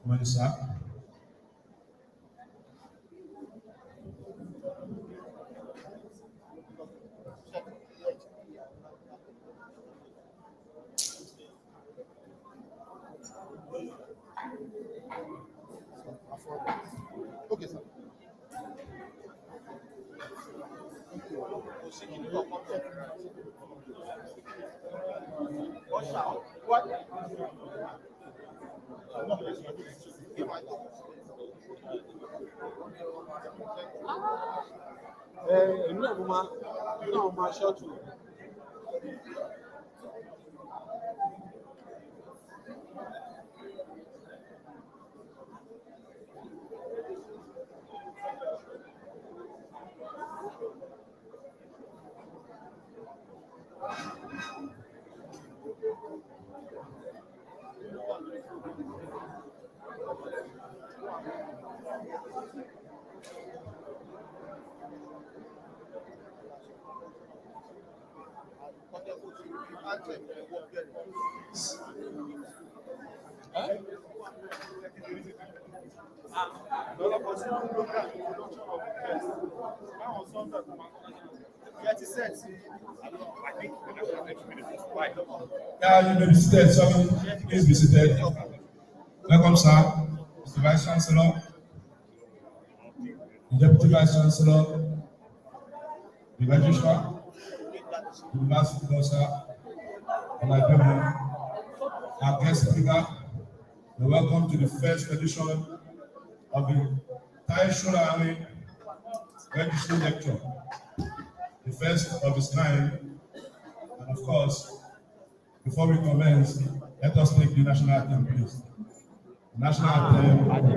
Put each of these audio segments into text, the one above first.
Morning, sir. Okay, sir. What? You know, my short. Yeah, you may be seated. Sorry, please be seated. Welcome, sir. Mr. Vice Chancellor, the Deputy Vice Chancellor, the Registrar, the University Officer, the Librarian, our guest speaker. Welcome to the first edition of the Tai Army Registry Lecture, the first of its kind. And of course, before we commence, let us take the national anthem, please. National anthem.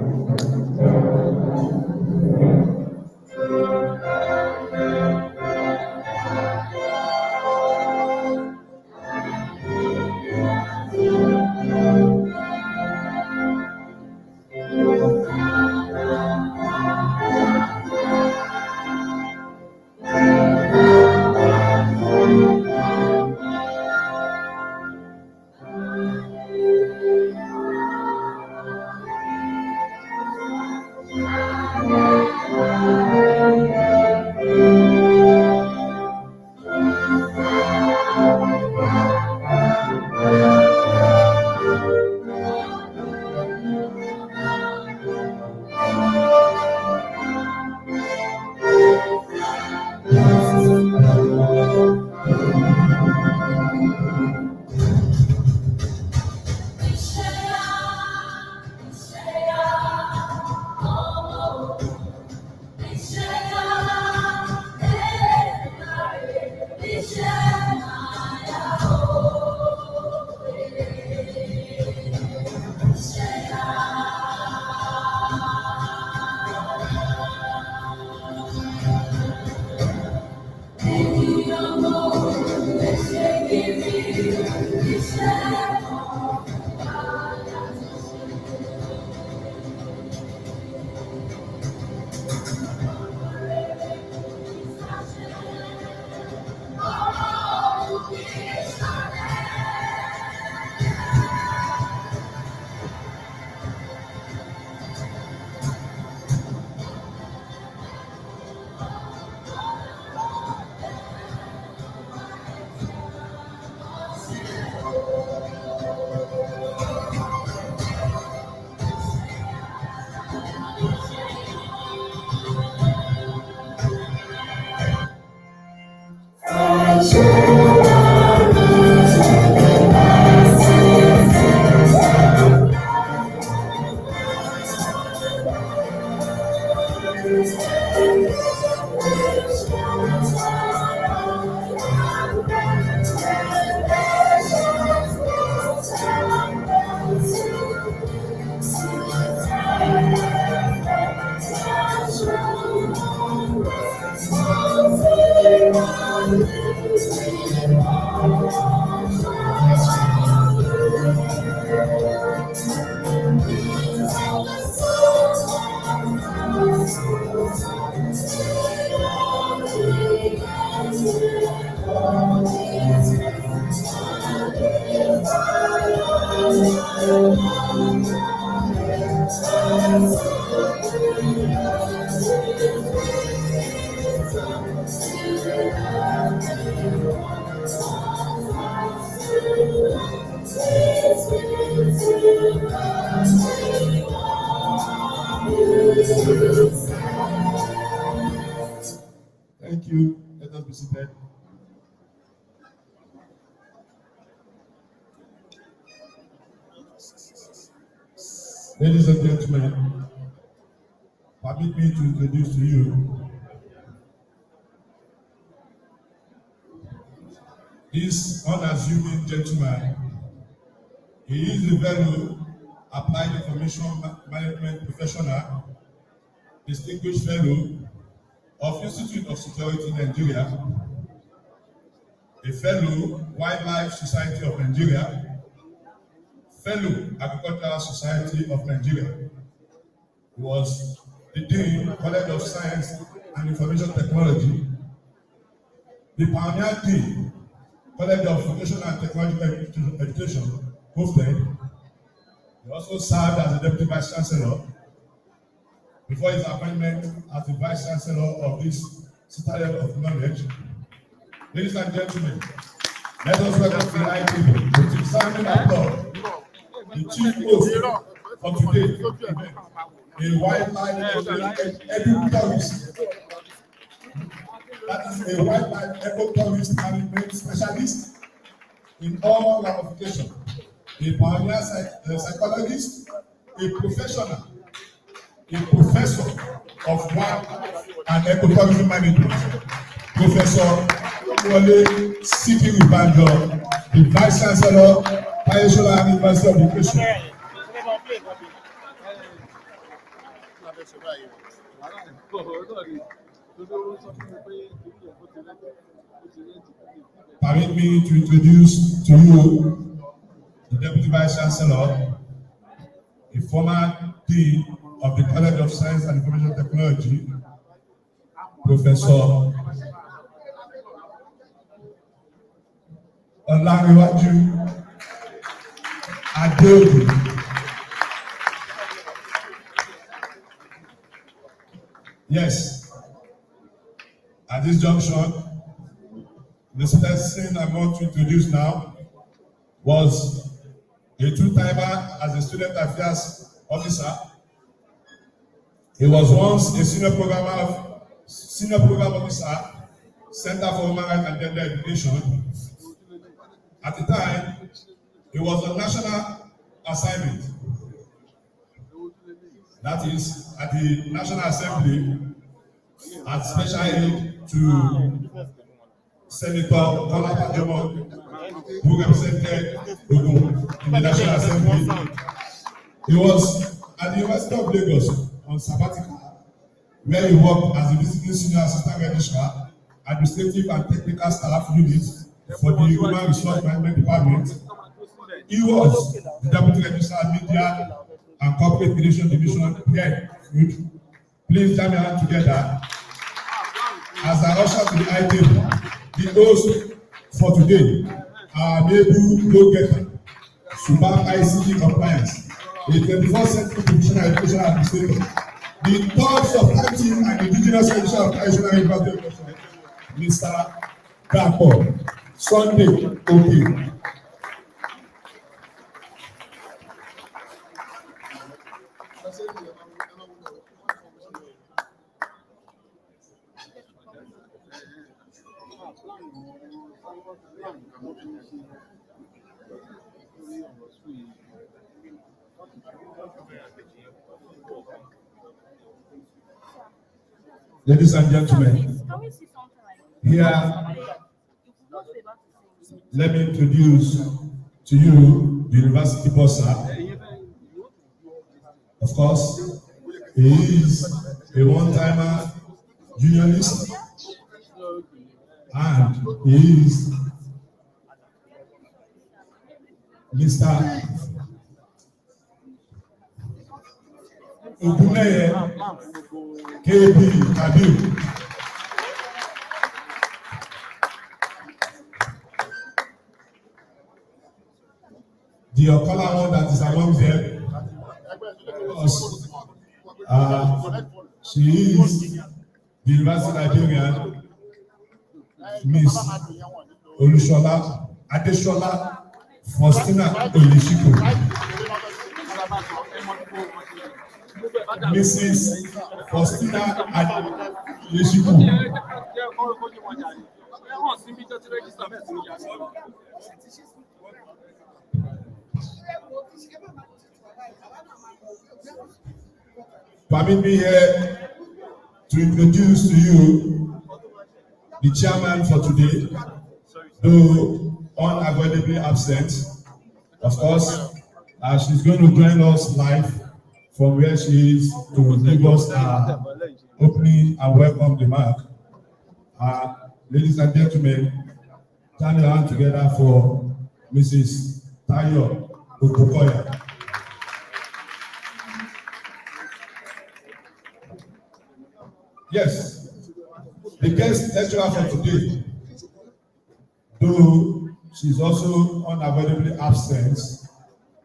Thank you. Let us be seated. Ladies and gentlemen, permit me to introduce to you this unassuming gentleman. He is a fellow applied information management professional, distinguished fellow of Institute of Security Nigeria, a fellow Wildlife Society of Nigeria, fellow Agricultural Society of Nigeria. He was the Dean, College of Science and Information Technology, the Pioneer Dean, College of Vocational and Technological Education, Hofted. He also served as the Deputy Vice Chancellor before his appointment as the Vice Chancellor of this Citadel of Knowledge. Ladies and gentlemen, let us welcome to the high table with a sounding applause the chief host of today's event, a wildlife eco-tourist. That is a wildlife eco-tourist management specialist in all ramifications, a pioneer psychologist, a professional, a professor of wildlife and ecotourism management, Professor Wole Sikiru Banjo, the Vice Chancellor, National University of Education. Permit me to introduce to you the Deputy Vice Chancellor, a former Dean of the College of Science and Information Technology, Professor Olariwaju Adeogun. Yes, at this junction, the person I want to introduce now was a two-timer as a student affairs officer. He was once a senior program officer, Center for Human Rights and Gender Education. At the time, he was on national assignment. That is, at the National Assembly, as special aide to Senator Kola Pajemo, who represented Ogun in the National Assembly. He was at the University of Lagos on sabbatical, where he worked as a visiting senior assistant registrar, administrative and technical staff unit for the Human Resource Management Department. He was the Deputy Registrar Media and Corporate Relations Division head. Please jam your hands together as I usher to the high table the host for today, our able go-getter, Super ICT compliance, a 21st century professional education administrator, the thoughts of IT and indigenous education traditional university, Mr. Dapo Sunday Oke. Ladies and gentlemen, here, let me introduce to you the university bursar. Of course, he is a one-timer unionist, and he is Mr. Ogunleye KB Kabir. The Okala one that is among them, She is the University Nigerian Miss Olushola Adeshola Faustina Olishiko. Mrs. Faustina Olishiko. Permit me here to introduce to you the chairman for today, though unavoidably absent. Of course, she's going to join us live from where she is to give us her opening and welcome remark. Ladies and gentlemen, turn your hand together for Mrs. Tayo Okukoya. Yes, the guest lecturer for today, though she's also unavoidably absent,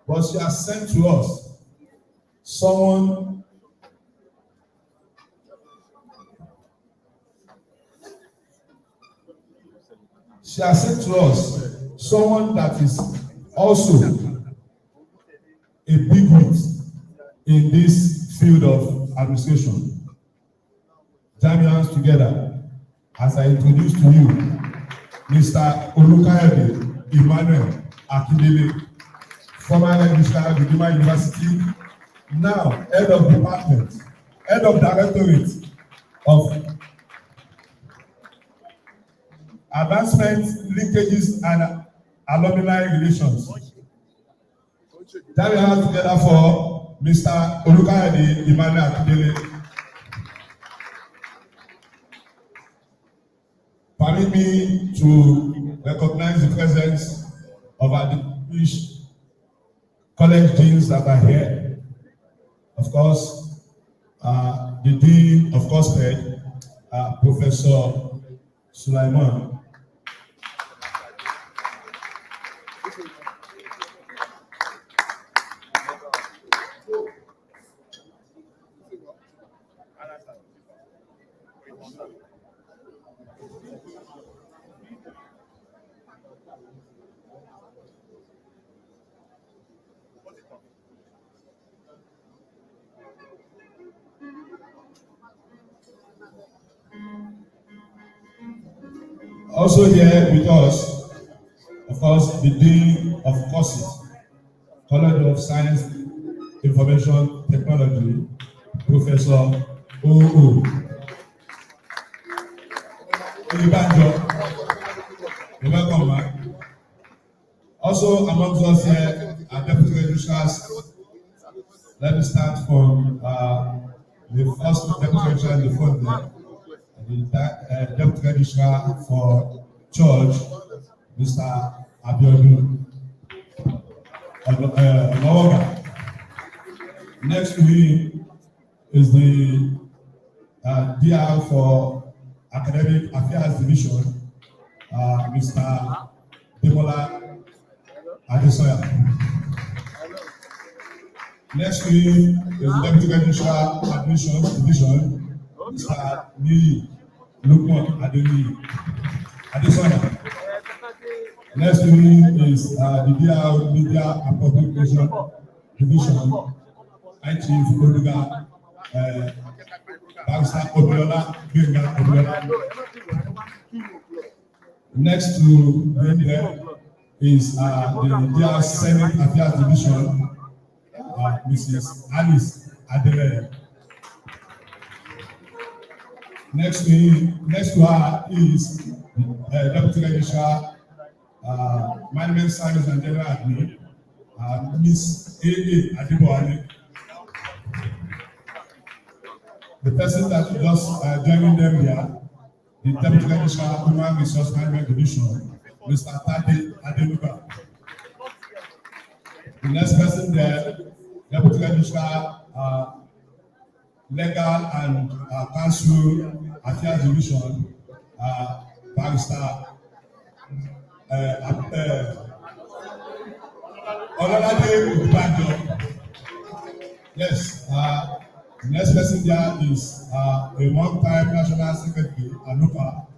but she has sent to us someone that is also a big wit in this field of administration. Join your hands together as I introduce to you Mr. Olukayode Emmanuel Akindele, former registrar of Redeemer University, now head of department, head of directorate of advancement, linkages, and alumni relations. Join your hands together for Mr. Olukayode Emmanuel Akindele. Permit me to recognize the presence of our distinguished college deans that are here. Of course, the Dean of Cosped, Professor Sulaiman. Also here with us, of course, the Dean of Courses, College of Science, Information Technology, Professor O.O. You're welcome, man. Also amongst us here are Deputy Registrars. Let me start from the first Deputy Registrar in the front there. The Deputy Registrar for Church, Mr. Abiodun Onowoga. Next to him is the DR for Academic Affairs Division, Mr. Demola Adesoya. Next to him is the Deputy Registrar Admissions Division, Mr. Niyi Lukman Adesoya. Next to him is the DR Media and Publication Division, Chief Oluga Barrister Obiola Benga Obiola. Next to him there is the DR Senate Affairs Division, Mrs. Alice Adele. Next to her is Deputy Registrar, Management Service and General Admin, Miss A.A. Adeboale. The person that just joining them here, the Deputy Registrar, Human Resource Management Division, Mr. Tade Adenuga. The next person there, Deputy Registrar, Legal and Council Affairs Division, Barrister Ololade Ubanjo. Yes, The next person there is a one-time National Secretary, Anupa.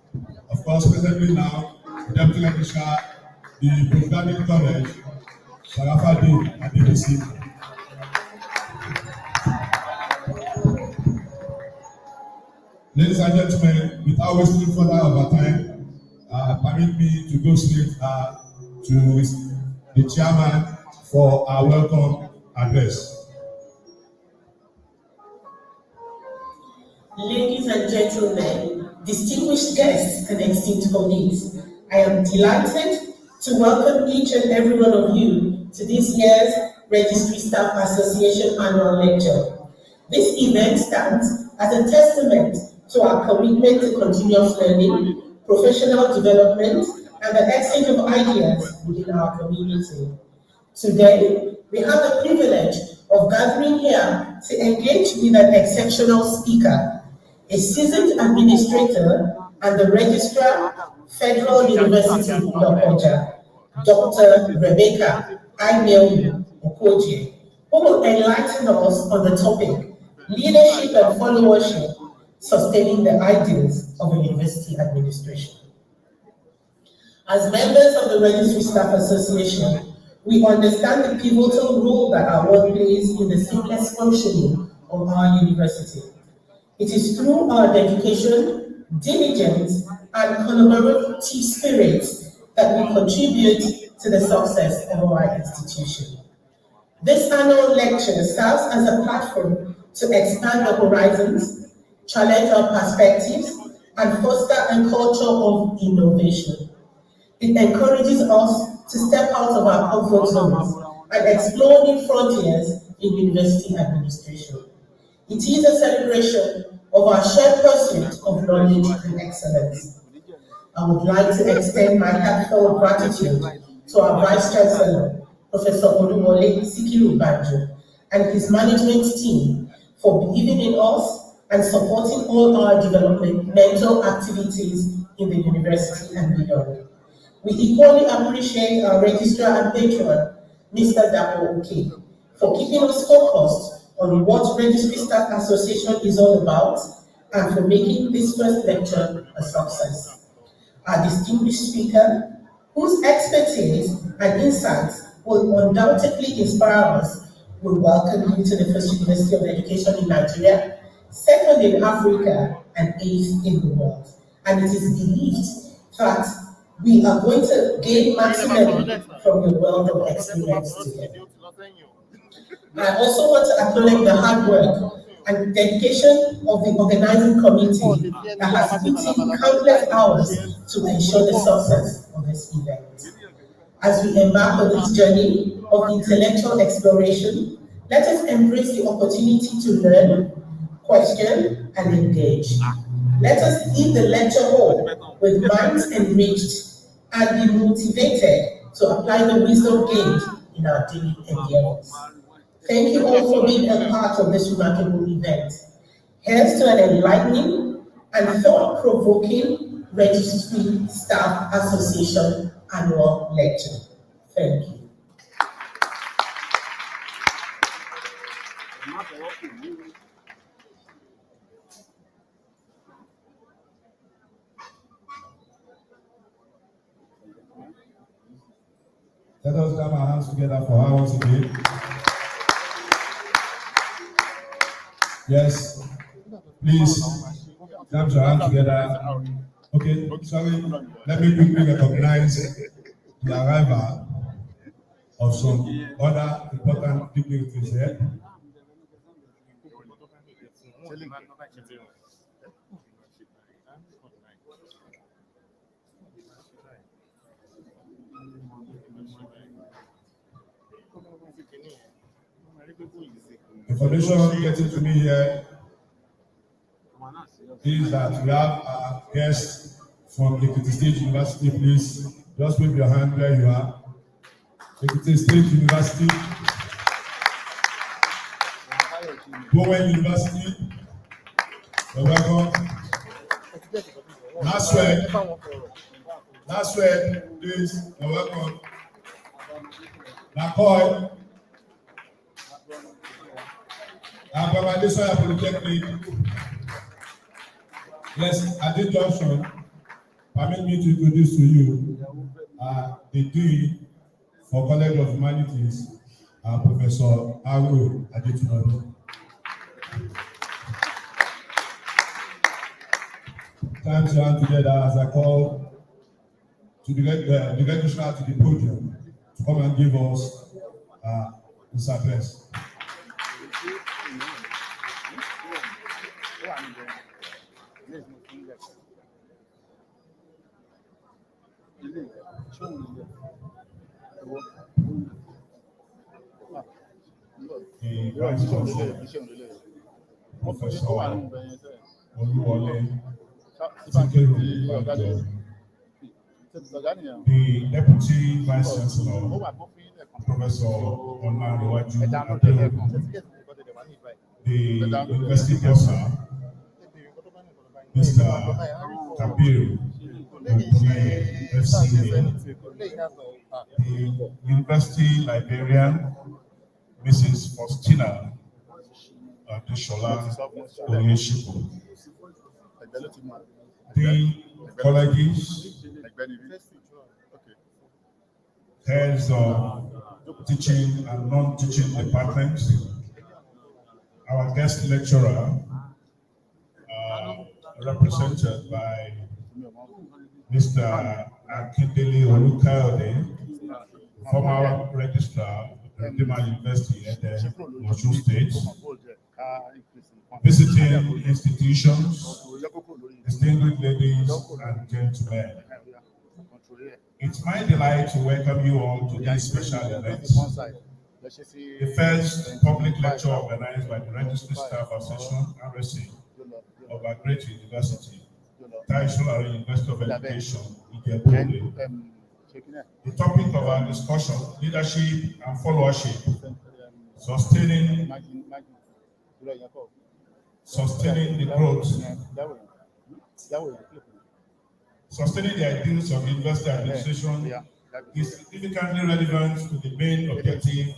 Of course, presently now, the Deputy Registrar, the Postgraduate College, Sharafadin Adebisi. Ladies and gentlemen, without wasting further of our time, permit me to go straight to the chairman for our welcome address. Ladies and gentlemen, distinguished guests and esteemed colleagues, I am delighted to welcome each and every one of you to this year's Registry Staff Association Annual Lecture. This event stands as a testament to our commitment to continuous learning, professional development, and the exchange of ideas within our community. Today, we have the privilege of gathering here to engage with an exceptional speaker, a seasoned administrator and the Registrar, Federal University of Lokoja, Dr. Rebecca Aimelu Okoje, who will enlighten us on the topic, Leadership and Followership, Sustaining the Ideals of a University Administration. As members of the Registry Staff Association, we understand the pivotal role that our work plays in the seamless functioning of our university. It is through our dedication, diligence, and collaborative spirit that we contribute to the success of our institution. This annual lecture serves as a platform to expand our horizons, challenge our perspectives, and foster a culture of innovation. It encourages us to step out of our comfort zones and explore new frontiers in university administration. It is a celebration of our shared pursuit of knowledge and excellence. I would like to extend my heartfelt gratitude to our Vice Chancellor, Professor Oluwole Sikiru Banjo, and his management team for believing in us and supporting all our developmental activities in the university and beyond. We equally appreciate our registrar and patron, Mr. Dapo Oke, for keeping us focused on what Registry Staff Association is all about and for making this first lecture a success. Our distinguished speaker, whose expertise and insights will undoubtedly inspire us, will welcome you to the first University of Education in Nigeria, second in Africa, and eighth in the world. And it is believed that we are going to gain maximum from your wealth of experience today. I also want to acknowledge the hard work and dedication of the organizing committee that has put in countless hours to ensure the success of this event. As we embark on this journey of intellectual exploration, let us embrace the opportunity to learn, question, and engage. Let us leave the lecture hall with minds enriched and be motivated to apply the wisdom gained in our daily endeavors. Thank you all for being a part of this remarkable event. Here's to an enlightening and thought-provoking Registry Staff Association Annual Lecture. Thank you. Let us clap our hands together for her once again. Yes, please clap your hands together. Okay, sorry, let me quickly recognize the arrival of some other important dignitaries here. Information getting to me here is that we have a guest from Ekiti State University. Please just wave your hand where you are. Ekiti State University, Bowen University, you're welcome. Last word, please, you're welcome. Nakoy, Abamadesa Polytechnic. Yes, at this junction, permit me to introduce to you the Dean for College of Humanities, Professor Aru Adetunadu. Time to hand together as I call to the registrar to the podium to come and give us his address. The Vice Chancellor, Professor Oluwole Banjo, the Deputy Vice Chancellor, Professor Olanrewaju Adeogun, the University Bursar, Mr. Kabir FCA, the University Librarian, Mrs. Faustina Adeshola Oyeshipo, the colleges, heads of teaching and non-teaching departments, our guest lecturer, represented by Mr. Akindele Olukayode, former registrar of Redeemer University at the Osun State, visiting institutions, distinguished ladies and gentlemen. It's my delight to welcome you all to this special event, the first public lecture organized by the Registry Staff Association, RSA, of our great university, Taisho University of Education, Ijebu. The topic of our discussion, leadership and followership, sustaining the growth, sustaining the ideals of university administration is significantly relevant to the main objective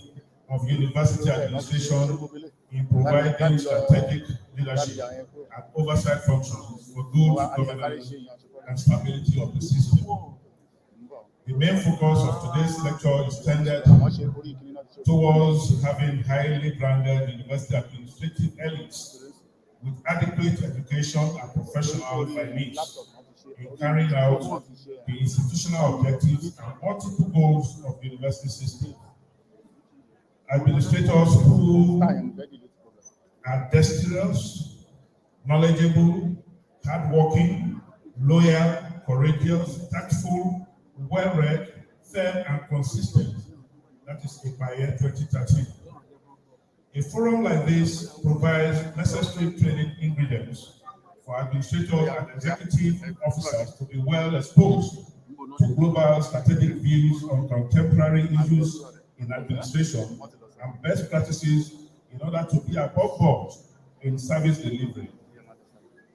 of university administration in providing strategic leadership and oversight functions for good governance and stability of the system. The main focus of today's lecture is tended towards having highly branded university administrative elites with adequate education and professional finesse in carrying out the institutional objectives and multiple goals of the university system. Administrators who are dexterous, knowledgeable, hardworking, loyal, courageous, tactful, well-read, firm, and consistent. That is APAIE 2013. A forum like this provides necessary training ingredients for administrators and executive officers to be well exposed to global strategic views on contemporary issues in administration and best practices in order to be above board in service delivery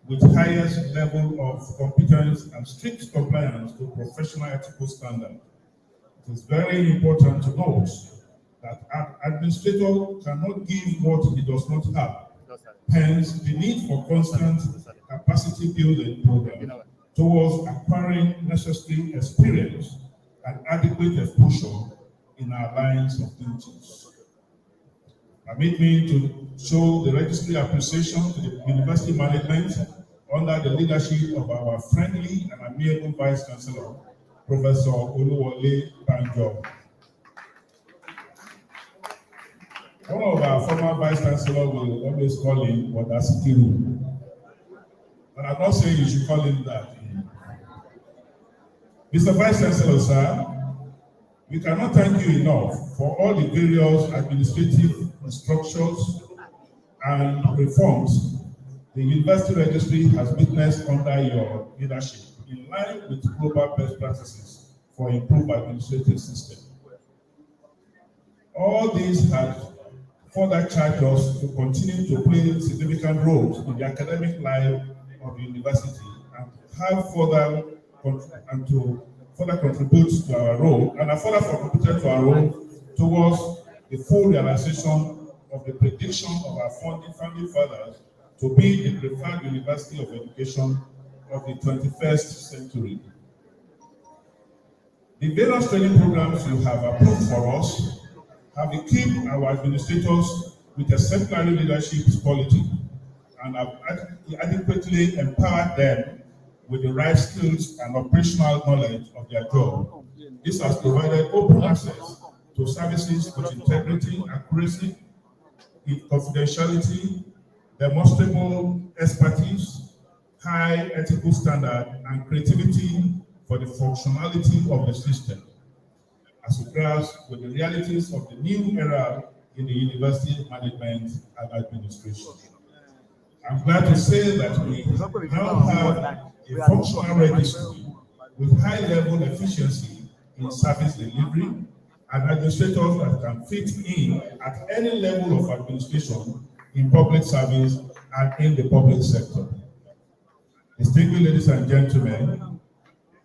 with highest level of competence and strict compliance to professional ethical standards. It is very important to note that an administrator cannot give what he does not have. Hence, the need for constant capacity building program towards acquiring necessary experience and adequate exposure in our lines of duties. Permit me to show the registry appreciation to the university management under the leadership of our friendly and amiable Vice Chancellor, Professor Oluwole Banjo. One of our former Vice Chancellor will always call him Wadasikiru. But I'm not saying you should call him that. Mr. Vice Chancellor, sir, we cannot thank you enough for all the various administrative structures and reforms the University Registry has witnessed under your leadership in line with global best practices for improved administrative system. All these have further charged us to continue to play significant roles in the academic life of the university and have further contribute to our role and are further contributed to our role towards the full realization of the prediction of our founding fathers to be the preferred university of education of the 21st century. The various training programs you have approved for us have equipped our administrators with exemplary leadership quality and have adequately empowered them with the right skills and operational knowledge of their job. This has provided open access to services with integrity, accuracy, confidentiality, demonstrable expertise, high ethical standard, and creativity for the functionality of the system, as it grasps with the realities of the new era in the university management and administration. I'm glad to say that we now have a functional registry with high-level efficiency in service delivery and administrators that can fit in at any level of administration in public service and in the public sector. Distinguished ladies and gentlemen,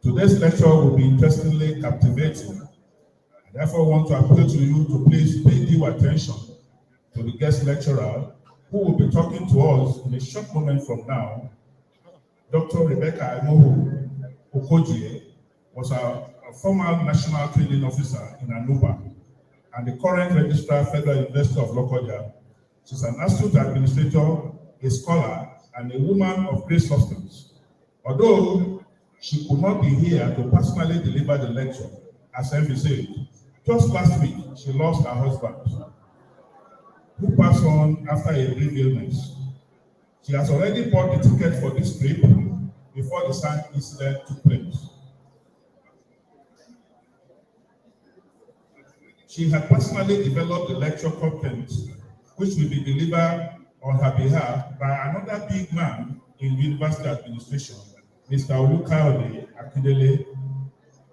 today's lecture will be interestingly captivating. I therefore want to appeal to you to please pay due attention to the guest lecturer who will be talking to us in a short moment from now. Dr. Rebecca Amohu Okojie was a former National Training Officer in Anuba and the current Registrar Federal University of Lokoja. She's an astute administrator, a scholar, and a woman of great substance. Although she could not be here to personally deliver the lecture, as Envy said, just last week she lost her husband, who passed on after a brief illness. She has already bought the ticket for this trip before the sad incident took place. She had personally developed the lecture content, which will be delivered on her behalf by another big man in university administration, Mr. Olukayode Akindele.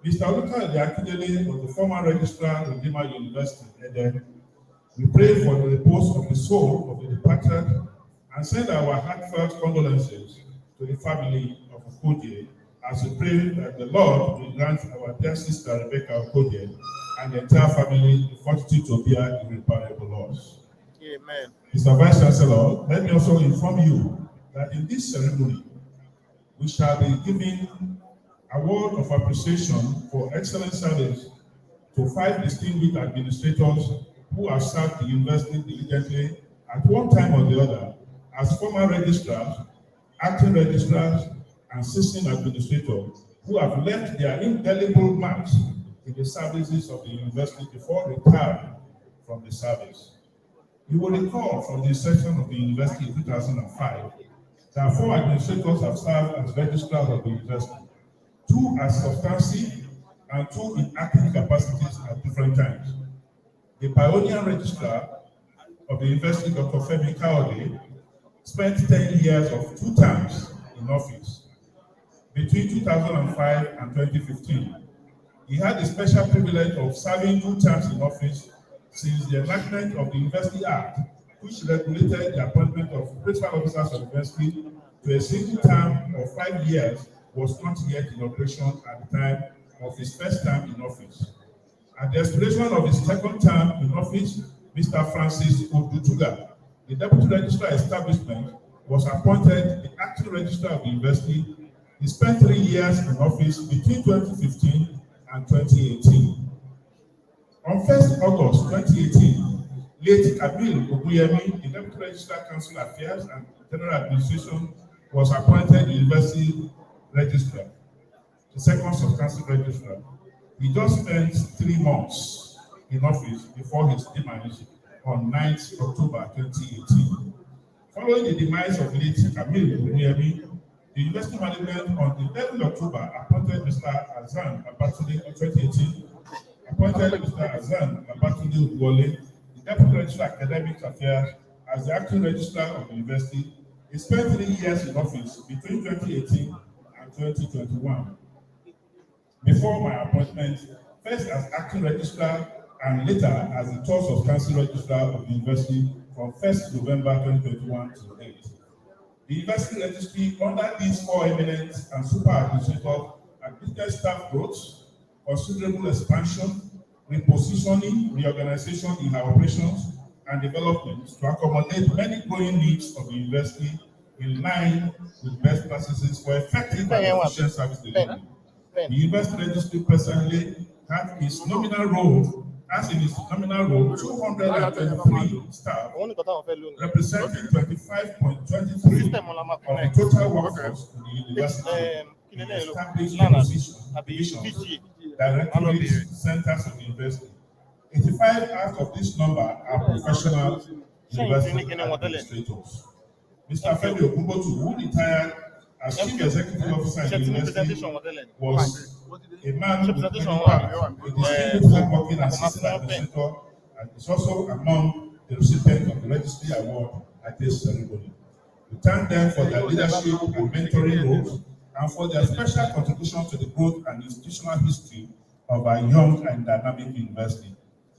Mr. Olukayode Akindele was the former registrar of Lima University, and then we pray for the repose of the soul of the departed and send our heartfelt condolences to the family of Okodie as we pray that the Lord will grant our dear sister Rebecca Okodie and the entire family the fortitude to bear irreparable loss. Amen. Mr. Vice Chancellor, let me also inform you that in this ceremony, we shall be giving award of appreciation for excellent service to 5 distinguished administrators who have served the university diligently at one time or the other as former registrars, acting registrars, and assistant administrators who have left their indelible marks in the services of the university before retiring from the service. You will recall from the inception of the university in 2005 that 4 administrators have served as registrars of the university, 2 as substantive and 2 in acting capacities at different times. The pioneer registrar of the university, Dr. Femi Kaode, spent 10 years of 2 terms in office. Between 2005 and 2015, he had the special privilege of serving 2 terms in office since the enactment of the University Act, which regulated the appointment of principal officers of the university to a single term of 5 years, was not yet in operation at the time of his first term in office. At the expiration of his second term in office, Mr. Francis Odutuga, the Deputy Registrar Establishment, was appointed the acting registrar of the university. He spent 3 years in office between 2015 and 2018. On 1st August 2018, late Kamil Oguyemi, the Deputy Registrar Council Affairs and General Administration, was appointed the University Registrar, the second substantive registrar. He just spent 3 months in office before his demise on 9th October 2018. Following the demise of late Kamil Oguyemi, the University Management on the 11th October appointed Mr. Azan Abatunde in 2018, appointed Mr. Azan Abatunde Uwole, the Deputy Registrar Academic Affairs, as the acting registrar of the university. He spent 3 years in office between 2018 and 2021. Before my appointment, first as acting registrar and later as the third substantive registrar of the university from 1st November 2021 to date. The university registry, under these 4 eminent and super administrators, admitted staff growth, considerable expansion, repositioning, reorganization in our operations, and development to accommodate many growing needs of the university in line with best practices for effective and efficient service delivery. The University Registry presently has in its nominal role 223 staff, representing 25.23% of the total workforce in the university, in established divisions, directorates, centers of the university. 85 out of this number are professional university administrators. Mr. Femi Ogunbotu, who retired as Chief Executive Officer in the university, was a man with many powers, a distinguished hardworking assistant administrator, and is also among the recipients of the Registry Award at this ceremony. We thank them for their leadership and mentoring roles and for their special contribution to the growth and institutional history of our young and dynamic university.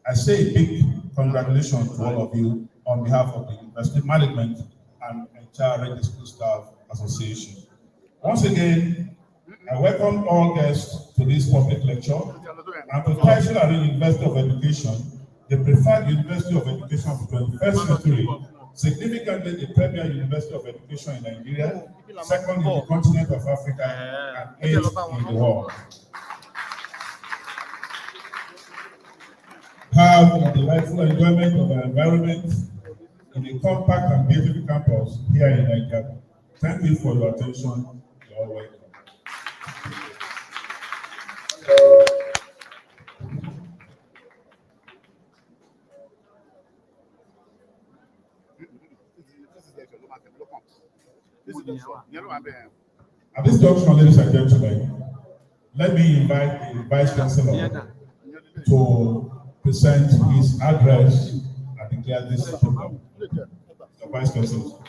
I say a big congratulations to all of you on behalf of the university management and entire Registry Staff Association. Once again, I welcome all guests to this public lecture and to Tyson Arena University of Education, the preferred University of Education of the 21st century, significantly the premier University of Education in Nigeria, second in the continent of Africa, and eighth in the world. Have a delightful enjoyment of our environment in a compact and beautiful campus here in Nigeria. Thank you for your attention. You're all welcome. At this junction, ladies and gentlemen, let me invite the Vice Chancellor to present his address and declare this program. The Vice Chancellor.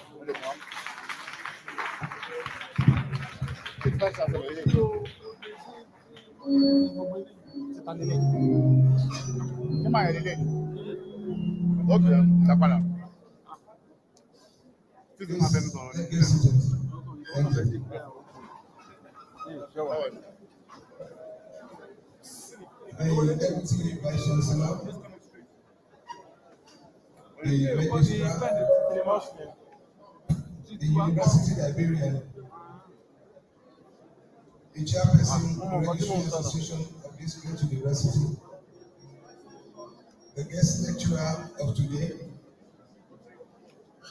Deputy Vice Chancellor, the Registrar, the University Librarian, the Chairperson of the Registry Association of this great university, the guest lecturer of today,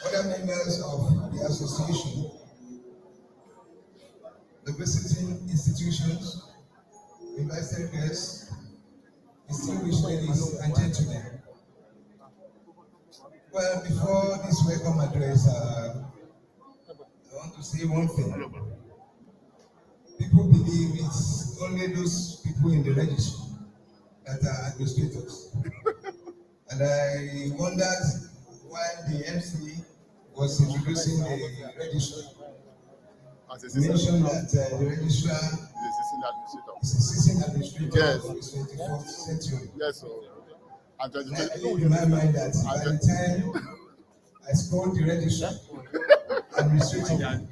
other members of the association, the visiting institutions, invited guests, distinguished ladies and gentlemen. Well, before this welcome address, I want to say one thing. People believe it's only those people in the registry that are administrators. And I wondered why the MC was introducing the registry. He mentioned that the registrar is a seasoned administrator of the 21st century. Yes, sir. I believe in my mind that by the time I scored the registrar administratively,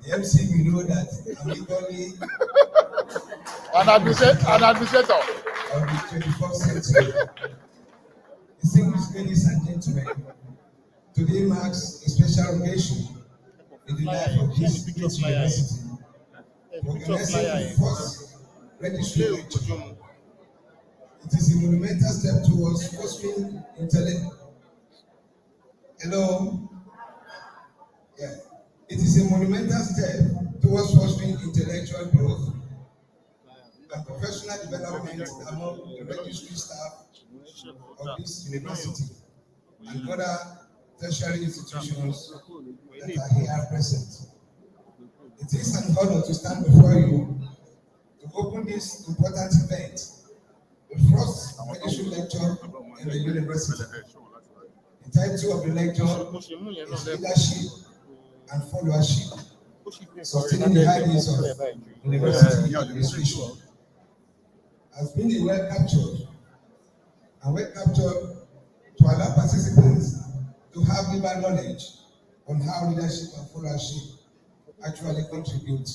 the MC will know that I'm equally An administrator. of the 21st century. Distinguished ladies and gentlemen, today marks a special occasion in the life of this great university, organizing the first registry lecture. It is a monumental step towards fostering intellect. Hello? Yeah. It is a monumental step towards fostering intellectual growth and professional development among the registry staff of this university and other tertiary institutions that are here present. It is an honor to stand before you to open this important event, the first registry lecture in the university. The title of the lecture is Leadership and Followership, Sustaining the Ideals of University Administration. Has been well captured to allow participants to have deeper knowledge on how leadership and followership actually contribute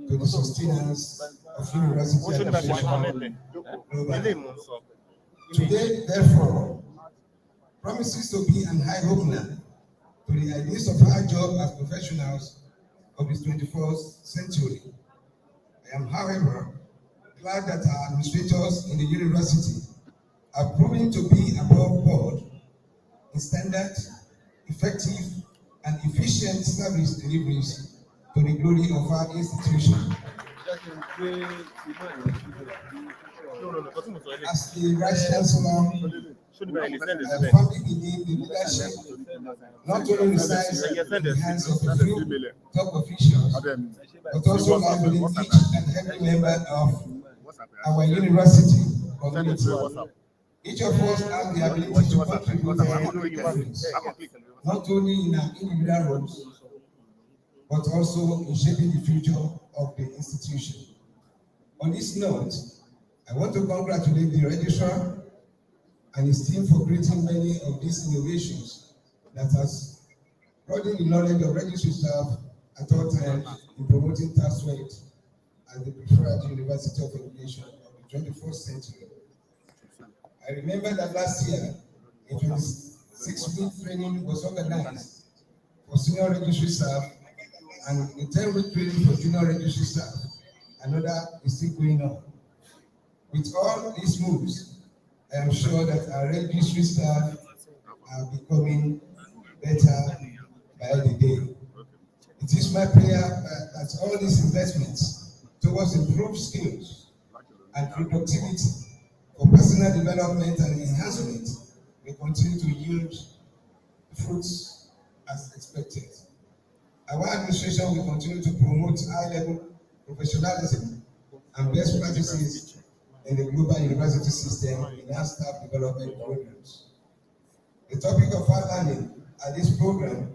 to the sustenance of university administration globally. Today, therefore, promises to be an eye-opener to the ideas of our job as professionals of this 21st century. I am, however, glad that our administrators in the university are proving to be above board in standard, effective, and efficient service deliveries to the glory of our institution. As the Vice Chancellor, I firmly believe the leadership not only resides in the hands of a few top officials, but also lies within each and every member of our university community. Each of us has the ability to contribute and make a difference, not only in our individual roles, but also in shaping the future of the institution. On this note, I want to congratulate the registrar and his team for creating many of these innovations that has broadened the knowledge of registry staff at all times in promoting tax rate as the preferred university of education of the 21st century. I remember that last year, a 26-week training was organized for senior registry staff and a 10-week training for junior registry staff. Another is still going on. With all these moves, I am sure that our registry staff are becoming better by the day. It is my prayer that all these investments towards improved skills and productivity for personal development and enhancement will continue to yield fruits as expected. Our administration will continue to promote high-level professionalism and best practices in the global university system in our staff development programs. The topic of our learning at this program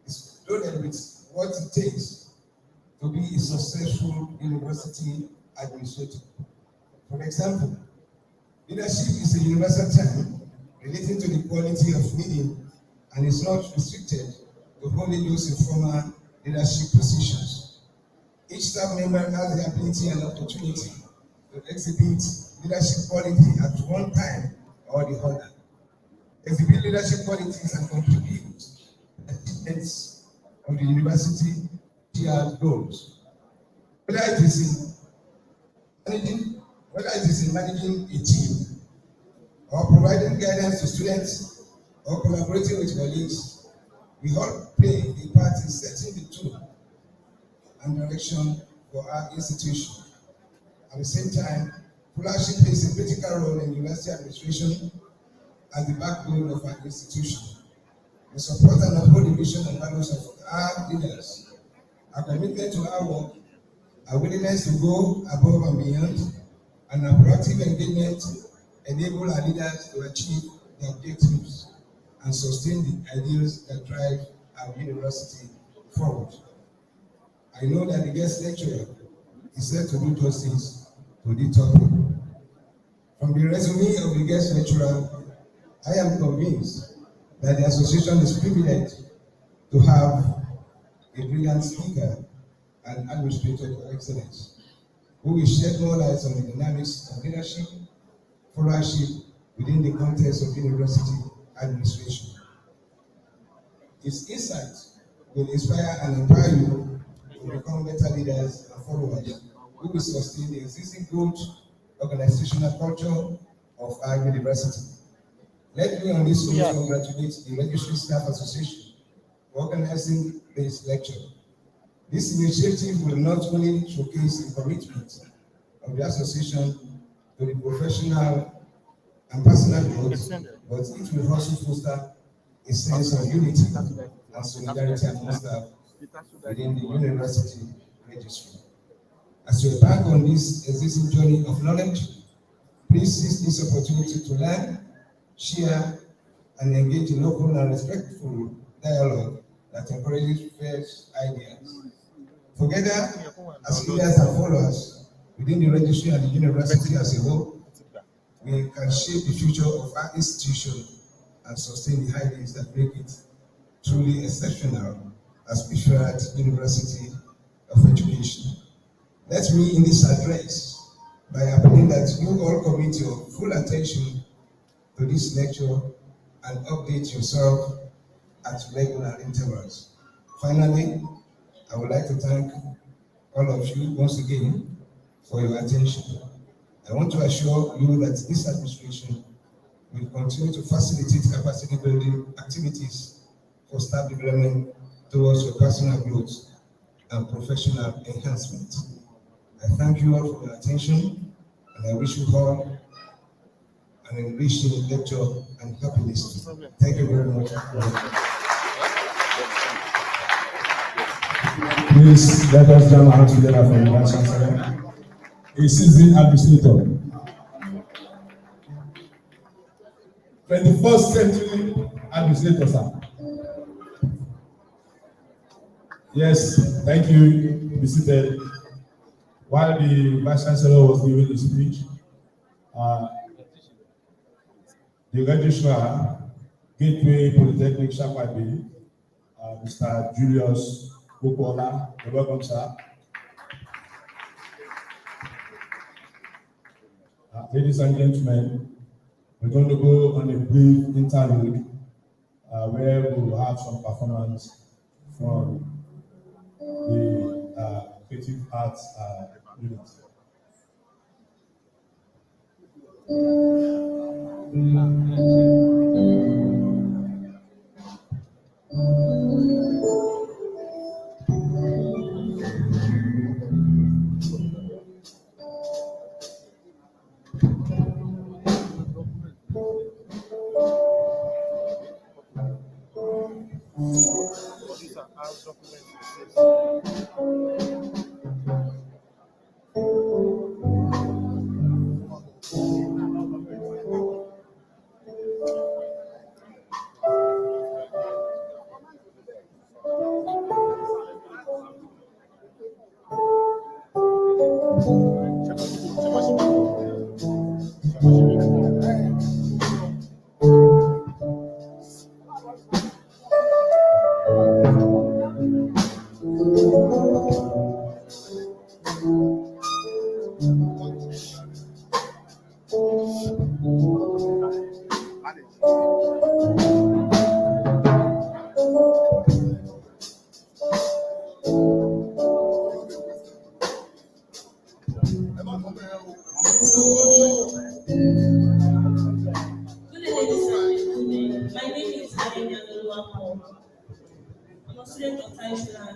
is loaded with what it takes to be a successful university administrator. For example, leadership is a universal term relating to the quality of leading and is not restricted to only those in former leadership positions. Each staff member has the ability and opportunity to exhibit leadership quality at one time or the other. Exhibit leadership qualities and contribute to the achievements of the university shared goals. Whether it is in managing a team, or providing guidance to students, or collaborating with colleagues, we all play a part in setting the tone and direction for our institution. At the same time, followership plays a critical role in university administration as the backbone of our institution. We support and uphold the vision and values of our leaders, our commitment to our work, our willingness to go above and beyond, and our proactive engagement enable our leaders to achieve their objectives and sustain the ideals that drive our university forward. I know that the guest lecturer is set to do justice to the topic. From the resume of the guest lecturer, I am convinced that the association is privileged to have a brilliant speaker and administrator of excellence, who will shed more light on the dynamics of leadership, followership within the context of university administration. His insights will inspire and empower you to become better leaders and followers who will sustain the existing good organizational culture of our university. Let me on this note congratulate the Registry Staff Association for organizing this lecture. This initiative will not only showcase the commitment of the association to the professional and personal growth, but it will also foster a sense of unity and solidarity among staff within the university registry. As you embark on this existing journey of knowledge, please seize this opportunity to learn, share, and engage in open and respectful dialogue that encourages fresh ideas. Together, as leaders and followers within the registry and the university as a whole, we can shape the future of our institution and sustain the ideas that make it truly exceptional as preferred university of education. Let me in this address by appealing that you all commit your full attention to this lecture and update yourself at regular intervals. Finally, I would like to thank all of you once again for your attention. I want to assure you that this administration will continue to facilitate capacity building activities for staff development towards your personal growth and professional enhancement. I thank you all for your attention, and I wish you all an enriching lecture and happiness. Thank you very much. Please let us jam our hands together for the Vice Chancellor. A seasoned administrator. 21st century administrator, sir. Yes, thank you. Be seated. While the Vice Chancellor was giving his speech, the registrar, Gateway Polytechnic Shakwabi, Mr. Julius Bukola, you're welcome, sir. Ladies and gentlemen, we're going to go on a brief interlude where we will have some performance from the creative arts unit.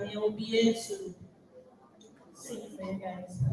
I will be here to sing for you guys.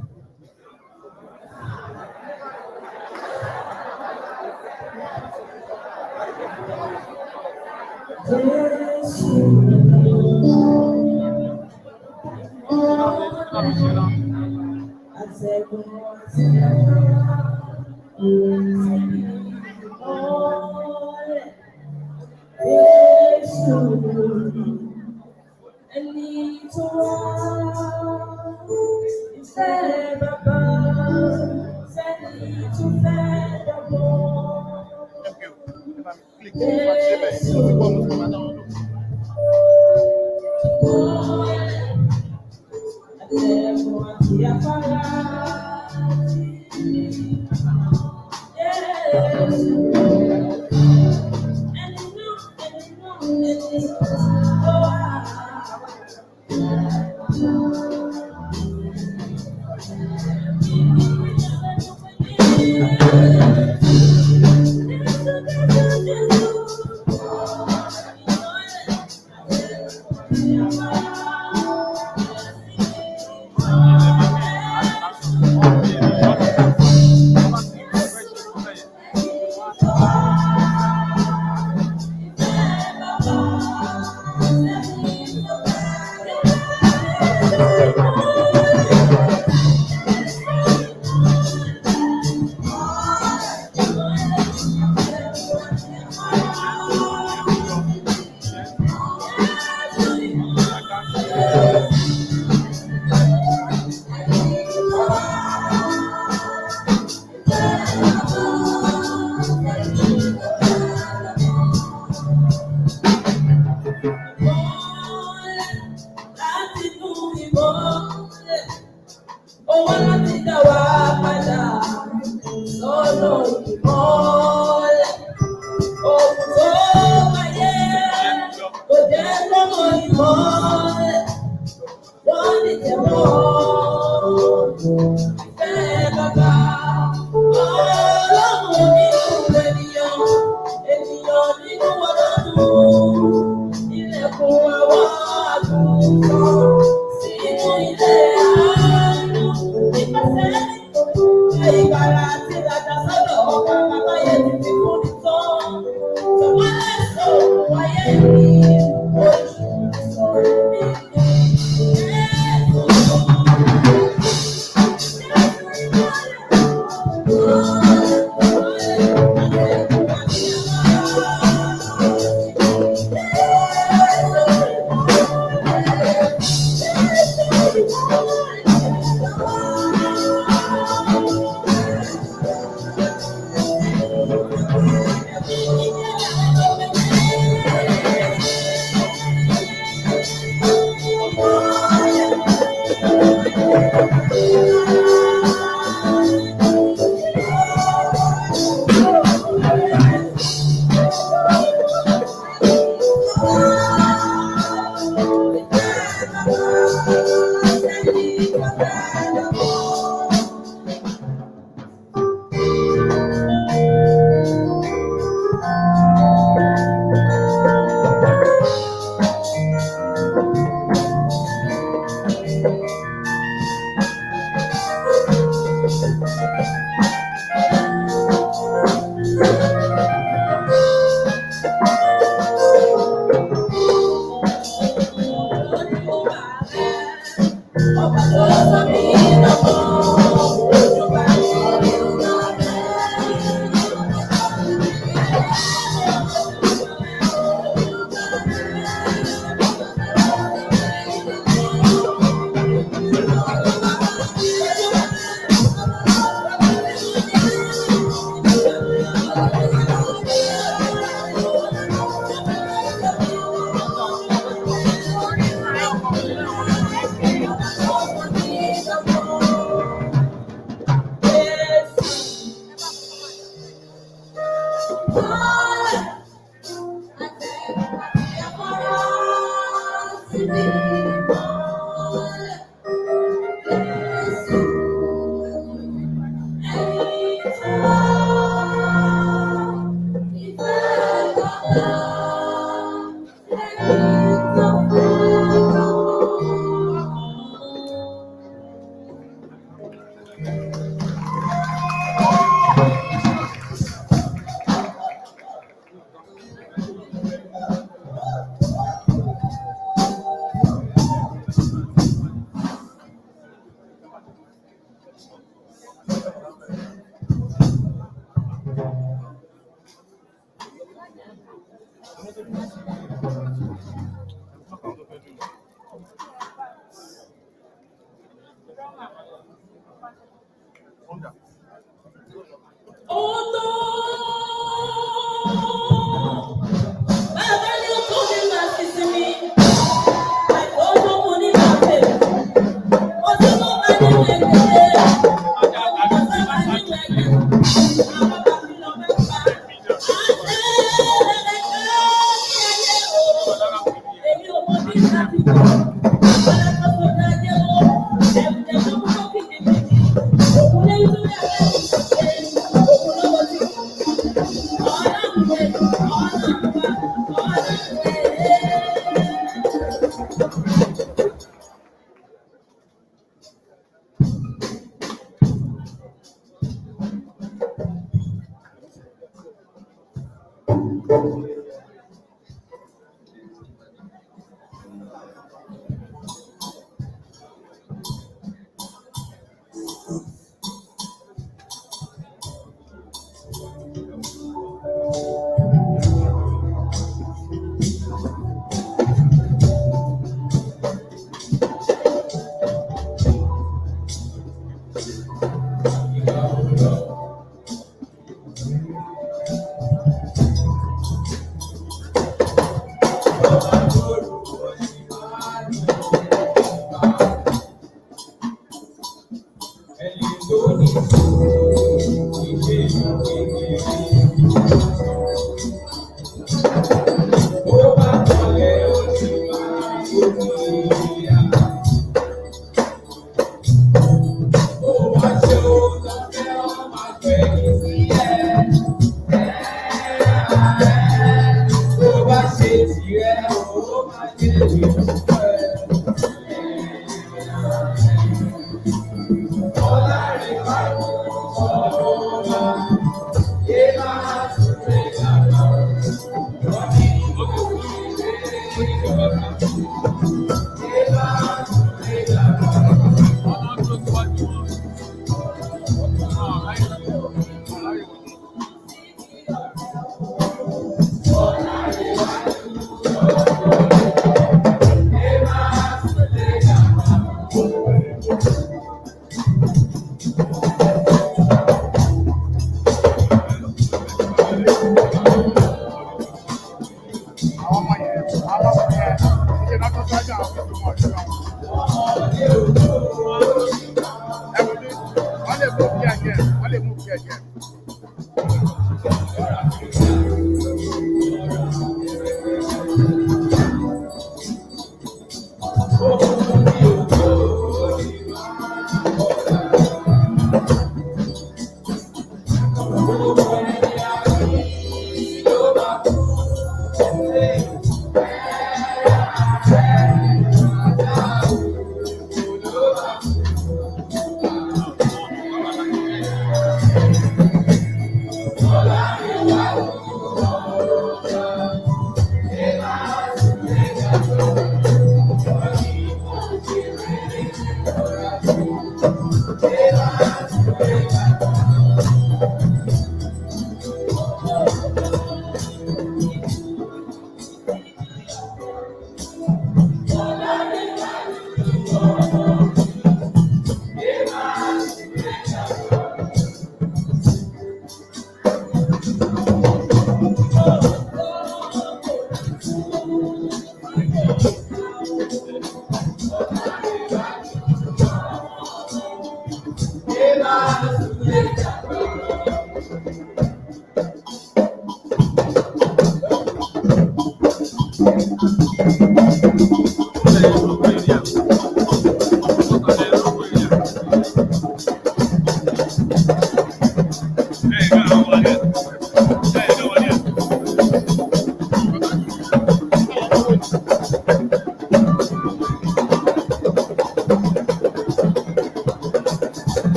Oh,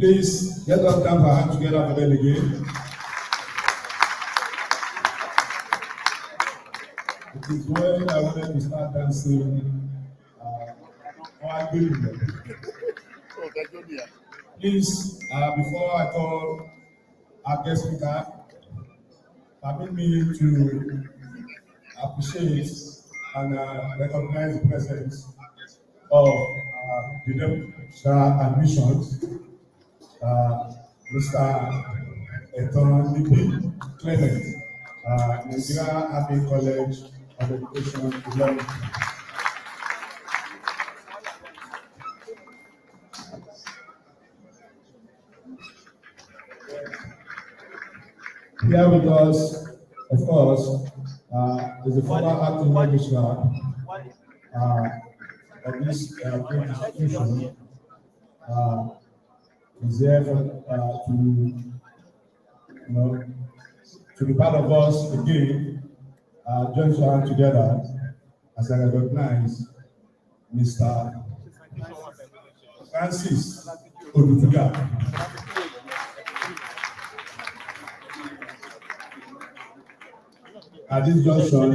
Please let us clap our hands together for them again. It is when I wanted to start dancing. I believe them. Please, before I call our guest speaker, permit me to appreciate and recognize the presence of the Deputy Admissions, Mr. Eton Nibi Clement, Nigeria Abbey College of Education, Ilorin. Here with us, of course, is the former acting registrar of this great institution. Is there to be part of us again, join hands together as I recognize Mr. Francis Odutuga. At this junction,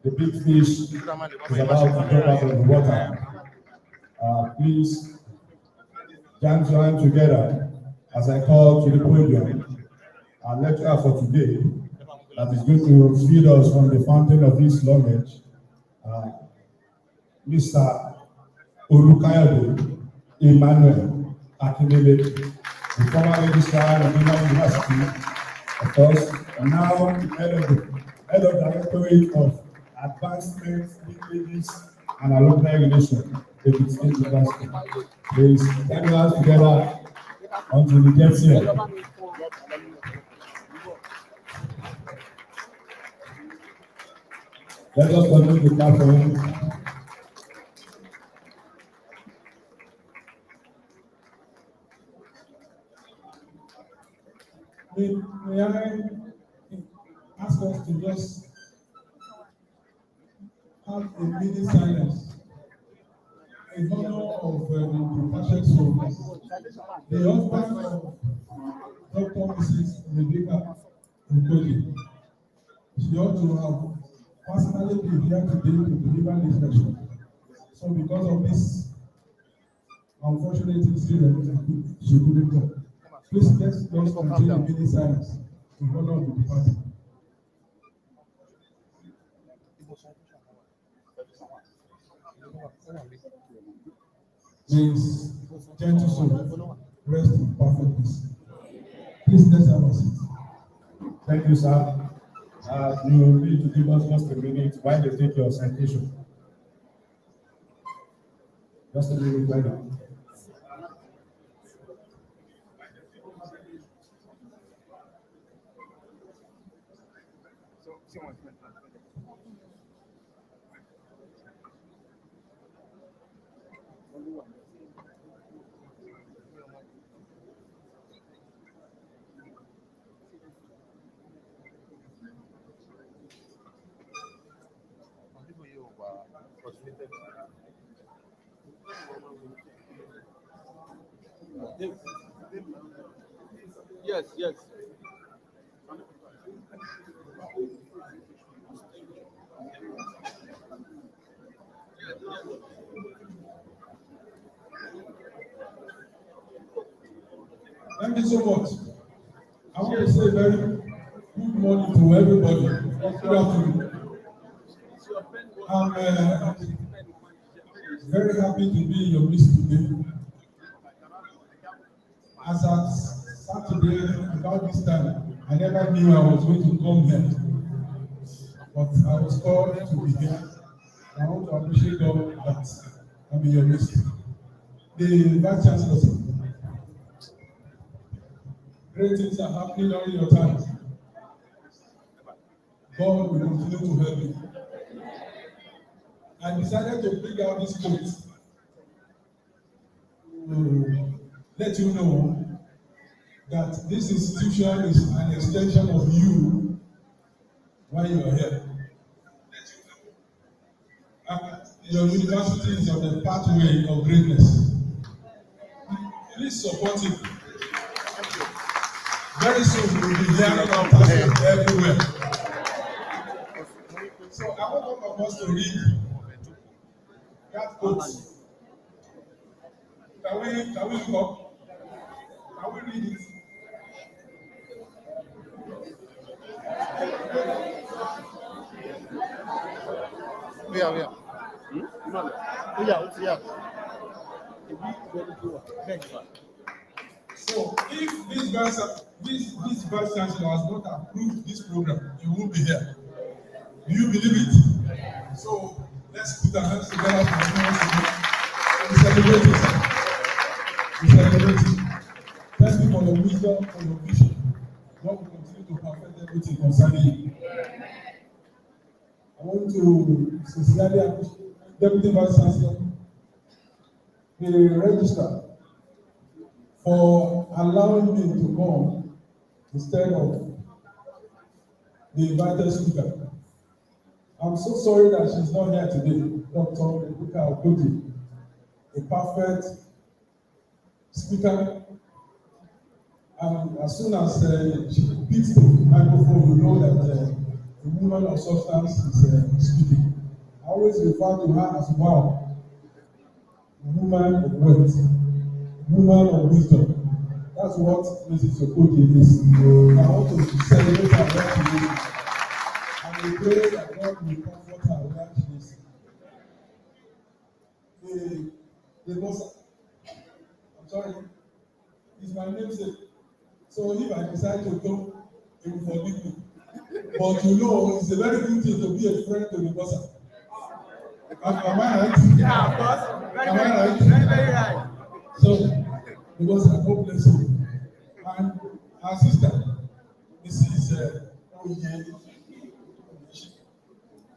the big fish is about to drop out of the water. Please join together as I call to the podium our lecturer for today that is going to feed us from the fountain of his knowledge Mr. Olukayode Emmanuel Akindele, the former registrar of Nigerian University, of course, now head of Directorate of Advancement, Linkages, and Alumni Relations, David State University. Please take us together until we get here. Let us continue the platform. May I ask us to just have a mini silence in honor of the perfect soul, the husband of Dr. Mrs. Rebecca Ugoji. She ought to have personally been here today to deliver this lecture. So because of this unfortunate incident, she couldn't come. Please let's just continue in mini silence in honor of the departed. Means gentle soul, rest in perfect peace. Please let's have a seat. Thank you, sir. You will need to give us just a minute while they take your citation. Just a minute right now. Yes, yes. Thank you so much. I want to say a very good morning to everybody. Good afternoon. I'm very happy to be in your midst today. As at Saturday, about this time, I never knew I was going to come here. But I was called to be here. I want to appreciate God that I'm in your midst. The Vice Chancellor, great things are happening during your time. God will continue to help you. I decided to bring out this quote to let you know that this institution is an extension of you while you are here. Your university is on the pathway of greatness. Please support it. Very soon we'll be hearing about it everywhere. So I want all of us to read that quote. Can we look up? Can we read it? Yeah. So if this vice chancellor has not approved this program, he won't be here. Do you believe it? So let's put our hands together for celebrate it. We celebrate it. Thank you for your wisdom, for your vision. God will continue to perfect everything concerning you. I want to sincerely appreciate Deputy Vice Chancellor, the registrar, for allowing me to come instead of the invited speaker. I'm so sorry that she's not here today, Dr. Rebecca Ugoji, a perfect speaker. And as soon as she picks the microphone, you know that a woman of substance is speaking. I always refer to her as wow, a woman of worth, woman of wisdom. That's what Mrs. Ugoji is. I want to celebrate her where she is. And we pray that God will comfort her where she is. the boss. I'm sorry, it's my namesake. So if I decide to go, he will forgive me. But you know, it's a very good thing to be a friend to the boss. Am I right? Yeah, boss. Am I right? Very right. So, because I God bless you. And our sister, this is Oye.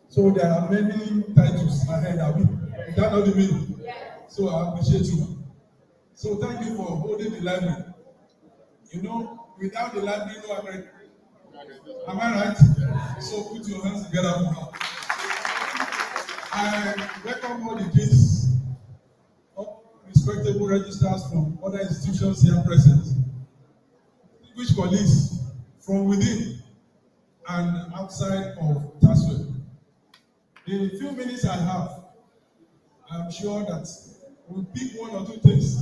So there are many titles ahead of me. Is that not the meaning? So I appreciate you. So thank you for holding the library. You know, without the library, no America. Am I right? So put your hands together for her. I welcome all the kids, all respectable registrars from other institutions here present, which colleagues from within and outside of Taswell. The few minutes I have, I'm sure that we'll pick one or two things.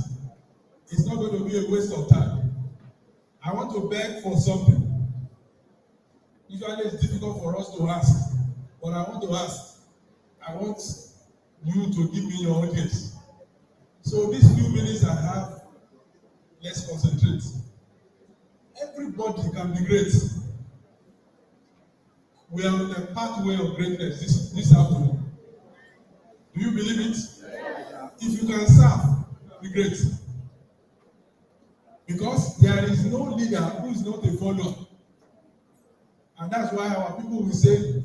It's not going to be a waste of time. I want to beg for something. Usually it's difficult for us to ask, but I want to ask. I want you to give me your audience. So these few minutes I have, let's concentrate. Everybody can be great. We are on the pathway of greatness this afternoon. Do you believe it? If you can serve, be great. Because there is no leader who is not a follower. And that's why our people will say,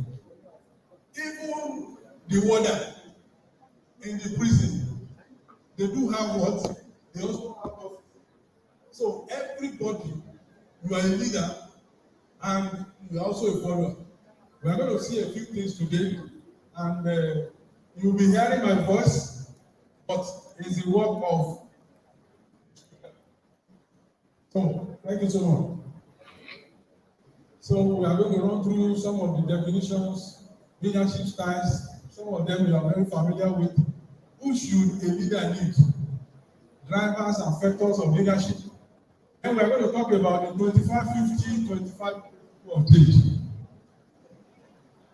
even the warder in the prison, they do have what? They also have office. So everybody, you are a leader and you are also a follower. We are going to see a few things today, and you'll be hearing my voice, but it's the work of. So, thank you so much. So, we are going to run through some of the definitions, leadership styles. Some of them you are very familiar with. Who should a leader lead? Drivers and factors of leadership. And we are going to talk about the 25 of stage.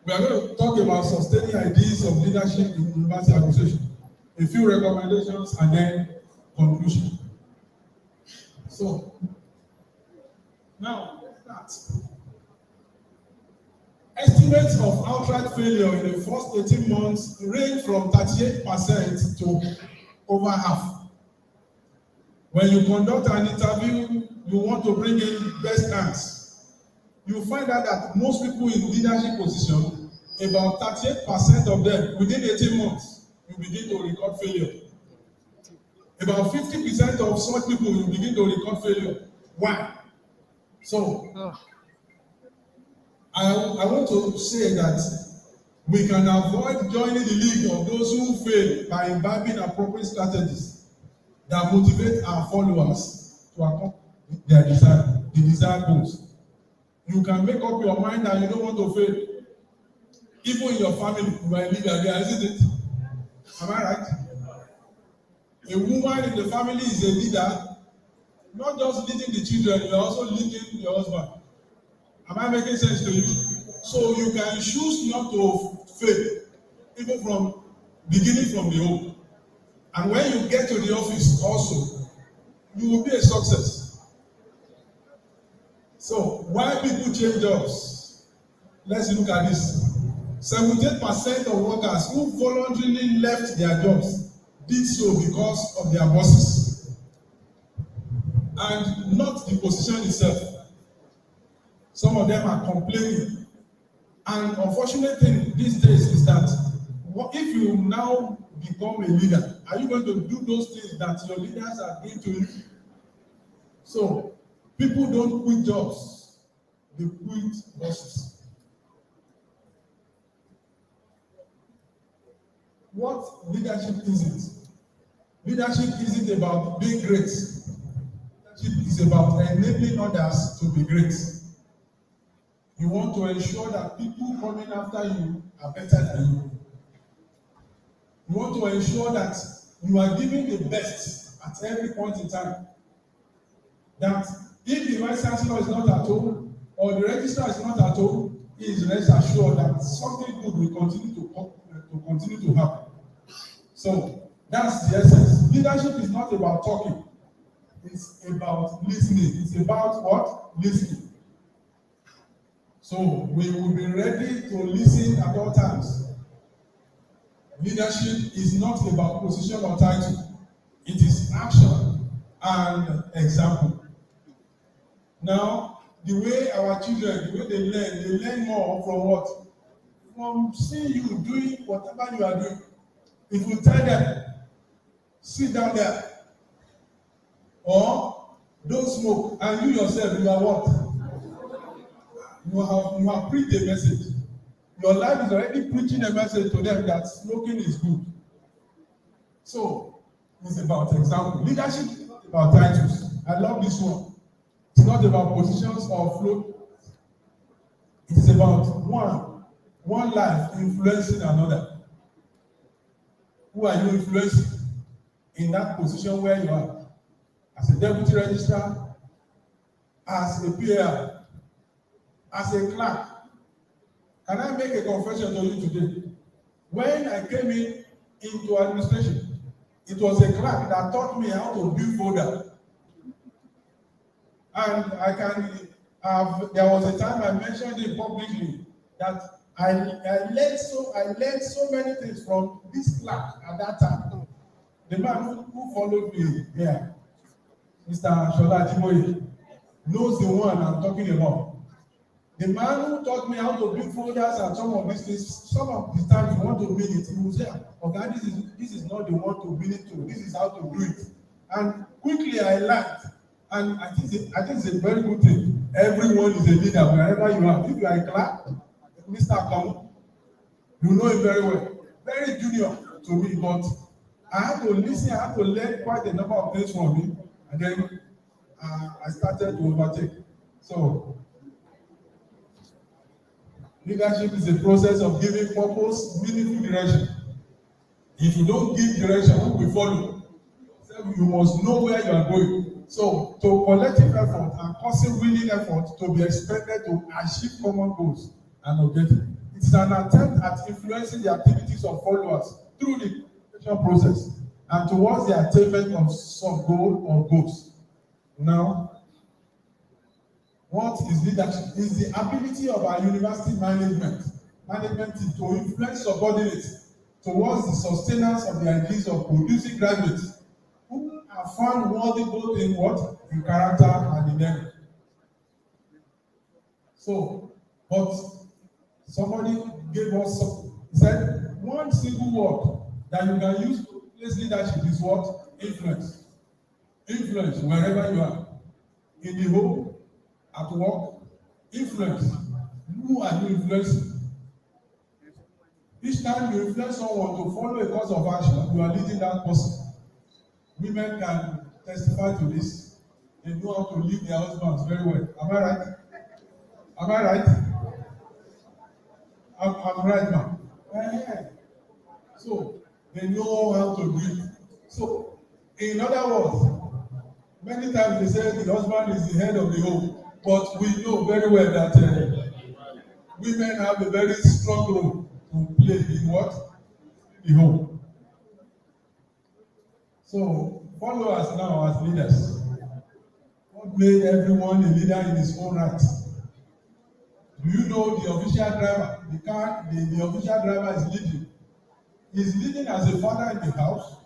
We are going to talk about sustaining ideas of leadership in university administration. A few recommendations and then conclusion. So, now let's start. Estimates of outright failure in the first 18 months range from 38% to over half. When you conduct an interview, you want to bring in best hands. You find out that most people in leadership position, about 38% of them, within 18 months, you begin to record failure. About 50% of such people, you begin to record failure. Why? So, I want to say that we can avoid joining the league of those who fail by imbibing appropriate strategies that motivate our followers to accomplish the desired goals. You can make up your mind that you don't want to fail. Even in your family, you are a leader there, isn't it? Am I right? A woman in the family is a leader, not just leading the children, you are also leading your husband. Am I making sense to you? So you can choose not to fail, even from beginning from the home. And when you get to the office also, you will be a success. So why people change jobs? Let's look at this. 78% of workers who voluntarily left their jobs did so because of their bosses and not the position itself. Some of them are complaining. And unfortunate thing these days is that if you now become a leader, are you going to do those things that your leaders are doing to you? So people don't quit jobs, they quit bosses. What leadership isn't? Leadership isn't about being great. Leadership is about enabling others to be great. You want to ensure that people coming after you are better than you. You want to ensure that you are giving the best at every point in time. That if the vice chancellor is not at home or the registrar is not at home, he is rest assured that something good will continue to happen. So That's the essence. Leadership is not about talking. It's about listening. It's about what? Listening. So we will be ready to listen at all times. Leadership is not about position or title. It is action and example. Now, the way our children, the way they learn more from what? From seeing you doing whatever you are doing. If you tell them, sit down there, or don't smoke, and you yourself, you are what? You have preached a message. Your life is already preaching a message to them that smoking is good. So it's about example. Leadership is not about titles. I love this one. It's not about positions or float. It's about one life influencing another. Who are you influencing in that position where you are? As a deputy registrar, as a PA, as a clerk. Can I make a confession to you today? When I came into administration, it was a clerk that taught me how to build folder. And there was a time I mentioned it publicly that I learned so many things from this clerk at that time. The man who followed me here, Mr. Shola Jiboye, knows the one I'm talking about. The man who taught me how to build folders and some of these things, some of the times you want to mean it, he will say, okay, this is not the one to mean it to, this is how to do it. And quickly I learned, and I think it's a very good thing. Everyone is a leader wherever you are. If you are a clerk, Mr. Kamu, you know him very well. Very junior to me, but I had to listen, I had to learn quite a number of things from him, and then I started to overtake. So, leadership is a process of giving purpose, meaningful direction. If you don't give direction, who will follow? So you must know where you are going. So, to collective effort and constant willing effort to be expected to achieve common goals and objectives. It's an attempt at influencing the activities of followers through the education process and towards the attainment of some goal or goals. Now, what is leadership? Is the ability of our university management team to influence subordinates towards the sustenance of the ideas of producing graduates who are found worthy both in what? In character and in merit. So, but somebody gave us he said one single word that you can use to place leadership is what? Influence. Influence wherever you are. In the home, at work, influence. Who are you influencing? Each time you influence someone to follow a course of action, you are leading that person. Women can testify to this. They know how to lead their husbands very well. Am I right? Am I right? I'm right, ma'am. So they know how to do it. So, in other words, many times they say the husband is the head of the home, but we know very well that women have a very strong role to play in what? The home. So, follow us now as leaders. God made everyone a leader in his own right. Do you know the official driver? The official driver is leading. He's leading as a father in the house.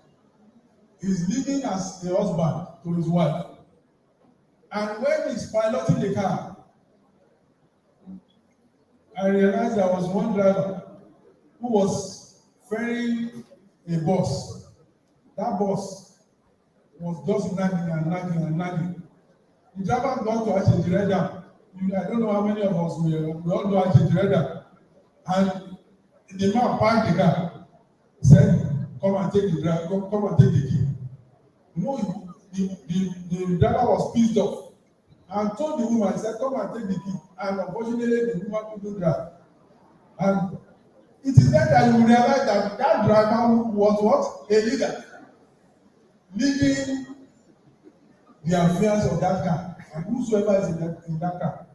He's leading as a husband to his wife. And when he's piloting the car, I realized there was one driver who was ferrying a bus. That bus was just nagging. The driver got to Achejireda. I don't know how many of us we all know Achejireda. And the man parked the car. He said, come and take the drive, come and take the key. You know, the driver was pissed off and told the woman, he said, come and take the key. And unfortunately, the woman couldn't drive. And it is then that you will realize that that driver was what? A leader. Leading the affairs of that car. And whosoever is in that car.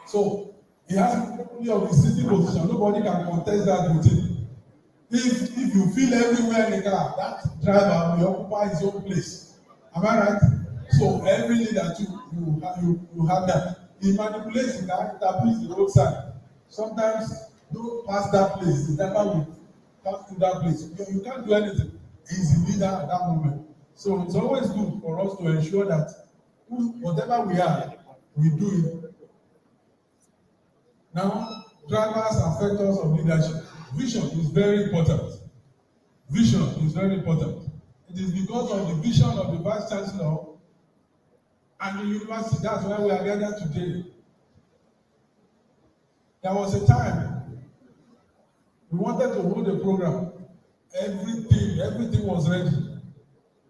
So, he has the of the sitting position. Nobody can contest that with him. If you feel everywhere in the car, that driver will occupy his own place. Am I right? So every leader too, you have that. He manipulates the car, interprets the roadside. Sometimes don't pass that place. The driver will pass through that place. You can't do anything. He's the leader at that moment. So it's always good for us to ensure that whatever we are, we do it. Now, drivers and factors of leadership. Vision is very important. Vision is very important. It is because of the vision of the Vice Chancellor and the university, that's why we are gathered today. There was a time we wanted to hold a program. Everything was ready.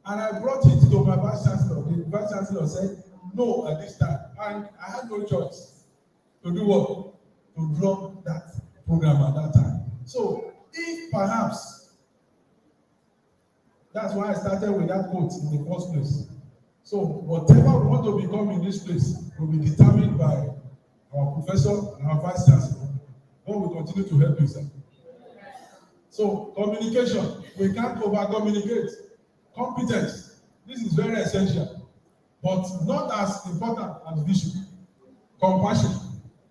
And I brought it to my Vice Chancellor. The Vice Chancellor said, no at this time. And I had no choice to do what? To drop that program at that time. So, if perhaps, that's why I started with that quote in the first place. So, whatever we want to become in this place will be determined by our professor and our Vice Chancellor. God will continue to help you, sir. So, communication, we can't over-communicate. Competence, this is very essential, but not as important as vision. Compassion,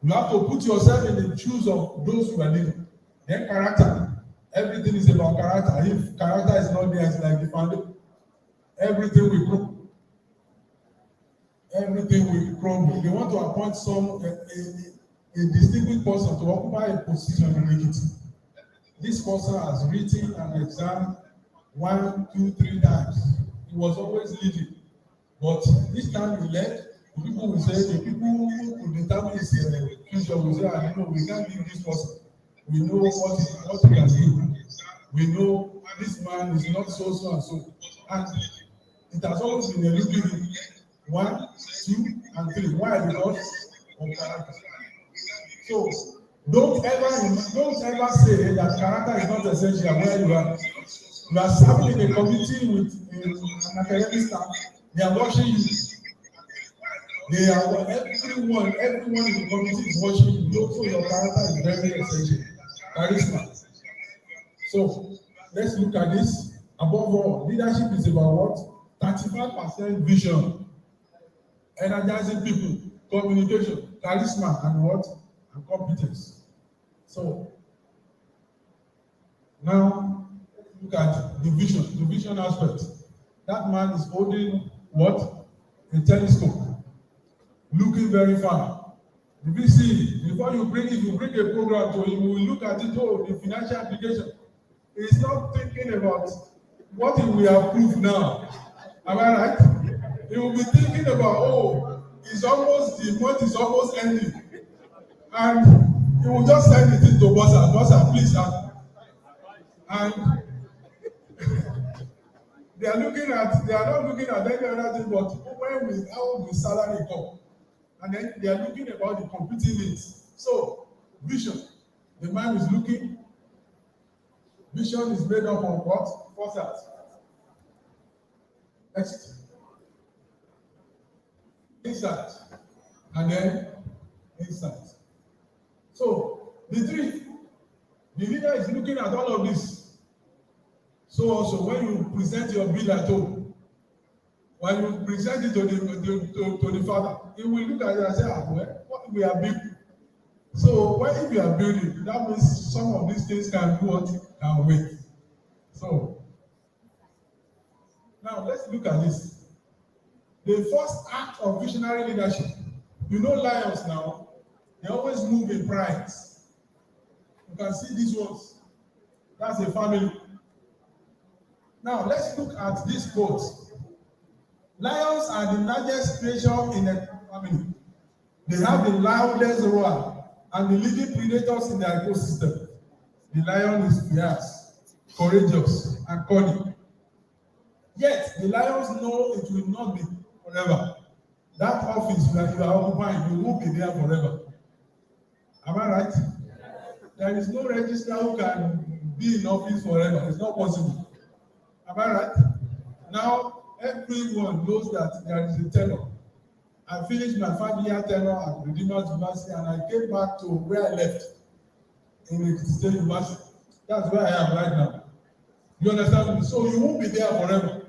you have to put yourself in the shoes of those who are leading. Then character, everything is about character. If character is not there, it's like the foundation. Everything will crumble. Everything will crumble. They want to appoint a distinguished person to occupy a position in Ekiti. This person has written an exam 1, 2, 3 times. He was always leading. But this time he led, the people will say, the people who determine his future will say, we can't give this person. We know what he can do. We know this man is not so and so. And it has always been a little 1, 2, and 3. Why? Because of character. So don't ever say that character is not essential where you are. You are serving in a committee with an academic staff. They are watching you. They are everyone in the committee is watching you. Also, your character is very essential. Charisma. So let's look at this. Above all, leadership is about what? 35% vision, energizing people, communication, charisma, and what? And competence. So now look at the vision aspect. That man is holding what? A telescope, looking very far. The VC, before you bring a program to him, you will look at it, the financial application. He is not thinking about what he will approve now. Am I right? He will be thinking about, the month is almost ending. And he will just send it into Bossa, please. And they are not looking at any other thing but how will salary come, and then they are looking about the competing needs. So vision, the man is looking. Vision is made up of what? Foresight. Next, insight, and then insight. So the leader is looking at all of this. So also, when you present your bill at home, when you present it to the father, he will look at it and say, what we are building. So if you are building, that means some of these things can wait. So now let's look at this. The first act of visionary leadership. Lions now, they always move in prides. You can see these ones. That's a family. Now, let's look at this quote. Lions are the largest creature in a family. They have the loudest roar and the leading predators in their ecosystem. The lion is fierce, courageous, and cunning. Yet, the lions know it will not be forever. That office that you are occupying, you won't be there forever. Am I right? There is no registrar who can be in office forever. It's not possible. Am I right? Now, everyone knows that there is a tenure. I finished my 5-year tenure at Redeemers University and I came back to where I left in Ekiti State University. That's where I am right now. You understand me? So you won't be there forever.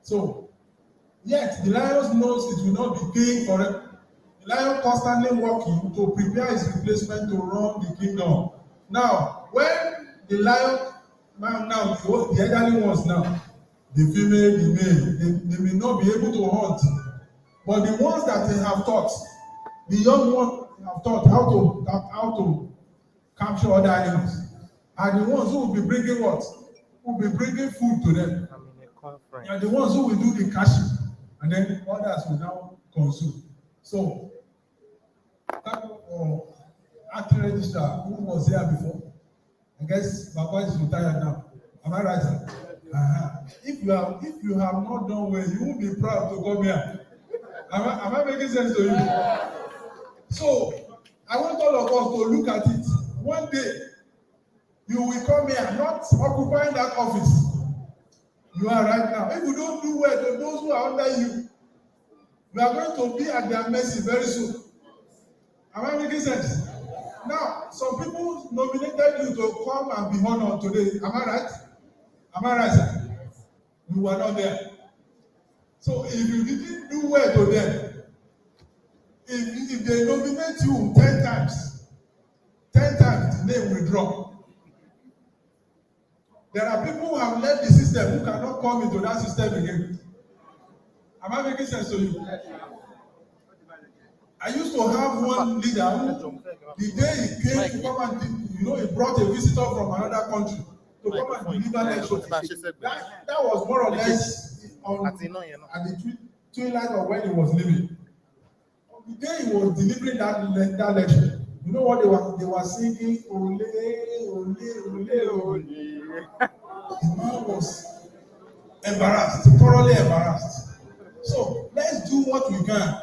So, yet the lion knows it will not be king forever. The lion constantly working to prepare his replacement to run the kingdom. Now, when the lion, now the elderly ones now, the female, the male, they may not be able to hunt. But the ones that they have taught, the young ones have taught how to capture other animals, are the ones who will be bringing what? Who will be bringing food to them. They are the ones who will do the catching, and then others will now consume. So, acting registrar who was here before, I guess Baba is retired now. Am I right, sir? If you have not done well, you won't be proud to come here. Am I making sense to you? So, I want all of us to look at it. One day, you will come here, not occupying that office you are right now. If you don't do well to those who are under you, we are going to be at their mercy very soon. Am I making sense? Now, some people nominated you to come and be honored today. Am I right? Am I right, sir? You were not there. So if you didn't do well to them, if they nominate you 10 times, the name will drop. There are people who have left the system who cannot come into that system again. Am I making sense to you? I used to have one leader who, the day he came to come and, he brought a visitor from another country to come and deliver lecture. That was more or less at the twilight of when he was leaving. The day he was delivering that lecture, you know what they were singing? Ole, ole, ole, ole. The man was embarrassed, thoroughly embarrassed. So let's do what we can.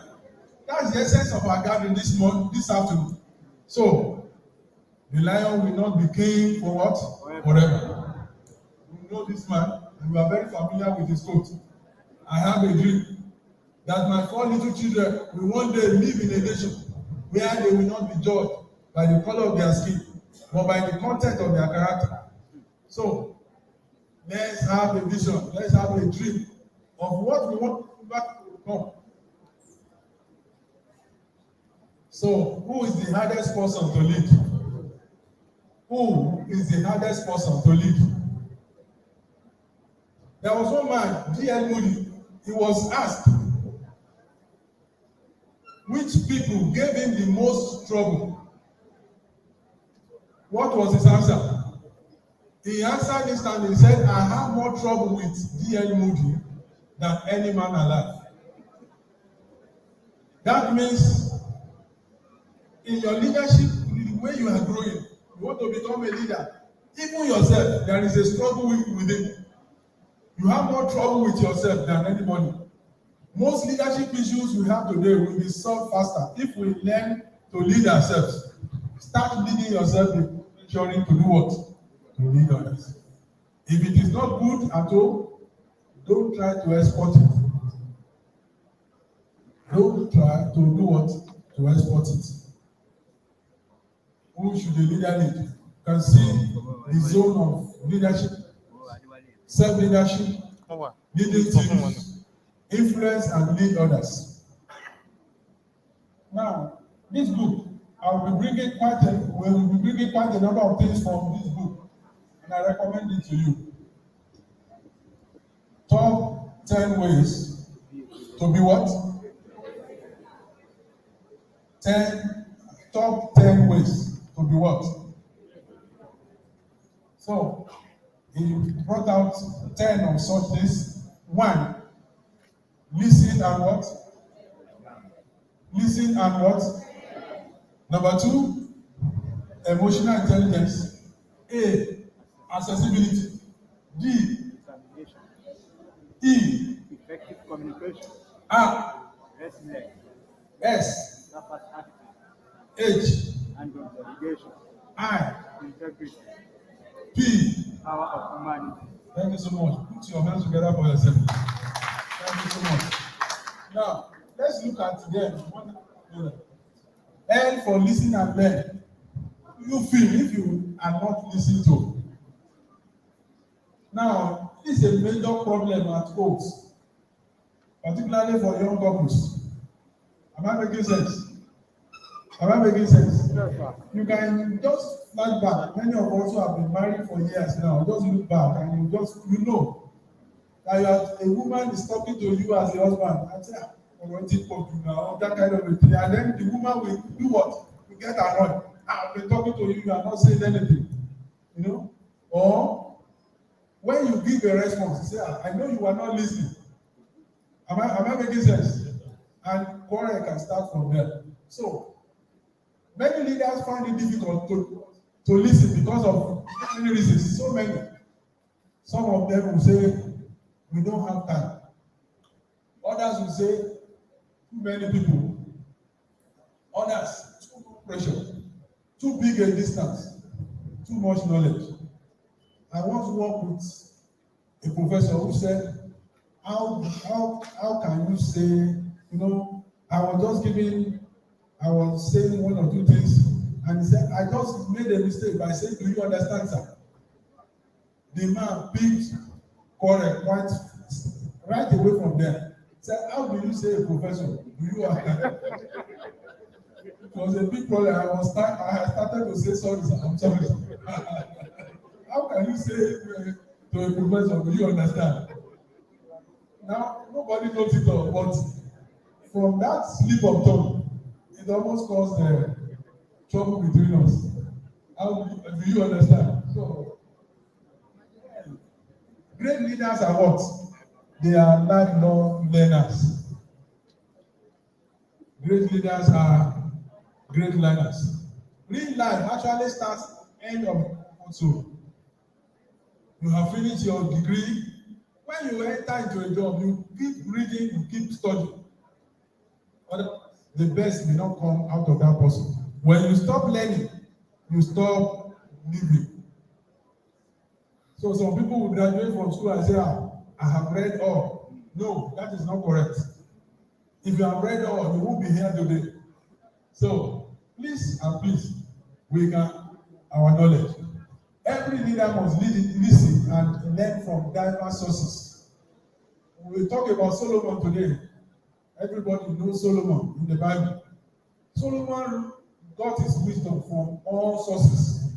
That's the essence of our gathering this afternoon. So the lion will not be king for what? Forever. You know this man, and you are very familiar with his quote. I have a dream that my 4 little children will one day live in a nation where they will not be judged by the color of their skin, but by the content of their character. So let's have a vision, let's have a dream of what we want back to come. So, who is the hardest person to lead? Who is the hardest person to lead? There was one man, D.L. Moody, he was asked which people gave him the most trouble. What was his answer? He answered instantly. He said, I have more trouble with D.L. Moody than any man alive. That means in your leadership, the way you are growing, you want to become a leader. Even yourself, there is a struggle within. You have more trouble with yourself than anybody. Most leadership issues we have today will be solved faster if we learn to lead ourselves. Start leading yourself before ensuring to do what? To lead others. If it is not good at all, don't try to export it. Don't try to do what? To export it. Who should the leader lead? You can see the zone of leadership, self-leadership, leading teams, influence and lead others. Now, this book, we will be bringing quite a number of things from this book, and I recommend it to you. Top 10 ways to be what? Top 10 ways to be what? So, he brought out 10 of such things. 1, listen and what? Listen and what? Number 2, emotional intelligence. A, accessibility. D, E, Effective communication. R, Resilience. S, H, And delegation. I, Integrity. P. Power of humanity. Thank you so much. Put your hands together for yourself. Thank you so much. Now, let's look at them. L for listen and learn. You feel if you are not listened to, Now, this is a major problem at homes, particularly for young couples. Am I making sense? Am I making sense? Yes, sir. You can just flash back. Many of us who have been married for years now, just look back and you know that a woman is talking to you as a husband and say, now, that kind of a thing. And then the woman will do what? We get annoyed. I've been talking to you, you are not saying anything. You know? Or when you give a response, you say, I know you are not listening. Am I making sense? And quarrel can start from there. So many leaders find it difficult to listen because of many reasons. So many. Some of them will say, we don't have time. Others will say, too many people. Others, too much pressure, too big a distance, too much knowledge. I once worked with a professor who said, how can you say, I was saying one or two things, and he said, I just made a mistake by saying, do you understand, sir? The man picked correct quite right away from there. He said, how do you say a professor? Do you understand? It was a big problem. I had started to say, sorry, sir, I'm sorry. How can you say to a professor, do you understand? Now, nobody knows it all, but from that slip of tongue, it almost caused trouble between us. How do you understand? So, great leaders are what? They are lifelong learners. Great leaders are great learners. Real life actually starts end of also. You have finished your degree. When you enter into a job, you keep reading, you keep studying. But the best may not come out of that person. When you stop learning, you stop living. So some people will graduate from school and say, I have read all. No, that is not correct. If you have read all, you won't be here today. So please and please, we can our knowledge. Every leader must listen and learn from diverse sources. We will talk about Solomon today. Everybody knows Solomon in the Bible. Solomon got his wisdom from all sources,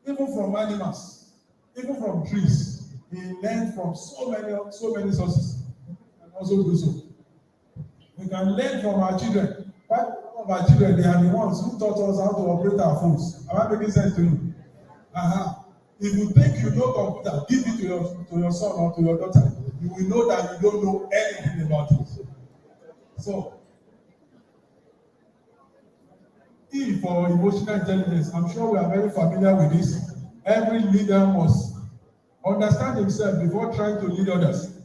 even from animals, even from trees. He learned from so many sources, and also do so. We can learn from our children. One of our children, they are the ones who taught us how to operate our phones. Am I making sense to you? If you think you know computer, give it to your son or to your daughter. You will know that you don't know anything about it. So, E for emotional intelligence, I'm sure we are very familiar with this. Every leader must understand himself before trying to lead others.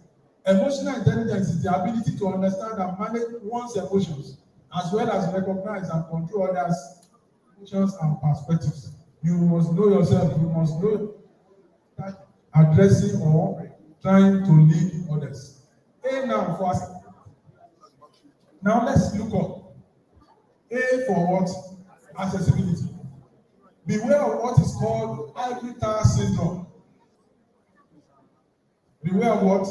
Emotional intelligence is the ability to understand and manage one's emotions, as well as recognize and control others' emotions and perspectives. You must know yourself. You must know that addressing or trying to lead others. A now for us. Now let's look up. A for what? Accessibility. Beware of what is called ivory tower syndrome. Beware of what?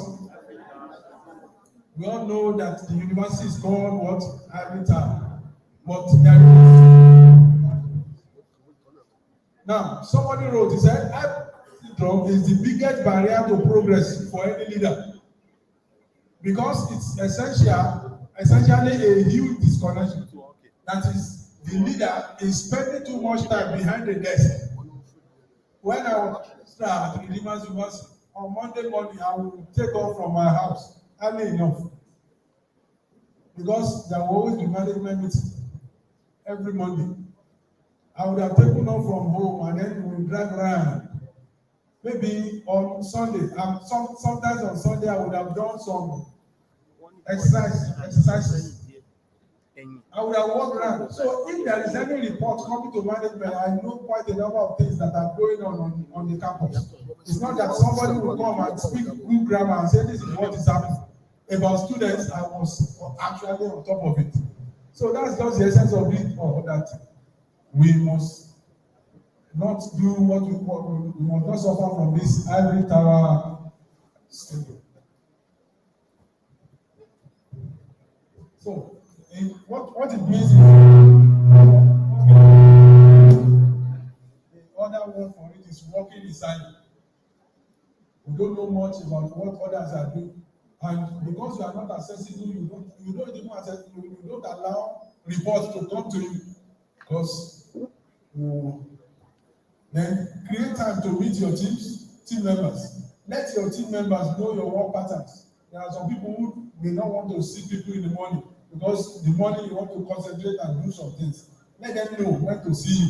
We all know that the university is called what? Ivory tower. But there is. Now, somebody wrote, he said, ivory syndrome is the biggest barrier to progress for any leader. Because it's essentially a huge disconnection. That is, the leader is spending too much time behind the desk. When I was at Redeemers University, on Monday morning, I will take off from my house early enough. Because there will always be management meeting every Monday. I would have taken off from home and then we will drive around. Maybe on Sunday, sometimes on Sunday, I would have done some exercises. I would have walked around. So if there is any report coming to management, I know quite a number of things that are going on the campus. It's not that somebody will come and speak good grammar and say this is what is happening. About students, I was actually on top of it. So that's just the essence of it, or that we must not do what we must not suffer from this ivory tower stable. So, what it means is, the other word for it is working inside. You don't know much about what others are doing, and because you are not accessible, you don't even access, you don't allow reports to come to you, because you then create time to meet your team members. Let your team members know your work patterns. There are some people who may not want to see people in the morning, because the morning you want to concentrate and do some things. Let them know when to see you.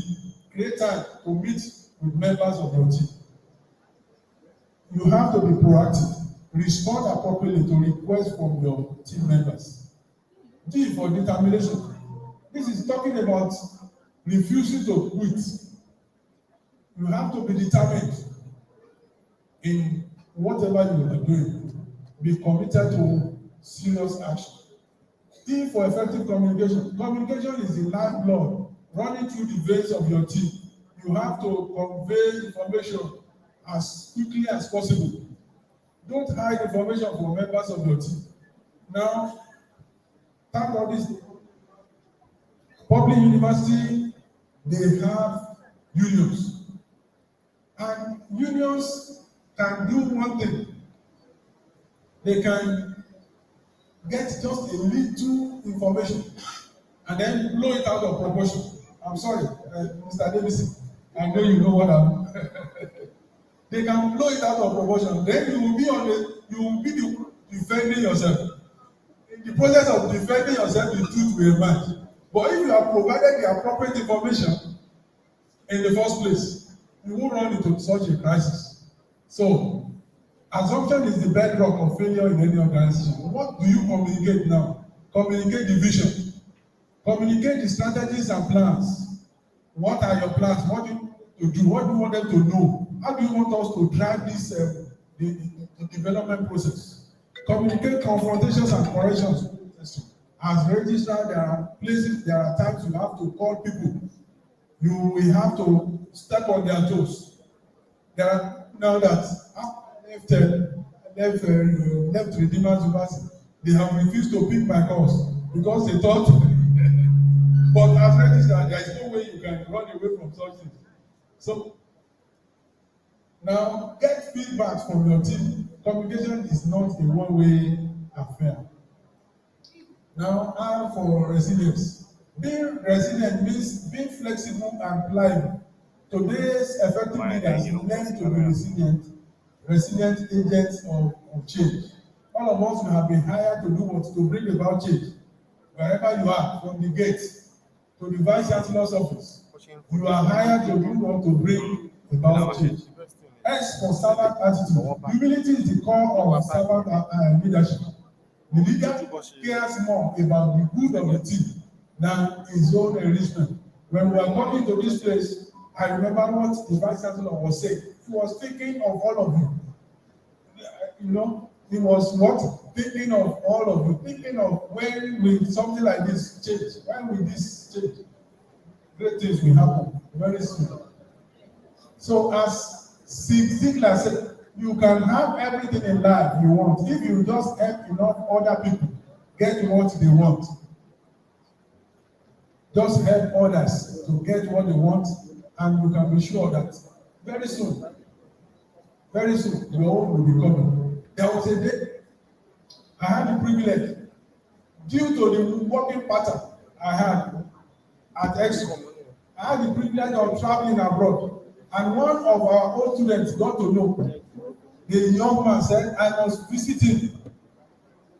Create time to meet with members of your team. You have to be proactive. Respond appropriately to requests from your team members. D for determination. This is talking about refusing to quit. You have to be determined in whatever you are doing. Be committed to serious action. E for effective communication. Communication is the lifeblood running through the veins of your team. You have to convey information as quickly as possible. Don't hide information from members of your team. Now, thank God this public university, they have unions. And unions can do one thing. They can get just a little information and then blow it out of proportion. I'm sorry, Mr. Davison, I know you know what I'm. They can blow it out of proportion. Then you will be defending yourself. In the process of defending yourself, the truth will emerge. But if you have provided the appropriate information in the first place, you won't run into such a crisis. So, assumption is the bedrock of failure in any organization. What do you communicate now? Communicate the vision. Communicate the strategies and plans. What are your plans? What do you do? What do you want them to know? How do you want us to drive this the development process? Communicate confrontations and corrections. As registrar, there are times you have to call people. You will have to step on their toes. There are now that left Redeemers University, they have refused to pick my calls because they thought. But as registrar, there is no way you can run away from such things. So now get feedback from your team. Communication is not a one-way affair. Now, R for resilience. Being resilient means being flexible and pliable. Today's effective leaders learn to be resilient agents of change. All of us have been hired to do what? To bring about change. Wherever you are, from the gate to the vice chancellor's office, you are hired to do what? To bring about change. S for servant attitude. Humility is the core of servant leadership. The leader cares more about the good of the team than his own enrichment. When we were coming to this place, I remember what the vice chancellor was saying. He was thinking of all of you. You know, he was what? Thinking of all of you. Thinking of when will something like this change? When will this change? Great things will happen very soon. So as Ziglar said, you can have everything in life you want if you just help enough other people get what they want. Just help others to get what they want, and you can be sure that very soon, your own will be coming. There was a day I had the privilege, due to the working pattern I had at EXCOM, I had the privilege of traveling abroad, and one of our old students got to know. The young man said, I must visit him.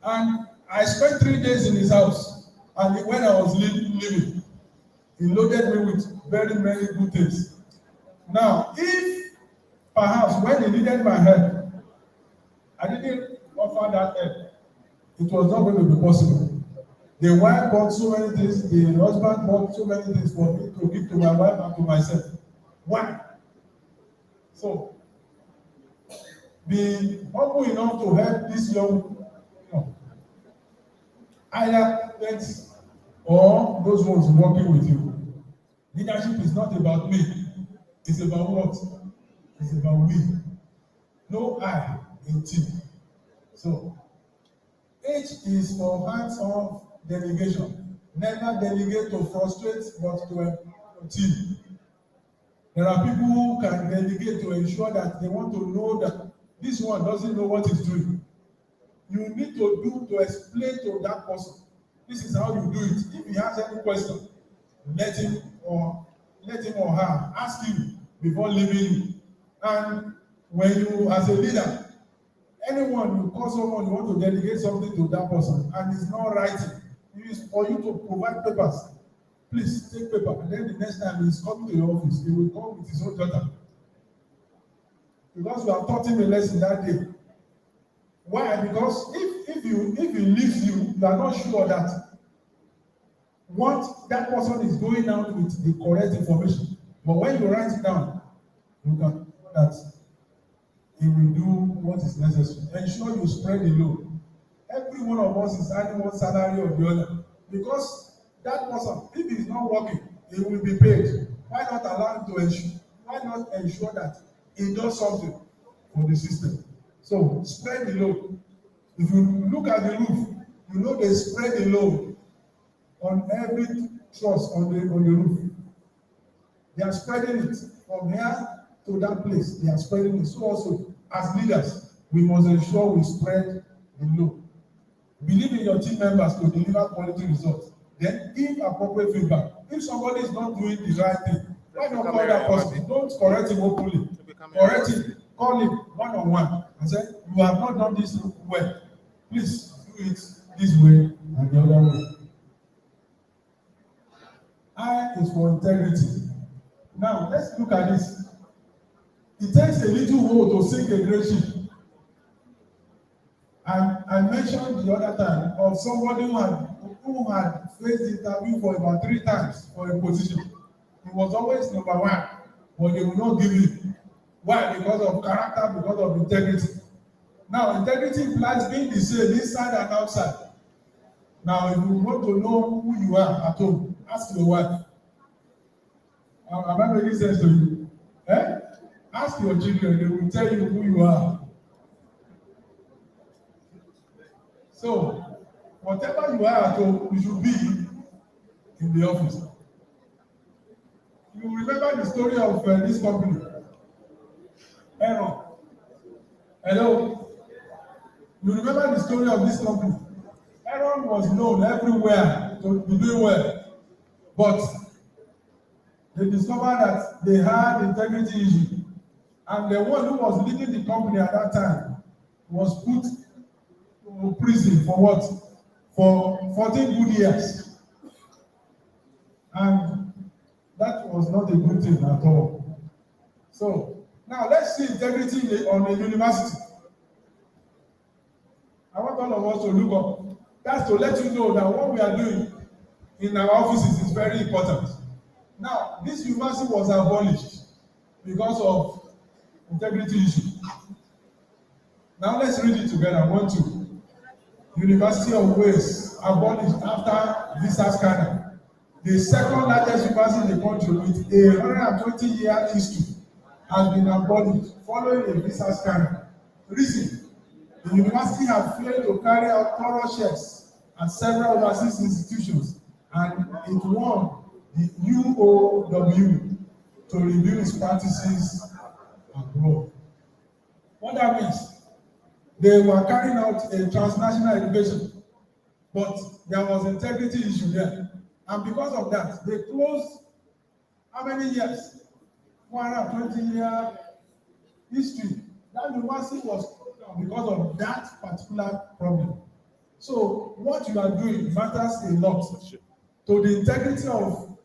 And I spent 3 days in his house. And when I was leaving, he loaded me with very many good things. Now, if perhaps when he needed my help, I didn't offer that help, it was not going to be possible. The wife bought so many things, the husband bought so many things for me to give to my wife and to myself. Why? So, be humble enough to help this young, either parents or those ones working with you. Leadership is not about me. It's about what? It's about we. No I in team. So, H is for hands-on delegation. Never delegate to frustrate, but to a team. There are people who can delegate to ensure that they want to know that this one doesn't know what he's doing. You need to explain to that person. This is how you do it. If he has any question, let him or her ask you before leaving you. And when you, as a leader, anyone you call someone, you want to delegate something to that person, and it's not writing, it is for you to provide papers. Please take paper, and then the next time he's coming to your office, he will come with his own daughter. Because you have taught him a lesson that day. Why? Because if he leaves you, you are not sure that what that person is going out with the correct information. But when you write it down, you can that he will do what is necessary. Ensure you spread the load. Every one of us is earning one salary or the other. Because that person, if he is not working, he will be paid. Why not allow him to ensure? Why not ensure that he does something for the system? So spread the load. If you look at the roof, you know they spread the load on every truss on the roof. They are spreading it from here to that place. They are spreading it. So also, as leaders, we must ensure we spread the load. Believe in your team members to deliver quality results. Then give appropriate feedback. If somebody is not doing the right thing, why not call that person? Don't correct him openly. Correct him. Call him one-on-one and say, you have not done this well. Please do it this way and the other way. I is for integrity. Now, let's look at this. It takes a little while to sink a great ship. And I mentioned the other time of somebody who had faced the interview for about 3 times for a position. He was always number 1, but they will not give him. Why? Because of character, because of integrity. Now, integrity implies being the same inside and outside. Now, if you want to know who you are at home, ask your wife. Am I making sense to you? Ask your children, they will tell you who you are. So, whatever you are at home, you should be in the office. You remember the story of this company? Aaron. Hello? You remember the story of this company? Aaron was known everywhere to be doing well. But they discovered that they had integrity issue. And the one who was leading the company at that time was put to prison for what? For 14 good years. And that was not a good thing at all. So, now let's see integrity on a university. I want all of us to look up. That's to let you know that what we are doing in our offices is very important. Now, this university was abolished because of integrity issue. Now let's read it together. 1, 2. University of Wales abolished after visa scandal. The second largest university in the country with a 120-year history has been abolished following a visa scandal. Reason: the university has failed to carry out thorough checks at several overseas institutions, and it won the UOW to review its practices abroad. What that means? They were carrying out a transnational education, but there was integrity issue there. And because of that, they closed how many years? 120-year history. That university was closed down because of that particular problem. So what you are doing matters a lot to the integrity of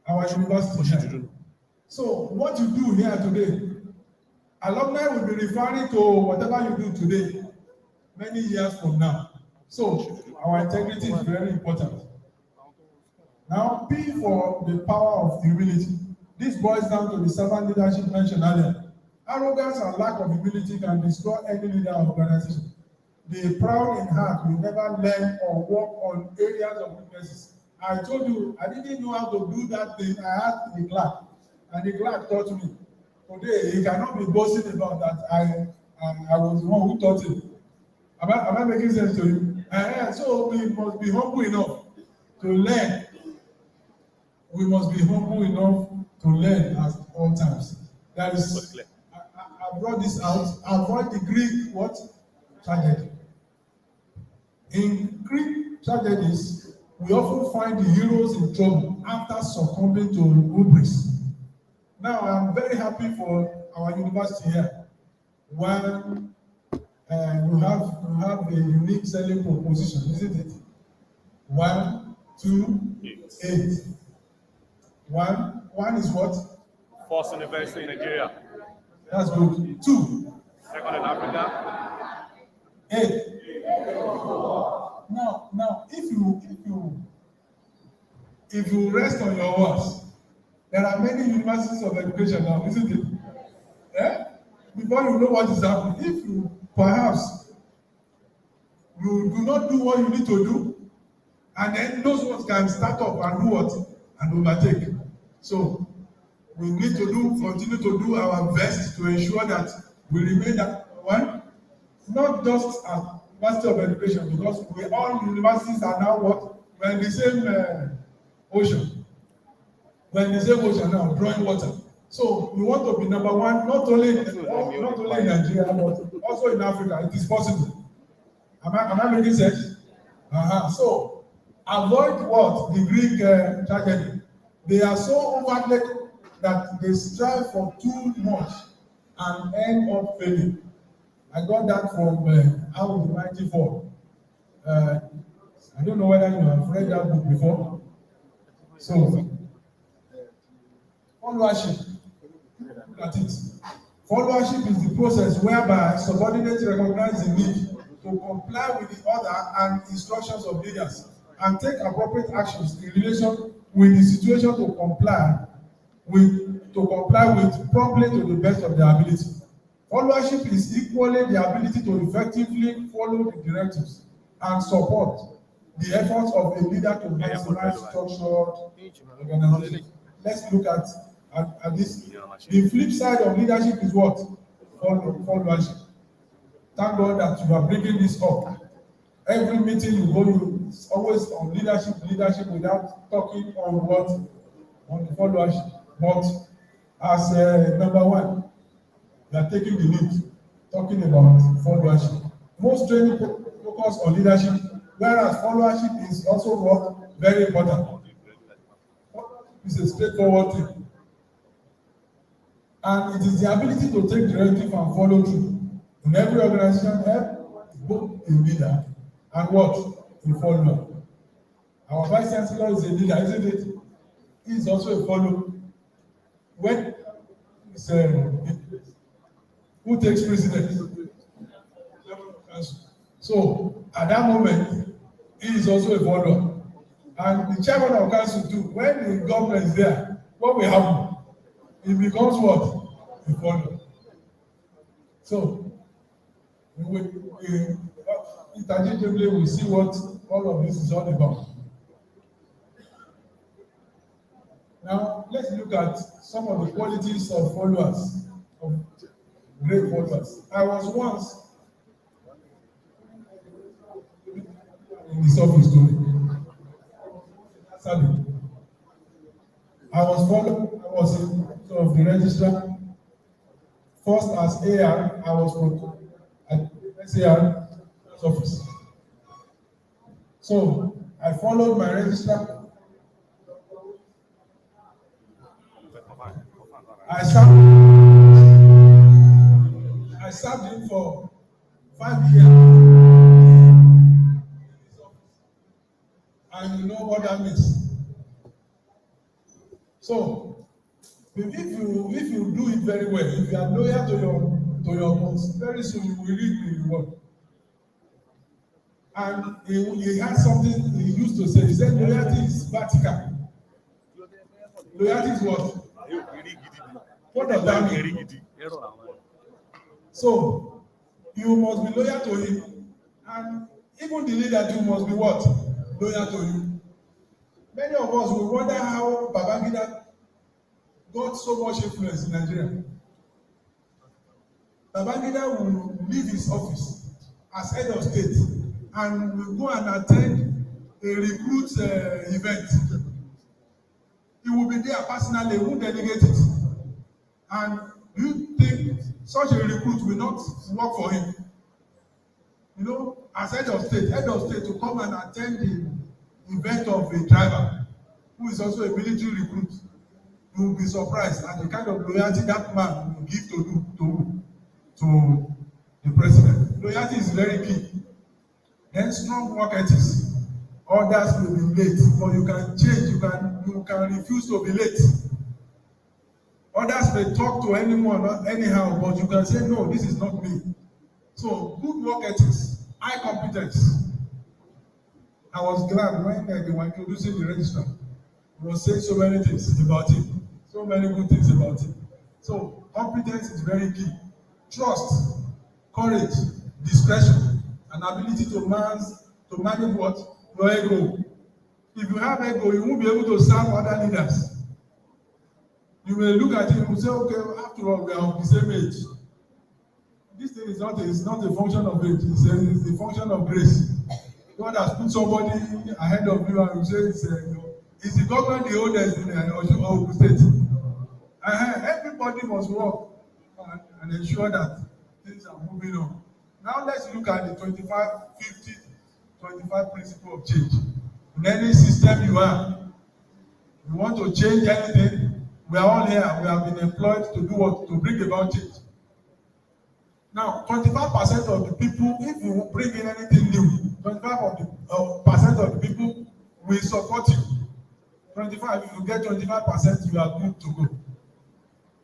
our university. So what you do here today, alumni will be referring to whatever you do today many years from now. So our integrity is very important. Now, P for the power of humility. This boils down to the servant leadership mentioned earlier. Arrogance and lack of humility can destroy any leader or organization. The proud in heart will never learn or work on areas of weaknesses. I told you, I didn't know how to do that thing. I asked the clerk, and the clerk taught me. Today, he cannot be boasting about that. I was the one who taught him. Am I making sense to you? So we must be humble enough to learn. We must be humble enough to learn at all times. That is, I brought this out. Avoid the Greek what? Tragedy. In Greek tragedies, we often find the heroes in trouble after succumbing to hubris. Now, I'm very happy for our university here. One, we have a unique selling proposition, isn't it? 1, 2, 8. One is what? First university in Nigeria. That's good. 2, Second in Africa. 8. Now, if you rest on your words, there are many universities of education now, isn't it? Eh? Before you know what is happening, if you perhaps you do not do what you need to do, and then those ones can start up and do what? And overtake. So we need to continue to do our best to ensure that we remain that one, not just as University of Education, because all universities are now what? We're in the same ocean. We're in the same ocean now, drawing water. So we want to be number one, not only in Nigeria, but also in Africa. It is possible. Am I making sense? So avoid what? The Greek tragedy. They are so overtly that they strive for too much and end up failing. I got that from How the Mighty Fall. I don't know whether you have read that book before. So, followership. Look at it. Followership is the process whereby subordinates recognize the need to comply with the order and instructions of leaders and take appropriate actions in relation with the situation to comply with promptly to the best of their ability. Followership is equally the ability to effectively follow the directives and support the efforts of a leader to maximize structured organization. Let's look at this. The flip side of leadership is what? Followership. Thank God that you are bringing this up. Every meeting you go, it's always on leadership without talking on what? On the followership. But as number one, you are taking the lead, talking about followership. Most training focus on leadership, whereas followership is also what? Very important. It's a straightforward thing. And it is the ability to take directive and follow through. In every organization, help both a leader and what? A follower. Our Vice Chancellor is a leader, isn't it? He is also a follower. When it's who takes precedence? So at that moment, he is also a follower. And the chairman of council too, when the governor is there, what will happen? He becomes what? A follower. So interchangeably we see what all of this is all about. Now let's look at some of the qualities of followers, of great followers. I was once in this office today. I was in of the registrar. First as AR, I was at SAR office. So I followed my registrar. I served him for 5 years. And you know what that means. So if you do it very well, if you are loyal to your boss, very soon you will reap the reward. And he had something he used to say. He said loyalty is vertical. Loyalty is what? What does that mean? So you must be loyal to him, and even the leader too must be what? Loyal to you. Many of us will wonder how Babangida got so much influence in Nigeria. Babangida will leave his office as head of state and we go and attend a recruit event, he will be there personally, he won't delegate it. And do you think such a recruit will not work for him? You know, as head of state to come and attend the event of a driver who is also a military recruit, you will be surprised at the kind of loyalty that man will give to the president. Loyalty is very key. Then strong work ethics. Others will be late, but you can change. You can refuse to be late. Others may talk to anyone anyhow, but you can say no. This is not me. So good work ethics, high competence. I was glad when they were introducing the registrar. He was saying so many things about him, so many good things about him. So competence is very key. Trust, courage, discretion, and ability to manage what? Your ego. If you have ego, you won't be able to serve other leaders. You may look at him and say, okay, after all, we are of the same age. This thing is not a function of age, it's a function of grace. God has put somebody ahead of you and you say, is the government the oldest in Ogun State? Everybody must work and ensure that things are moving on. Now let's look at the 25 principle of change. In any system you want to change anything, we are all here, we have been employed to do what? To bring about change. Now, 25% of the people, if you bring in anything new, 25% of the people will support you. 25, if you get 25%, you are good to go.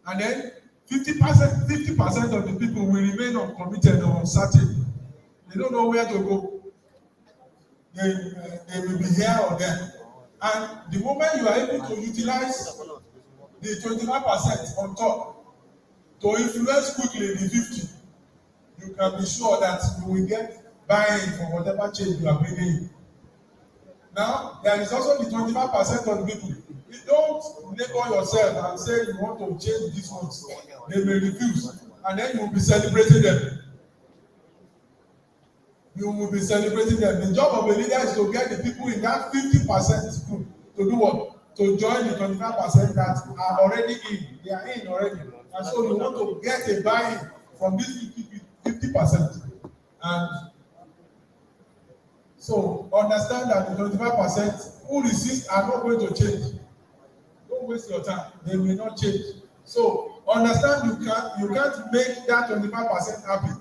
And then 50% of the people will remain uncommitted or uncertain. They don't know where to go. They will be here or there. And the moment you are able to utilize the 25% on top to influence quickly the 50, you can be sure that you will get buy-in for whatever change you are bringing in. Now, there is also the 25% of the people. You don't label yourself and say you want to change these ones. They may refuse, and then you will be celebrating them. You will be celebrating them. The job of a leader is to get the people in that 50% group to do what? To join the 25% that are already in. They are in already. And so you want to get a buy-in from these 50%. And so understand that the 25% who resist are not going to change. Don't waste your time. They may not change. So understand you can't make that 25% happy.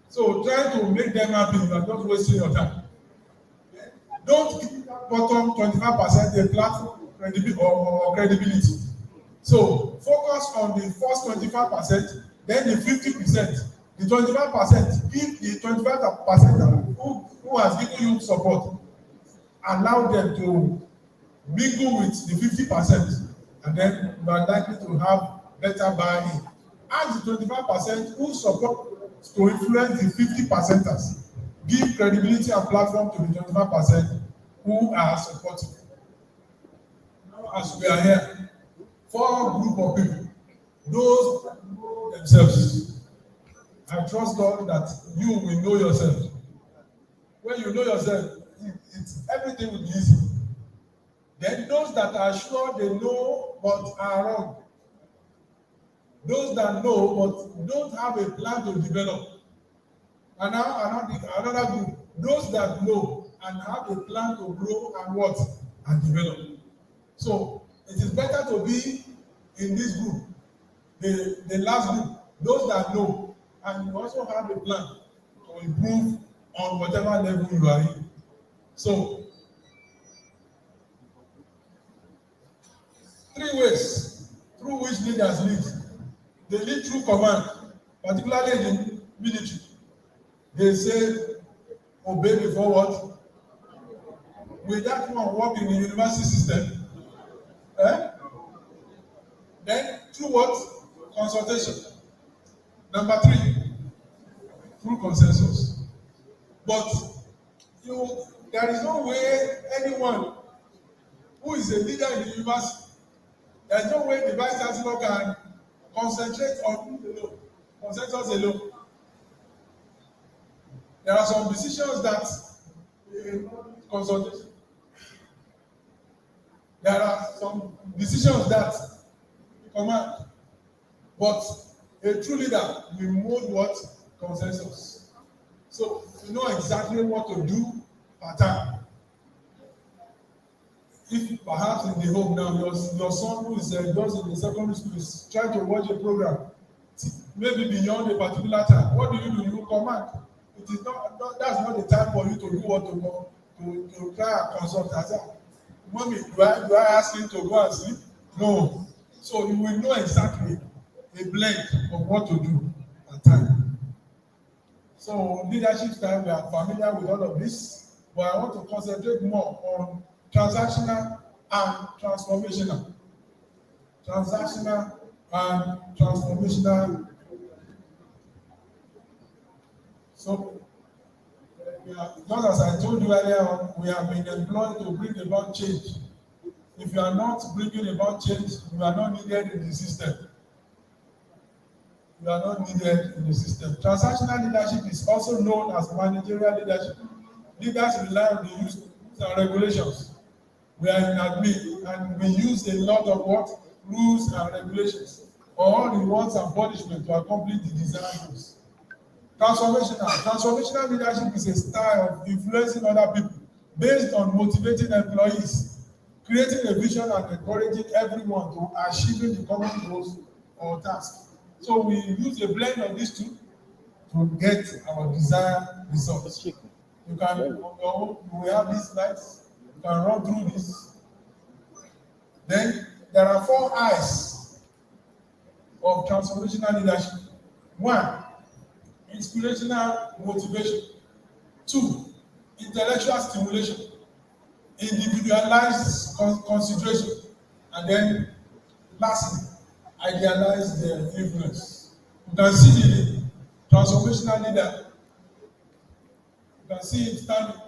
So try to make them happy. You are not wasting your time. Don't give that bottom 25% a platform or credibility. So focus on the first 25%, then the 50%. The 25%, give the 25% who has given you support. Allow them to mingle with the 50%, and then you are likely to have better buy-in. Ask the 25% who support to influence the 50%ers. Give credibility and platform to the 25% who are supportive. Now, as we are here, 4 group of people, those that know themselves. I trust God that you will know yourself. When you know yourself, everything will be easy. Then those that are sure they know but are wrong. Those that know but don't have a plan to develop. And now another group, those that know and have a plan to grow and what? And develop. So it is better to be in this group, the last group, those that know, and you also have a plan to improve on whatever level you are in. So 3 ways through which leaders lead. They lead through command, particularly in the military. They say, obey before what? Will that one work in the university system? Then through what? Consultation. Number 3, through consensus. But there is no way anyone who is a leader in the university, there is no way the vice chancellor can concentrate on consensus alone. There are some decisions that in consultation. There are some decisions that command, but a true leader will mold what? Consensus. So you know exactly what to do per time. If perhaps in the home now, your son who is just in the secondary school is trying to watch a program, maybe beyond a particular time, what do? You command. It is not that's not the time for you to do what to try and consult. As mommy, do I ask him to go and sleep? No. So you will know exactly a blend of what to do at time. So leadership style, we are familiar with all of this, but I want to concentrate more on transactional and transformational. Transactional and transformational. So, just as I told you earlier on, we have been employed to bring about change. If you are not bringing about change, you are not needed in the system. You are not needed in the system. Transactional leadership is also known as managerial leadership. Leaders rely on the use and regulations. We are in admin and we use a lot of what? Rules and regulations, or rewards and punishment to accomplish the desired goals. Transformational leadership is a style of influencing other people based on motivating employees, creating a vision and encouraging everyone to achieving the common goals or tasks. So we use a blend of these two to get our desired results. You can, we have these slides, you can run through this. Then there are 4 I's of transformational leadership. 1, inspirational motivation. 2, intellectual stimulation. Individualized consideration. And then lastly, idealize their influence. You can see the transformational leader. You can see him standing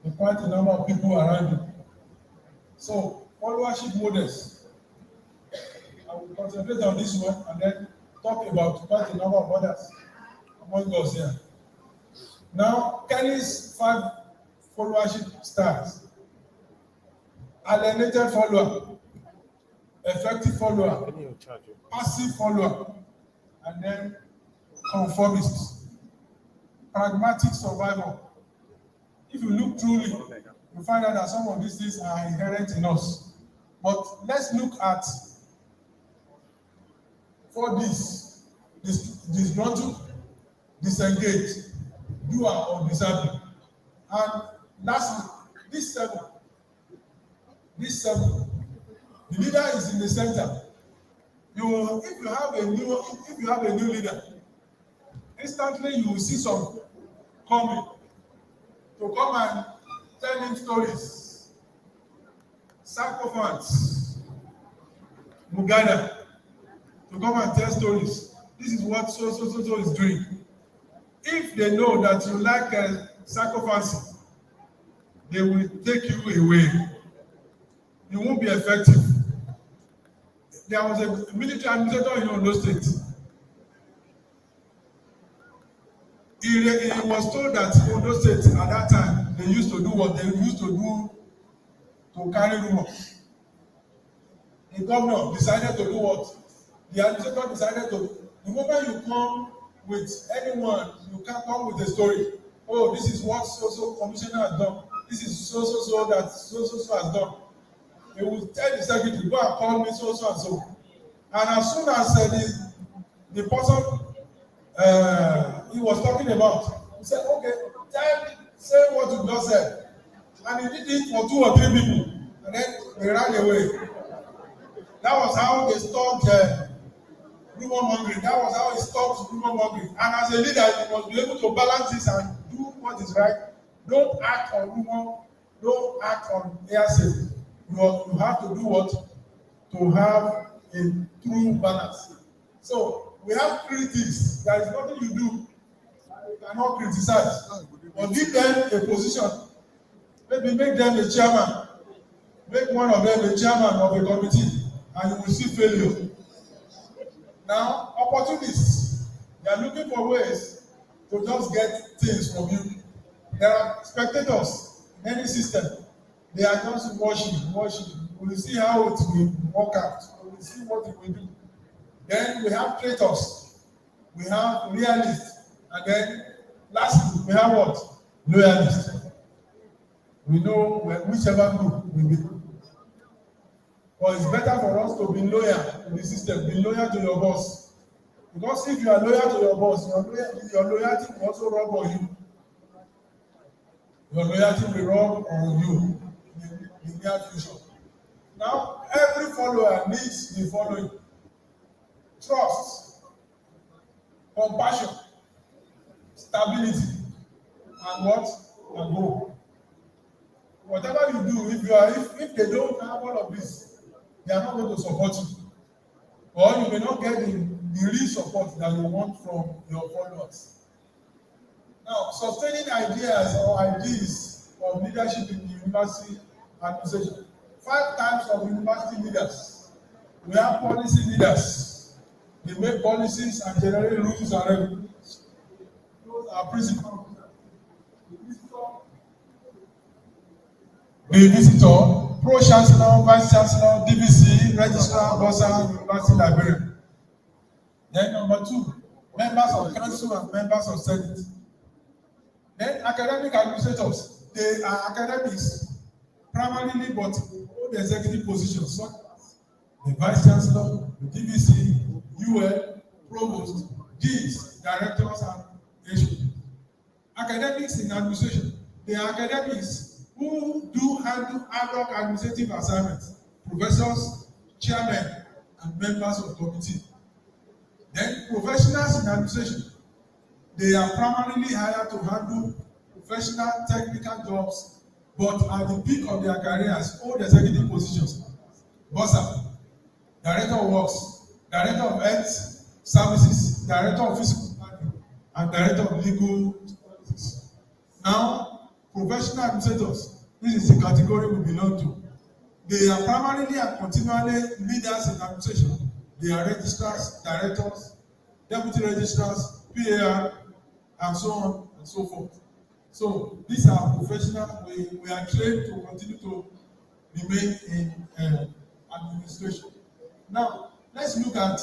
with quite a number of people around him. So, followership models. I will concentrate on this one and then talk about quite a number of others among us here. Now, Kelly's 5 followership styles. Alienated follower, effective follower, passive follower, and then conformist, pragmatic survival. If you look truly, you find out that some of these things are inherent in us. But let's look at 4 Ds: disgruntled, disengaged, doer or discerning. And lastly, these 7. The leader is in the center. If you have a new leader, instantly you will see some coming to come and tell him stories. Sycophants, Mugada, to come and tell stories. This is what so is doing. If they know that you like sycophancy, they will take you away. You won't be effective. There was a military administrator in Ondo State. He was told that Ondo State at that time, they used to do what they used to do to carry rumor. The governor decided to do what? The administrator decided to, the moment you come with anyone, you can't come with a story. Oh, this is what so commissioner has done. This is so that so has done. He will tell the secretary, go and call me so and so. And as soon as the person he was talking about, he said, okay, say what you just said. And he did it for 2 or 3 people. And then they ran away. That was how they stopped rumor mongering. That was how he stopped rumor mongering. And as a leader, you must be able to balance this and do what is right. Don't act on rumor. Don't act on hearsay. You have to do what? To have a true balance. So we have critics. There is nothing you do. You cannot criticize. Or give them a position. Maybe make them a chairman. Make one of them a chairman of a committee, and you will see failure. Now, opportunists. They are looking for ways to just get things from you. There are spectators in any system. They are just watching. We will see how it will work out. We will see what it will do. Then we have traitors. We have realists. And then lastly, we have what? Loyalists. We know whichever group we will. But it's better for us to be loyal to the system, be loyal to your boss. Because if you are loyal to your boss, your loyalty will also rub on you. Your loyalty will rub on you in the near future. Now, every follower needs the following: trust, compassion, stability, and what? And hope. Whatever you do, if they don't have all of this, they are not going to support you. Or you may not get the real support that you want from your followers. Now, sustaining ideas or ideas of leadership in the university administration. 5 types of university leaders. We have policy leaders. They make policies and generate rules and regulations. Those are principal. The visitor, pro-chancellor, vice-chancellor, DVC, registrar, bursar, university librarian. Then number 2, members of council and members of senate. Then academic administrators, they are academics primarily, but hold executive positions such as the vice-chancellor, the DVC, UL, provost, deans, directors, and HOD. Academics in administration, they are academics who do handle ad hoc administrative assignments, professors, chairmen, and members of committee. Then professionals in administration, they are primarily hired to handle professional technical jobs, but at the peak of their careers hold executive positions. Bursar, director of works, director of health services, director of physical planning, and director of legal services. Now, professional administrators, this is the category we belong to. They are primarily and continually leaders in administration. They are registrars, directors, deputy registrars, PAR, and so on and so forth. So these are professionals. We are trained to continue to remain in administration. Now, let's look at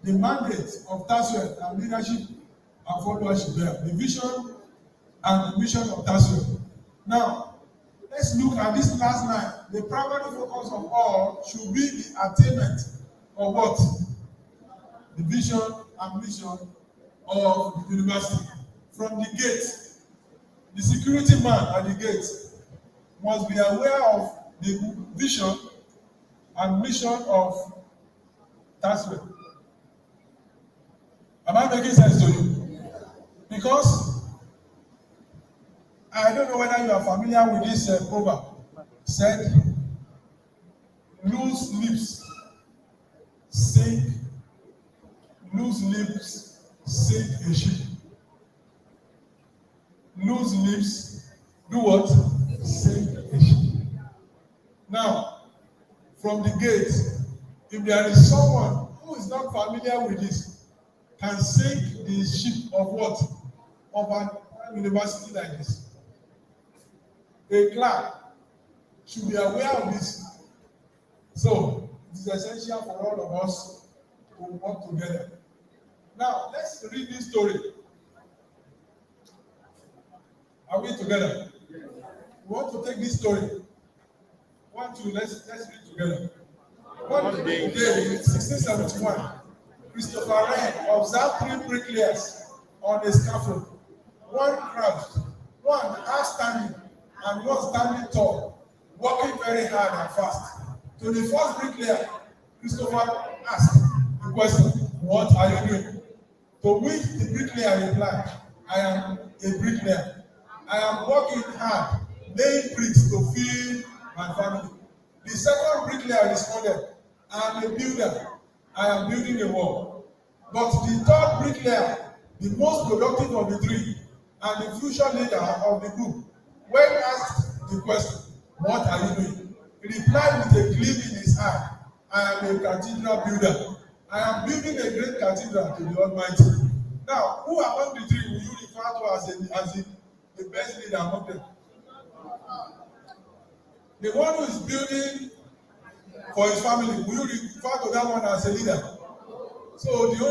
the mandate of TASUEL and leadership and followership there, the vision and the mission of TASUEL. Now, let's look at this last line. The primary focus of all should be the attainment of what? The vision and mission of the university. From the gate, the security man at the gate must be aware of the vision and mission of TASUEL. Am I making sense to you? Because I don't know whether you are familiar with this proverb. Said, loose lips sink a ship. Loose lips do what? Sink a ship. Now, from the gate, if there is someone who is not familiar with this, can sink the ship of what? Of a university like this. A clerk should be aware of this. So, it is essential for all of us to work together. Now, let's read this story. Are we together? We want to take this story. 1, 2, let's read together. One day in 1671, Christopher Wren observed 3 bricklayers on a scaffold. One crouched, one half standing, and one standing tall, working very hard and fast. To the first bricklayer, Christopher asked the question, "What are you doing?" To which the bricklayer replied, "I am a bricklayer. I am working hard, laying bricks to feed my family." The second bricklayer responded, "I am a builder. I am building a wall." But the third bricklayer, the most productive of the 3, and the future leader of the group, when asked the question, "What are you doing?" he replied with a gleam in his eye, "I am a cathedral builder. I am building a great cathedral to the Almighty." Now, who among the 3 will you refer refer to as the best leader among them. The one who is building for his family, will you refer to that one as a leader? So the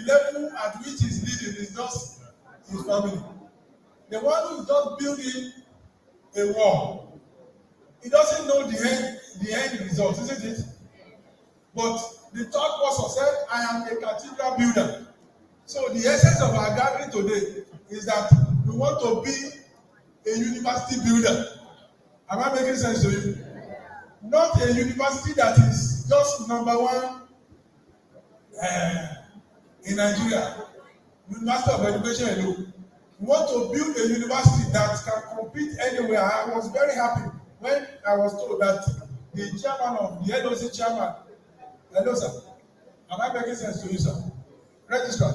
level at which he's leading is just his family. The one who is just building a wall, he doesn't know the end result, isn't it? But the third person said, I am a cathedral builder. So the essence of our gathering today is that we want to be a university builder. Am I making sense to you? Not a university that is just number one in Nigeria, University of Education alone. We want to build a university that can compete anywhere. I was very happy when I was told that the chairman of the LOC chairman, hello sir, am I making sense to you sir? Registrar,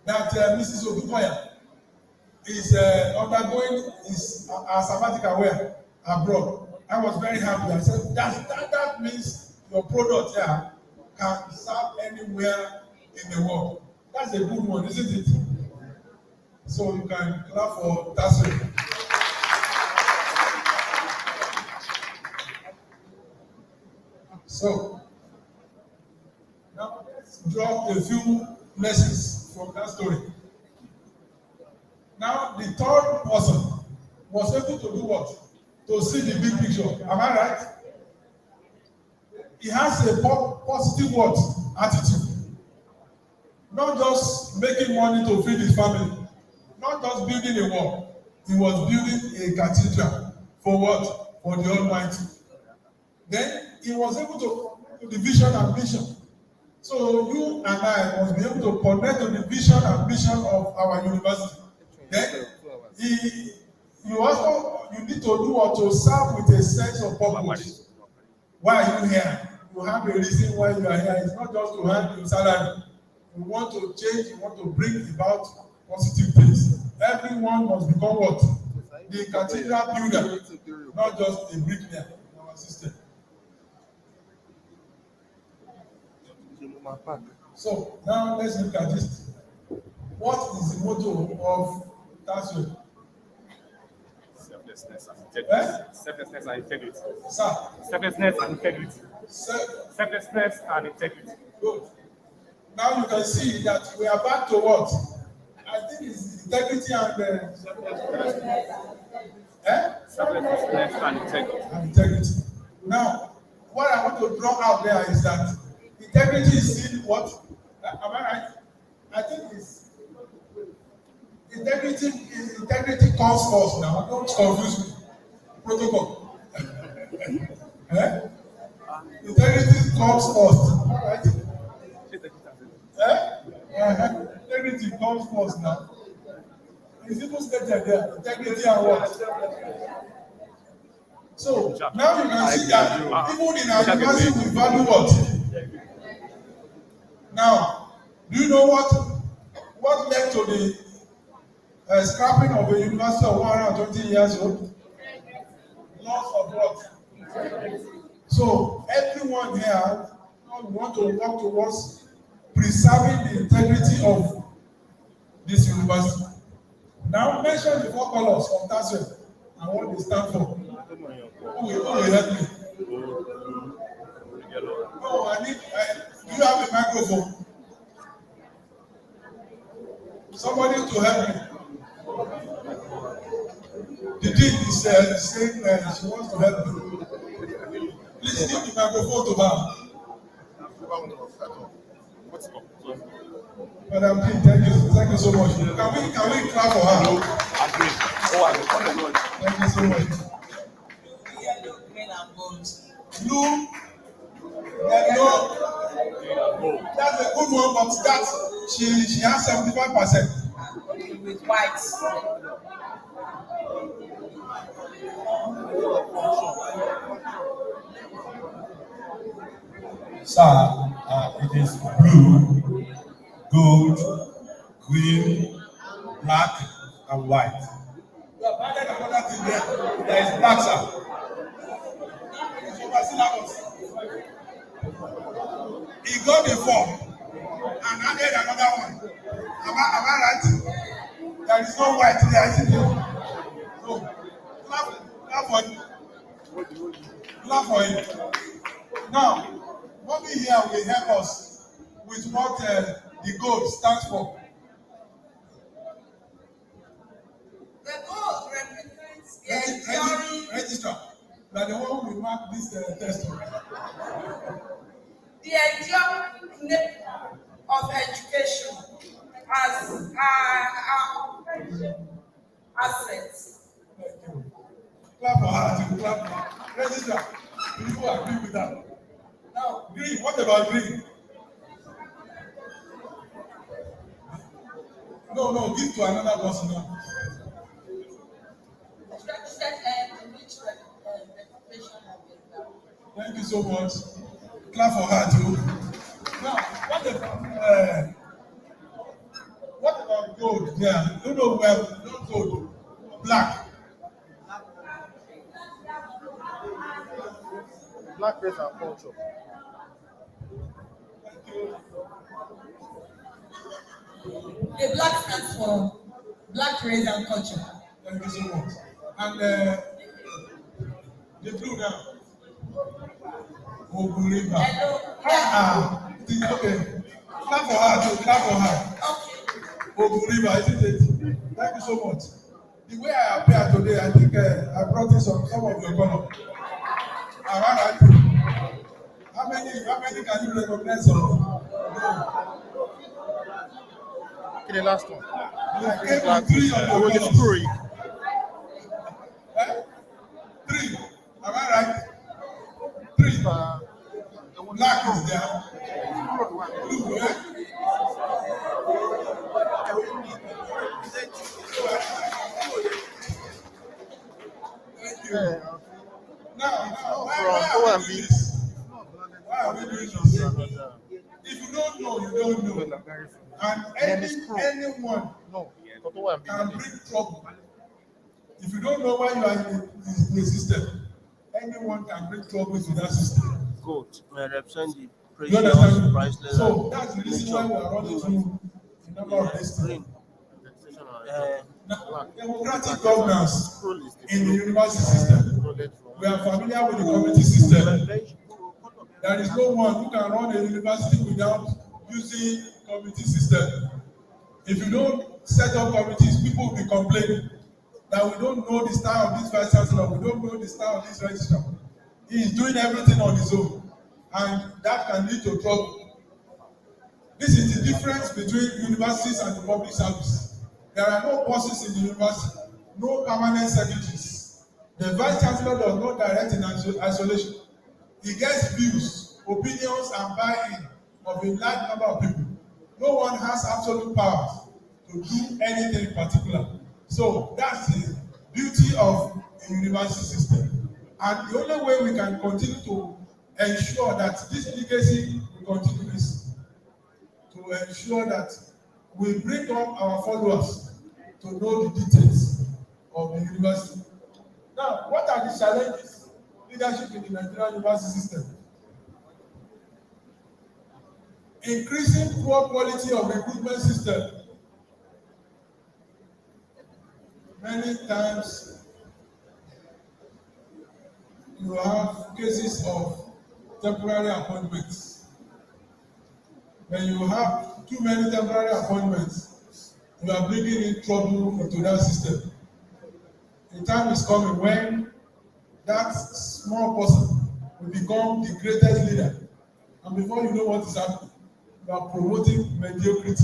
that Mrs. Odukoya is undergoing a sabbatical where abroad. I was very happy. I said that means your product here can serve anywhere in the world. That's a good one, isn't it? So you can clap for Taswin. So now let's draw a few lessons from that story. Now the third person was able to do what? To see the big picture. Am I right? He has a positive what? Attitude. Not just making money to feed his family. Not just building a wall. He was building a cathedral. For what? For the Almighty. Then he was able to the vision and mission. So you and I must be able to connect to the vision and mission of our university. Then you need to do what? To serve with a sense of purpose. Why are you here? You have a reason why you are here. It's not just to have your salary. You want to change, you want to bring about positive things. Everyone must become what? The cathedral builder, not just a bricklayer in our system. So now let's look at this. What is the motto of Taswin? Selflessness and integrity. Selflessness and integrity. Sir? Selflessness and integrity. Selflessness and integrity. Good. Now you can see that we are back to what? I think it's integrity and Selflessness and integrity. Integrity. Now, what I want to draw out there is that integrity is seen what? Am I right? I think it's integrity comes first now. Don't confuse me. Protocol. Integrity comes first. All right. Integrity comes first now. It's even stated there. Integrity and what? So now you can see that even in our university we value what? Now, do you know what led to the scrapping of a university of 120 years old? Loss of what? So everyone here want to work towards preserving the integrity of this university. Now mention the four colors of Taswin and what they stand for. Who will help me? No, do you have a microphone? Somebody to help me. The dean is saying she wants to help me. Please give the microphone to her. Madam Dean, thank you so much. Can we clap for her? Thank you so much. Yellow, green, and gold. Blue, yellow. That's a good one, but that she has 75%. With white. Sir, it is blue, gold, green, black, and white. You have added another thing there. There is black, sir. He got a form and added another one. Am I right? There is no white there, I see no. No. Clap for it. Clap for it. Now, mommy here will help us with what the gold stands for. The gold represents the enduring. Register. You are the one who will mark this test. The enduring nature of education as our assets. Clap for her. Clap for her. Register. People agree with that. Now, green. What about green? No. Give to another person now. Thank you so much. Clap for her too. Now, what about gold? Yeah, not gold. Black. Black race and culture. Thank you. The black stands for Black race and culture. Thank you so much. And the blue now. Ogun River. Hello. Okay. Clap for her too. Clap for her. Okay. Ogun River, isn't it? Thank you so much. The way I appear today, I think I brought in some of your color. Alright. How many can you recognize of? No. Okay, the last one. I gave you 3 of Oh, your the colors. story. 3. Am I right? 3. Black is there. Blue, eh? Thank you. Now, why are we doing this? Why are we doing this? If you don't know, you don't know. And anyone can bring trouble. If you don't know why you are in the system, anyone can bring trouble into that system. Gold may represent the You understand? precious, priceless, So that's the reason why we are running through a number of these green. things. Now, democratic governance in the university system. We are familiar with the committee system. There is no one who can run a university without using committee system. If you don't set up committees, people will be complaining that we don't know the style of this vice chancellor, we don't know the style of this registrar. He is doing everything on his own, and that can lead to trouble. This is the difference between universities and the public service. There are no bosses in the university, no permanent secretaries. The vice chancellor does not direct in isolation. He gets views, opinions, and buy-in of a large number of people. No one has absolute power to do anything in particular. So that's the beauty of the university system. And the only way we can continue to ensure that this legacy will continue is to ensure that we bring up our followers to know the details of the university. Now, what are the challenges leadership in the Nigerian university system? Increasing poor quality of recruitment system. Many times you have cases of temporary appointments. When you have too many temporary appointments, you are bringing in trouble into that system. The time is coming when that small person will become the greatest leader. And before you know what is happening, you are promoting mediocrity.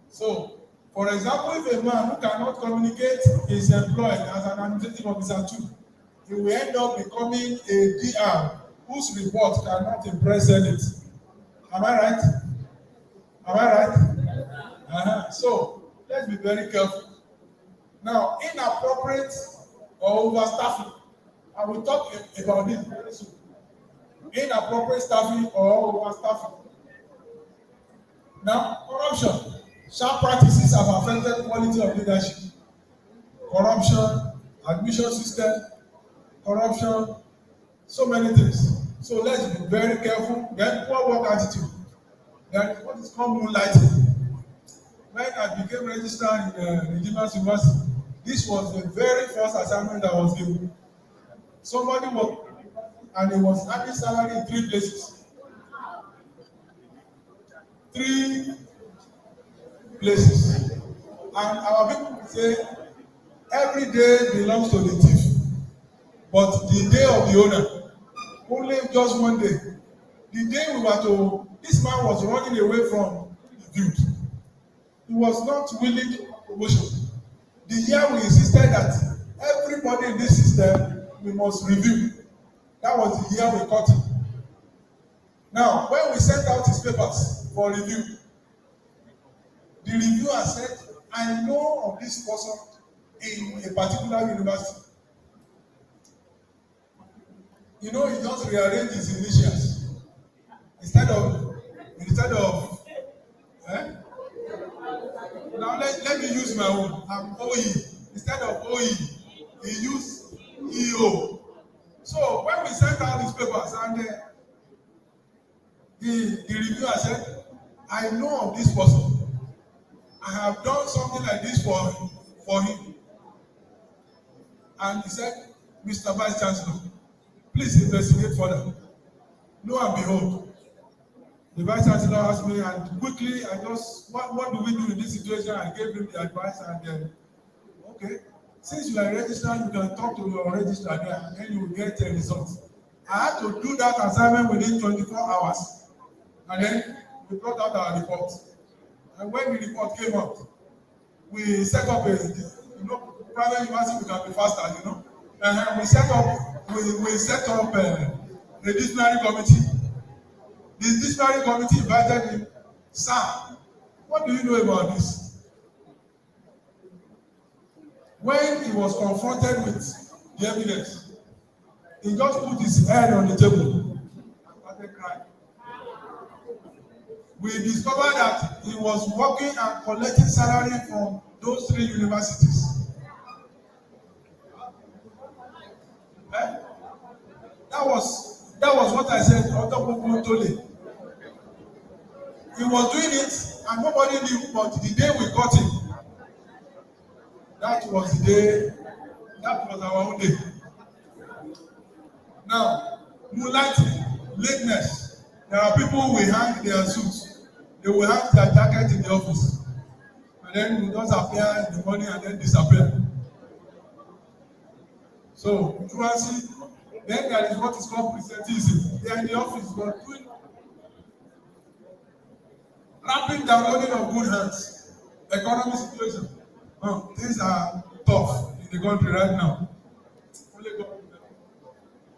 So, for example, if a man who cannot communicate is employed as an administrative officer too, he will end up becoming a DR whose report cannot impress Senate. Am I right? Am I right? So, let's be very careful. Now, inappropriate or overstaffing, I will talk about this very soon. Inappropriate staffing or overstaffing. Now, corruption. Sharp practices have affected quality of leadership. Corruption, admission system, corruption, so many things. So let's be very careful. Then poor work attitude. Then what is called moonlighting. when I became registered in Redeemer University, this was the very first assignment that was given. Somebody worked and he was having salary in 3 places. 3 places. And our people say every day belongs to the thief, but the day of the owner, only just one day. The day we were to, this man was running away from the dude. He was not willing to promotion. The year we insisted that everybody in this system, we must review. That was the year we caught him. Now, when we sent out his papers for review, the reviewer said, I know of this person in a particular university. You know, he just rearranged his initials. Instead of now let me use my own. I'm OE. Instead of OE, he used EO. So when we sent out these papers and the reviewer said, I know of this person. I have done something like this for him. And he said, Mr. Vice Chancellor, please investigate further. Lo and behold, the Vice Chancellor asked me, and quickly I just, what do we do in this situation? I gave him the advice, and okay, since you are registered, you can talk to your registrar there, and then you will get a result. I had to do that assignment within 24 hours, and then we brought out our report. And when the report came out, we set up private university can be faster, we set up a disciplinary committee. The disciplinary committee invited him, sir, what do you know about this? When he was confronted with the evidence, he just put his head on the table and started crying. We discovered that he was working and collecting salary from those 3 universities. That was what I said. He was doing it and nobody knew, but the day we got him, that was our own day. Now, moonlighting, lateness. There are people who will hang their suits. They will hang their jacket in the office. And then will just appear in the morning and then disappear. So, truancy, then there is what is called presenteeism. They are in the office, but doing rapid downloading of good hands. Economic situation. Things are tough in the country right now.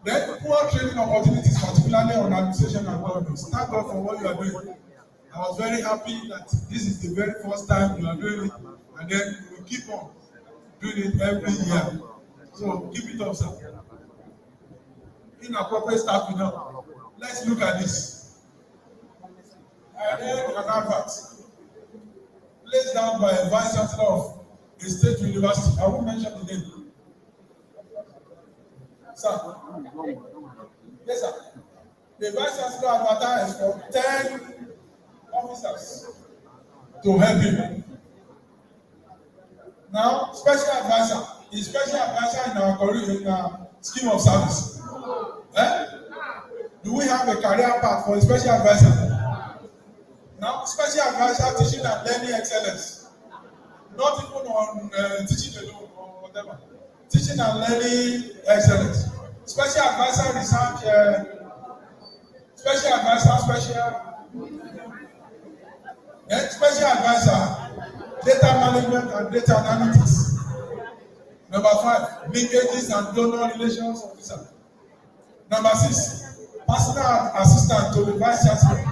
Then poor training opportunities, particularly on administration and government. Thank God for what you are doing. I was very happy that this is the very first time you are doing it, and then you will keep on doing it every year. So keep it up, sir. Inappropriate staff, Let's look at this. I read an advert placed down by a vice chancellor of a state university. I won't mention the name. Sir. Yes, sir. The vice chancellor advertised for 10 officers to help him. Now, special advisor is special advisor in our career, in our scheme of service. Do we have a career path for a special advisor? Now, special advisor teaching and learning excellence. Not even on teaching alone or whatever. Teaching and learning excellence. Special advisor research, special advisor, data management and data analytics. Number 5, linkages and donor relations officer. Number 6, personal assistant to the vice chancellor.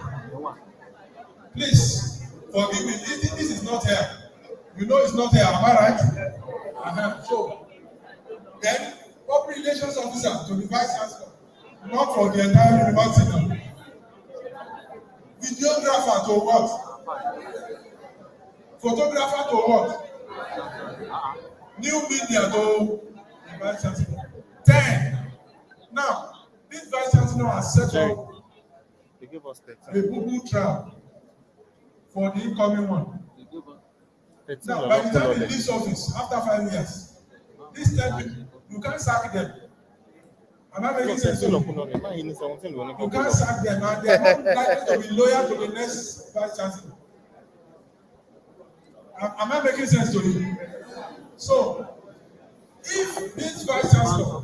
Please forgive me. This is not here. You know it's not here. Am I right? So then, public relations officer to the vice chancellor, not for the entire university. Videographer to what? Photographer to what? New media to the vice chancellor. 10. Now, this vice chancellor has set up a Google trial for the incoming one. Now, by the time he leaves office, after 5 years, these 10 people, you can't sack them. Am I making sense? You can't sack them, and they are not likely to be loyal to the next vice chancellor. Am I making sense to you? So, if this vice chancellor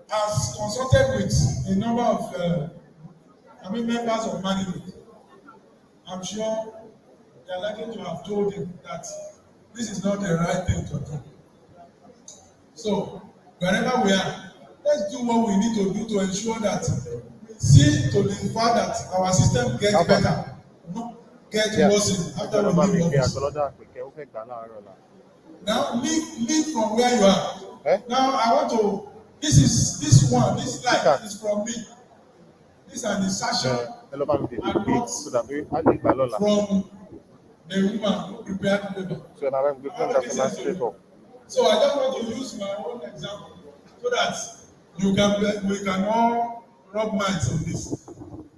has consulted with a number of members of management, I'm sure they are likely to have told him that this is not the right thing to do. So, wherever we are, let's do what we need to do to ensure that see to the fact that our system gets better, not get worse after we leave office. Now, leave from where you are. Now, I want to. This slide is from me. This is an insertion and not from the woman who prepared the paper. So I just want to use my own example so that we can all rub minds on this.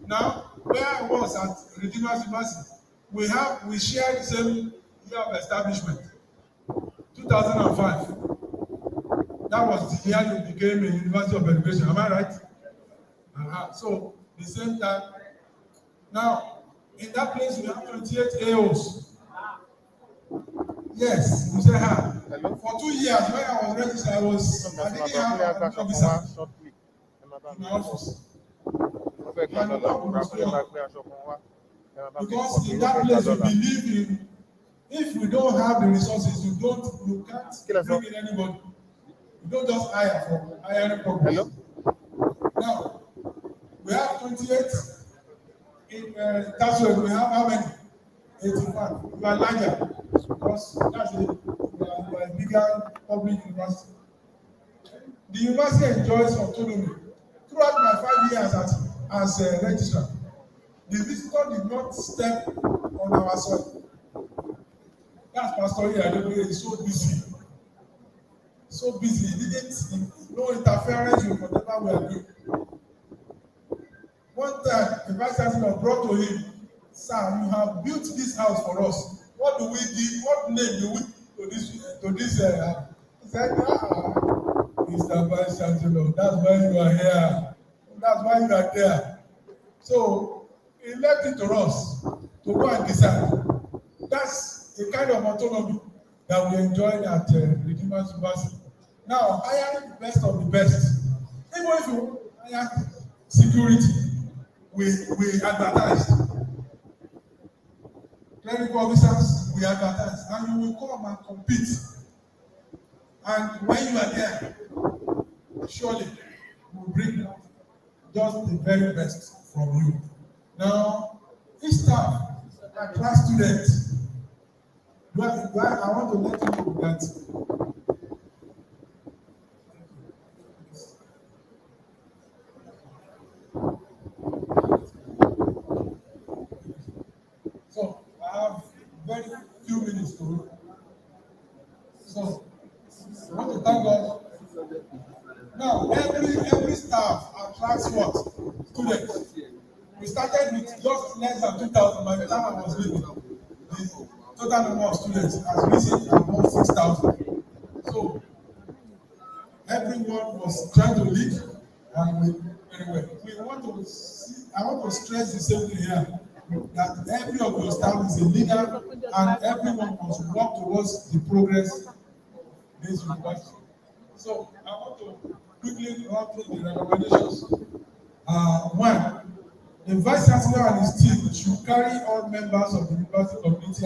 Now, where I was at Redeemers University, we share the same year of establishment, 2005. That was the year you became a University of Education. Am I right? So the same time. Now, in that place, we have 28 AOs. Yes, you say hi. For 2 years, when I was registered, I didn't have an officer in my office. Because in that place, we believe in, if we don't have the resources, you can't bring in anybody. You don't just hire for hiring purpose. Now, we have 28 in that's why we have how many? 85. We are larger because that's a bigger public university. The university enjoys autonomy. Throughout my 5 years as a registrar, the visitor did not step on our soil. That's Pastor Iyadobe is so busy. So busy, he didn't, no interference with whatever we are doing. One time, the vice chancellor brought to him, "Sir, you have built this house for us. What do we do? What name do we to this? He said, Mr. Vice Chancellor, that's why you are here. That's why you are there." So he left it to us to go and decide. That's the kind of autonomy that we enjoyed at Redeemers University. Now, hiring the best of the best. Even if you hire security, we advertise. Clerical officers, we advertise, and you will come and compete. And when you are there, surely we will bring just the very best from you. Now, each staff, class students, I want to let you know that so I have very few minutes to. So I want to thank God. Now every staff attracts what? Students. We started with just less than 2,000 by the time I was leaving. The total number of students has risen above 6,000. So everyone was trying to lead, and we very well. I want to stress the same thing here, that every of your staff is a leader, and everyone must work towards the progress this university. So I want to quickly run through the recommendations. One, the Vice Chancellor and his team should carry all members of the university community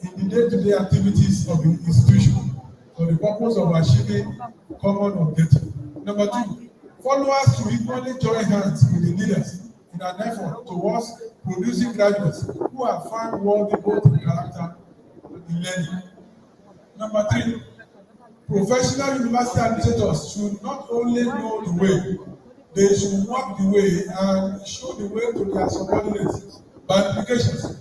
in the day-to-day activities of the institution for the purpose of achieving common objectives. Number two, followers should equally join hands with the leaders in an effort towards producing graduates who are found worthy both in character and in learning. Number three, professional university administrators should not only know the way, they should walk the way and show the way to their subordinates by implications.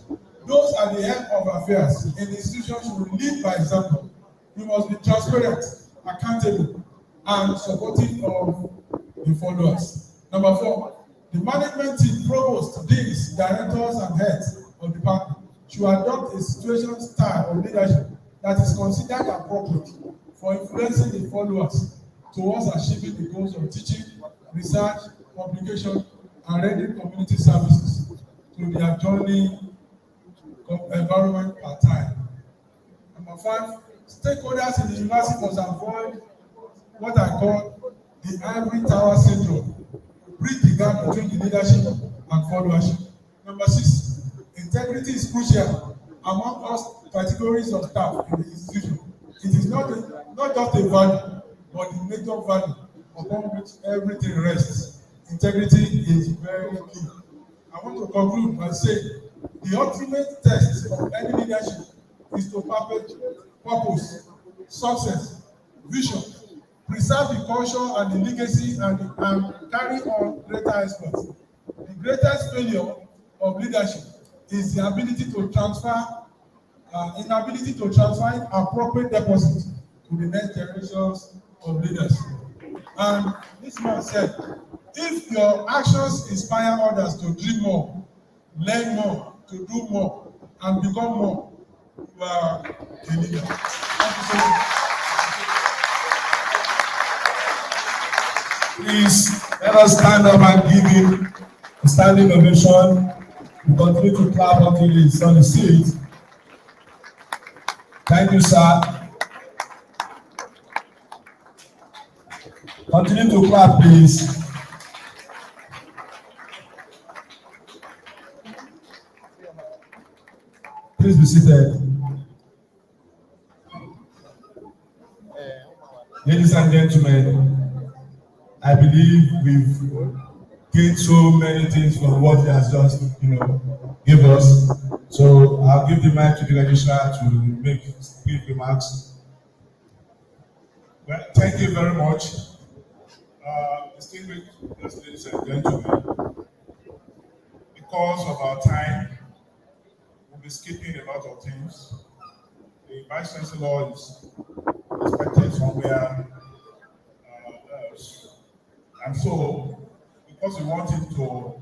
Those at the head of affairs in the institution should lead by example. You must be transparent, accountable, and supportive of the followers. Number four, the management team, provost, deans, directors, and heads of department should adopt a situation style of leadership that is considered appropriate for influencing the followers towards achieving the goals of teaching, research, publication, and rendering community services to the adjoining environment part time. Number 5, stakeholders in the university must avoid what I call the ivory tower syndrome, bridge the gap between the leadership and followership. Number 6, integrity is crucial among all categories of staff in the institution. It is not just a value, but the major value upon which everything rests. Integrity is very key. I want to conclude by saying the ultimate test of any leadership is to perpetuate purpose, success, vision, preserve the culture and the legacy, and carry on greater exploits. The greatest failure of leadership is the inability to transfer appropriate deposits to the next generations of leaders. And this man said, if your actions inspire others to dream more, learn more, to do more, and become more, you are a leader. Thank you so much. Please let us stand up and give him a standing ovation. We continue to clap until he's on the seat. Thank you, sir. Continue to clap, please. Please be seated. Ladies and gentlemen, I believe we've gained so many things from what he has just, give us. So I'll give the mic to the registrar to make brief remarks. Well, thank you very much. Distinguished ladies and gentlemen, because of our time, we'll be skipping a lot of things. The Vice Chancellor is expected somewhere else. And so, because we want him to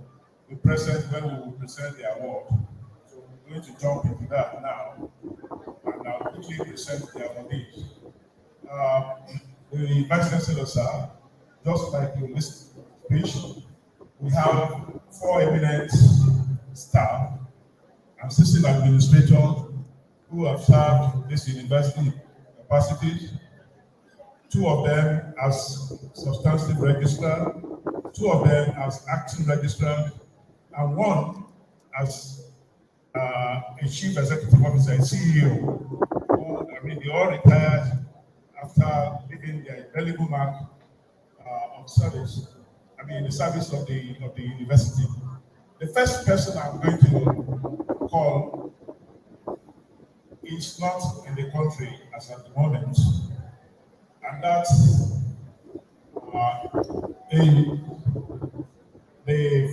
be present when we will present the award, so we're going to jump into that now, and I'll quickly present the awardees. The Vice Chancellor, sir, just like your list speech, we have 4 eminent staff and 16 administrators who have served this university capacity. 2 of them as substantive registrar, 2 of them as acting registrar, and 1 as a chief executive officer, a CEO. They all retired after leaving their indelible mark of service. In the service of the university. The first person I'm going to call is not in the country as at the moment, and that's the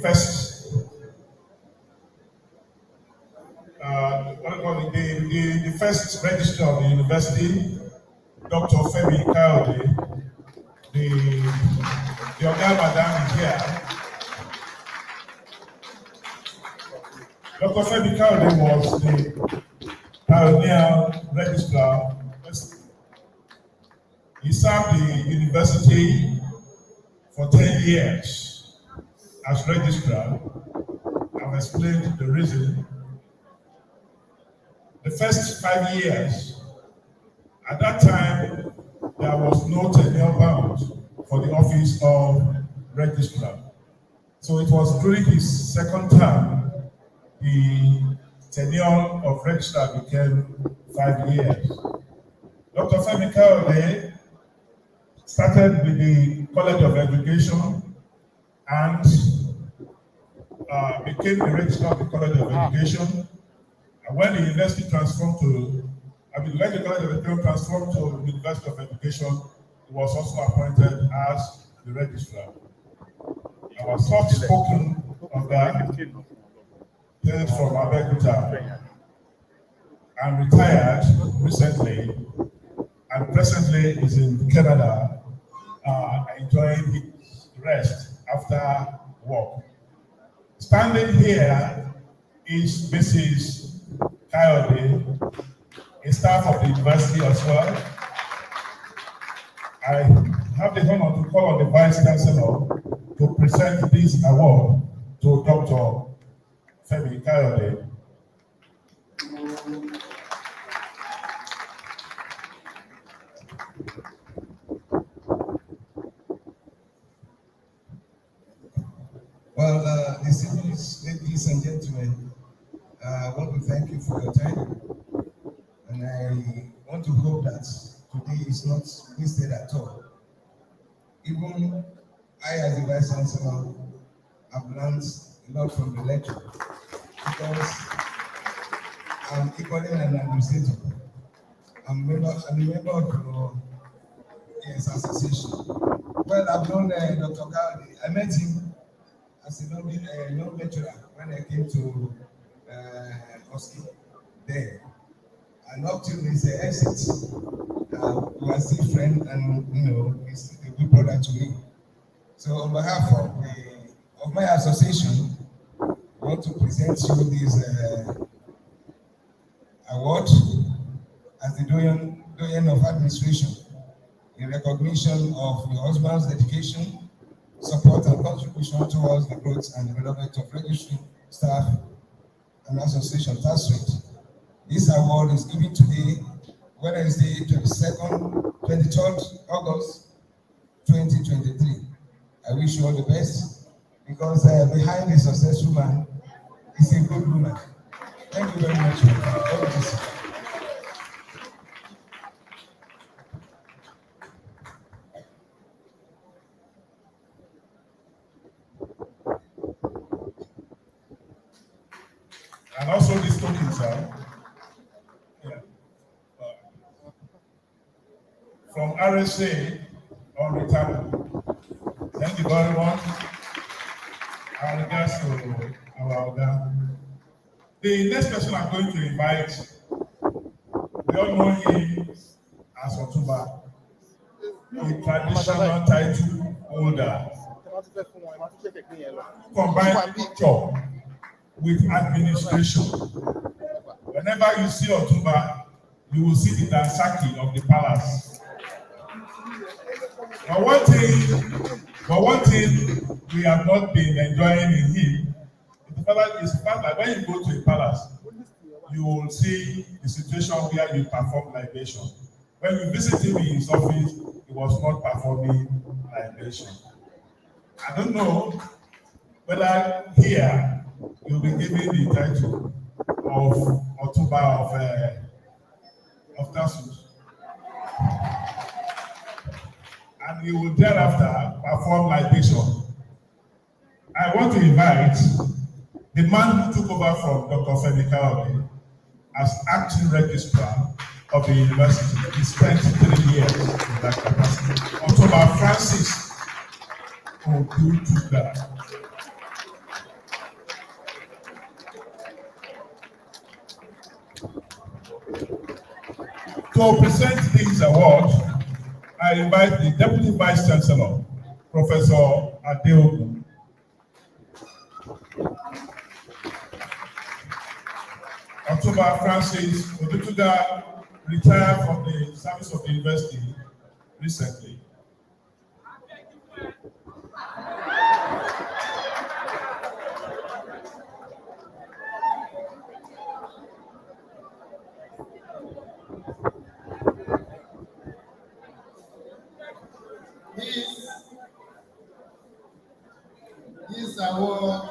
first the first registrar of the university, Dr. Femi Kayode. The Oga Madam is here. Dr. Femi Kayode was the pioneer registrar. He served the university for 10 years as registrar. I've explained the reason. The first 5 years, at that time, there was no tenure bound for the office of registrar. So it was during his second term, the tenure of registrar became 5 years. Dr. Femi Kayode started with the College of Education and became the registrar of the College of Education. And when the university transformed to, when the College of Education transformed to the University of Education, he was also appointed as the registrar. I was soft spoken of that, hails from Abeokuta, and retired recently, and presently is in Canada, enjoying his rest after work. Standing here is Mrs. Kayode, a staff of the university as well. I have the honor to call on the Vice Chancellor to present this award to Dr. Femi Kayode. Well, distinguished ladies and gentlemen, I want to thank you for your time, and I want to hope that today is not wasted at all. Even I, as the Vice Chancellor, have learned a lot from the lecture because I'm equally an administrator. I'm a member of the association. Well, I've known Dr. Kayode. I met him as a young lecturer when I came to Oski there. And up till his exit, we are still friends, and he's a good brother to me. So on behalf of my association, I want to present you this award as the doyen of administration in recognition of your husband's dedication, support and contribution towards the growth and development of registry staff and association task rate. This award is given today, Wednesday, 23rd August 2023. I wish you all the best because behind a successful man is a good woman. Thank you very much. God bless you. And also this tokens from RSA on return. Thank you very much. Our regards to our organ. The next person I'm going to invite, we all know him as Otuba, a traditional title holder. Combine picture with administration. Whenever you see Otuba, you will see the Dansaki of the palace. But one thing we have not been enjoying in him is the fact that when you go to a palace, you will see the situation where you perform libation. When you visit him in his office, he was not performing libation. I don't know whether here you'll be given the title of Otuba of Tasus. And he will thereafter perform libation. I want to invite the man who took over from Dr. Femi Kayode as acting registrar of the university. He spent 3 years in that capacity. October Francis Odutuga. To present this award, I invite the Deputy Vice Chancellor, Professor Adeogun. October Francis Odutuga retired from the service of the university recently. This award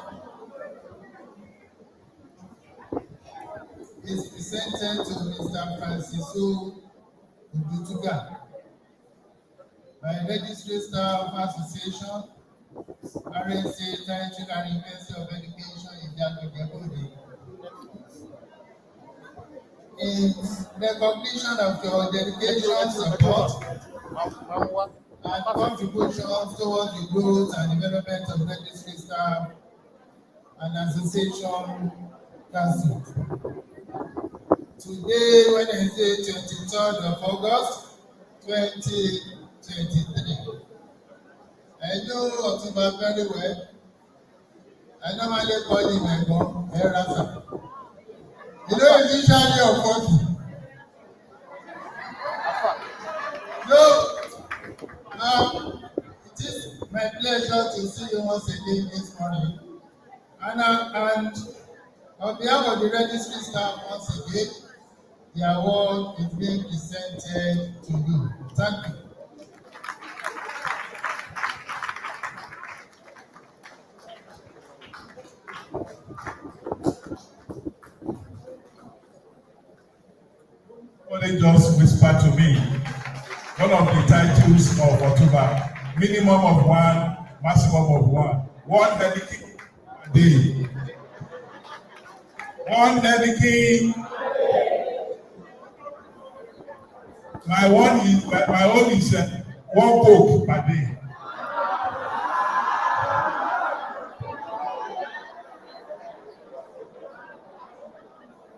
is presented to Mr. Francis Odutuga by Registry Staff Association, RSA, Title and University of Education in Jagodebode. In recognition of your dedication, support, and contributions towards the growth and development of registry staff and association council. Today, Wednesday, 23rd of August, 2023. I know Otuba very well. I normally call him Egbon Erasa. You know, it's usually on 40. No, it is my pleasure to see you once again this morning. And on behalf of the registry staff, once again, the award is being presented to you. Thank you. Somebody just whispered to me, one of the titles of October, minimum of one, maximum of one. One dedicated a day. One dedicated. My own is one Coke per day.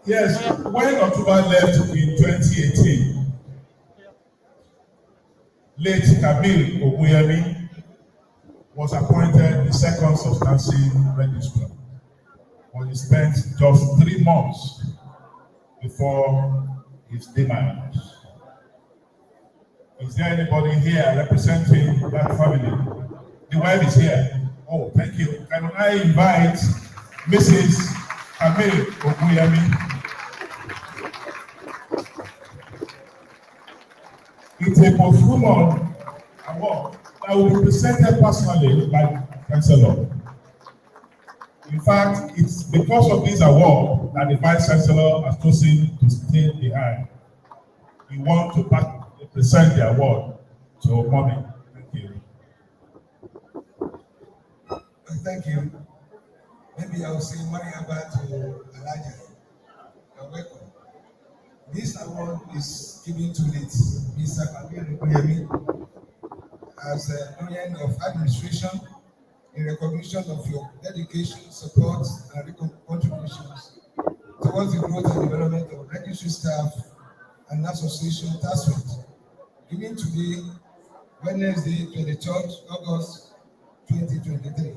Yes, when October left in 2018, late Kamil Oguyemi was appointed the second substantive registrar, but he spent just 3 months before his demise. Is there anybody here representing that family? The wife is here. Oh, thank you. Can I invite Mrs. Kamil Oguyemi? It's a post-human award that will be presented personally by Chancellor. In fact, it's because of this award that the Vice Chancellor has chosen to stay behind. We want to present the award to Mommy. Thank you. Thank you. Maybe I'll say Mariaba to Elijah. You're welcome. This award is given to late Mr. Kamil Oguyemi as a Union of Administration in recognition of your dedication, support, and contributions towards the growth and development of registry staff and association task force. Given today, Wednesday, 23rd August 2023.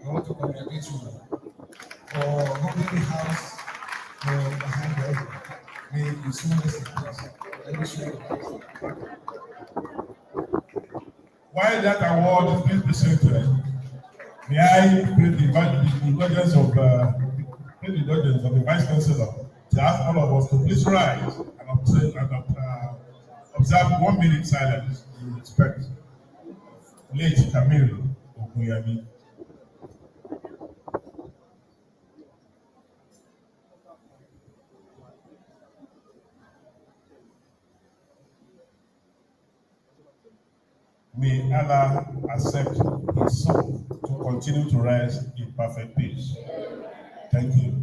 I want to congratulate you for holding the house for behind us. May you soon receive. While that award is being presented, may I pray the indulgence of the Vice Chancellor to ask all of us to please rise and observe 1 minute silence in respect of late Kamil Oguyemi. May Allah accept his soul to continue to rise in perfect peace. Thank you.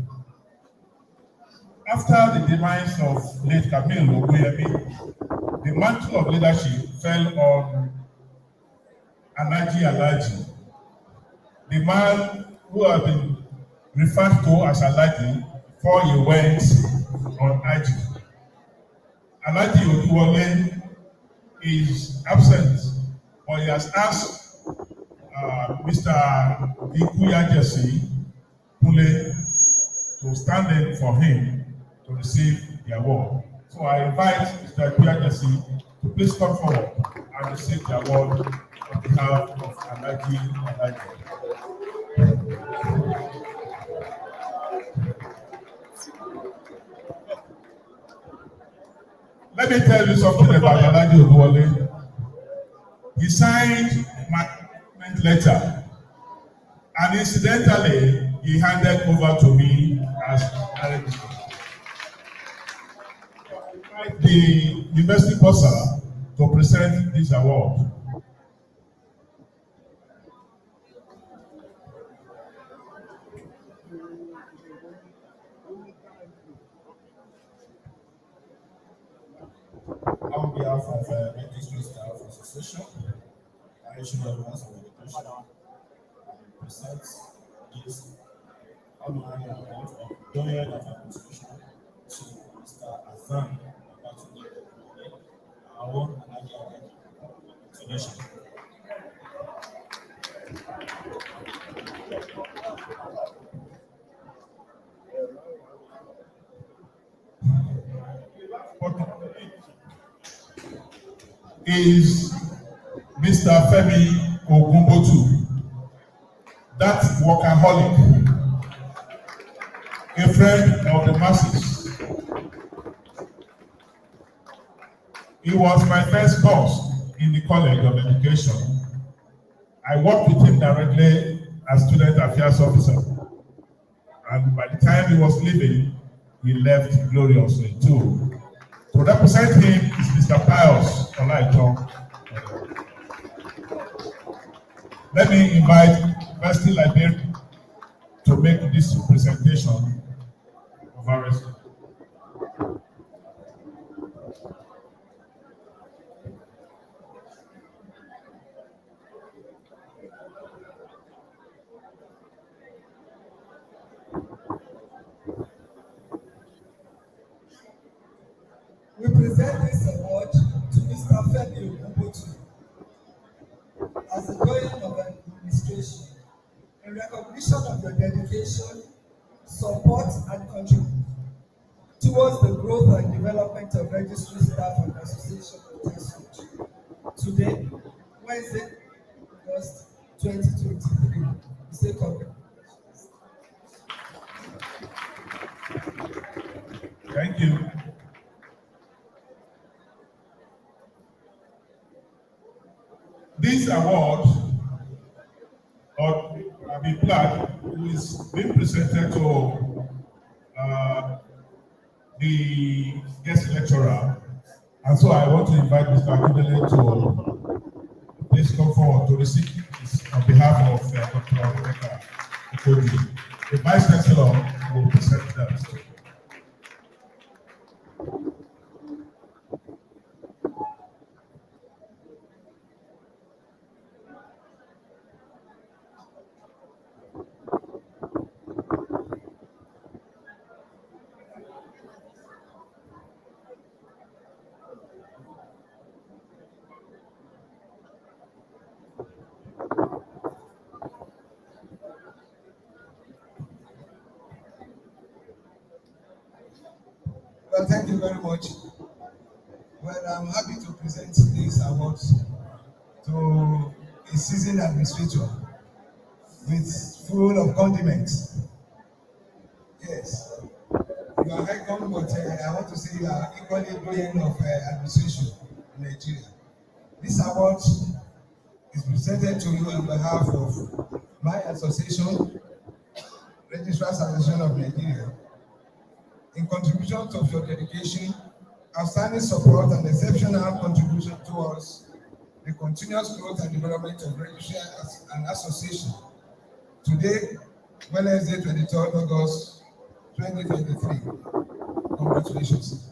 After the demise of late Kamil Oguyemi, the mantle of leadership fell on Alaji, the man who had been referred to as Alaji before he went on IG. Alaji Oduwole is absent, but he has asked Mr. Ikuyajesi Pule to stand in for him to receive the award. So I invite Mr. Ikuyajesi to please come forward and receive the award on behalf of Alaji. Let me tell you something about Alaji Oduwole. He signed my appointment letter, and incidentally, he handed over to me as a registrar. The university bursar to present this award. On behalf of Registry Staff Association, I issue everyone's dedication and present this honorary award of Doyen of Administration to Mr. Azan Abatunde Award and Donation. is Mr. Femi Ogunbotu, that workaholic, a friend of the masses. He was my first boss in the College of Education. I worked with him directly as Student Affairs Officer. And by the time he was leaving, he left gloriously too. To represent him is Mr. Pius Olaiton. Let me invite University Librarian to make this presentation of our rescue. We present this award to Mr. Femi Ogunbotu as the Doyen of Administration in recognition of your dedication, support, and contribution towards the growth and development of Registry Staff and Association of Research. Today, Wednesday, August 2023, we say congratulations. Thank you. This award, or the plaque, is being presented to the guest lecturer, and so I want to invite Mr. Akindele to please come forward to receive this on behalf of Dr. Rebecca Okodi. The Vice Chancellor will present that. Well, thank you very much. Well, I'm happy to present this award to a seasoned administrator with full of condiments. Yes, you are welcome, but I want to say you are equally brilliant of administration in Nigeria. This award is presented to you on behalf of my association, Registrars Association of Nigeria, in contribution to your dedication, outstanding support, and exceptional contribution towards the continuous growth and development of Registry as an association. Today, Wednesday, 23rd August 2023. Congratulations.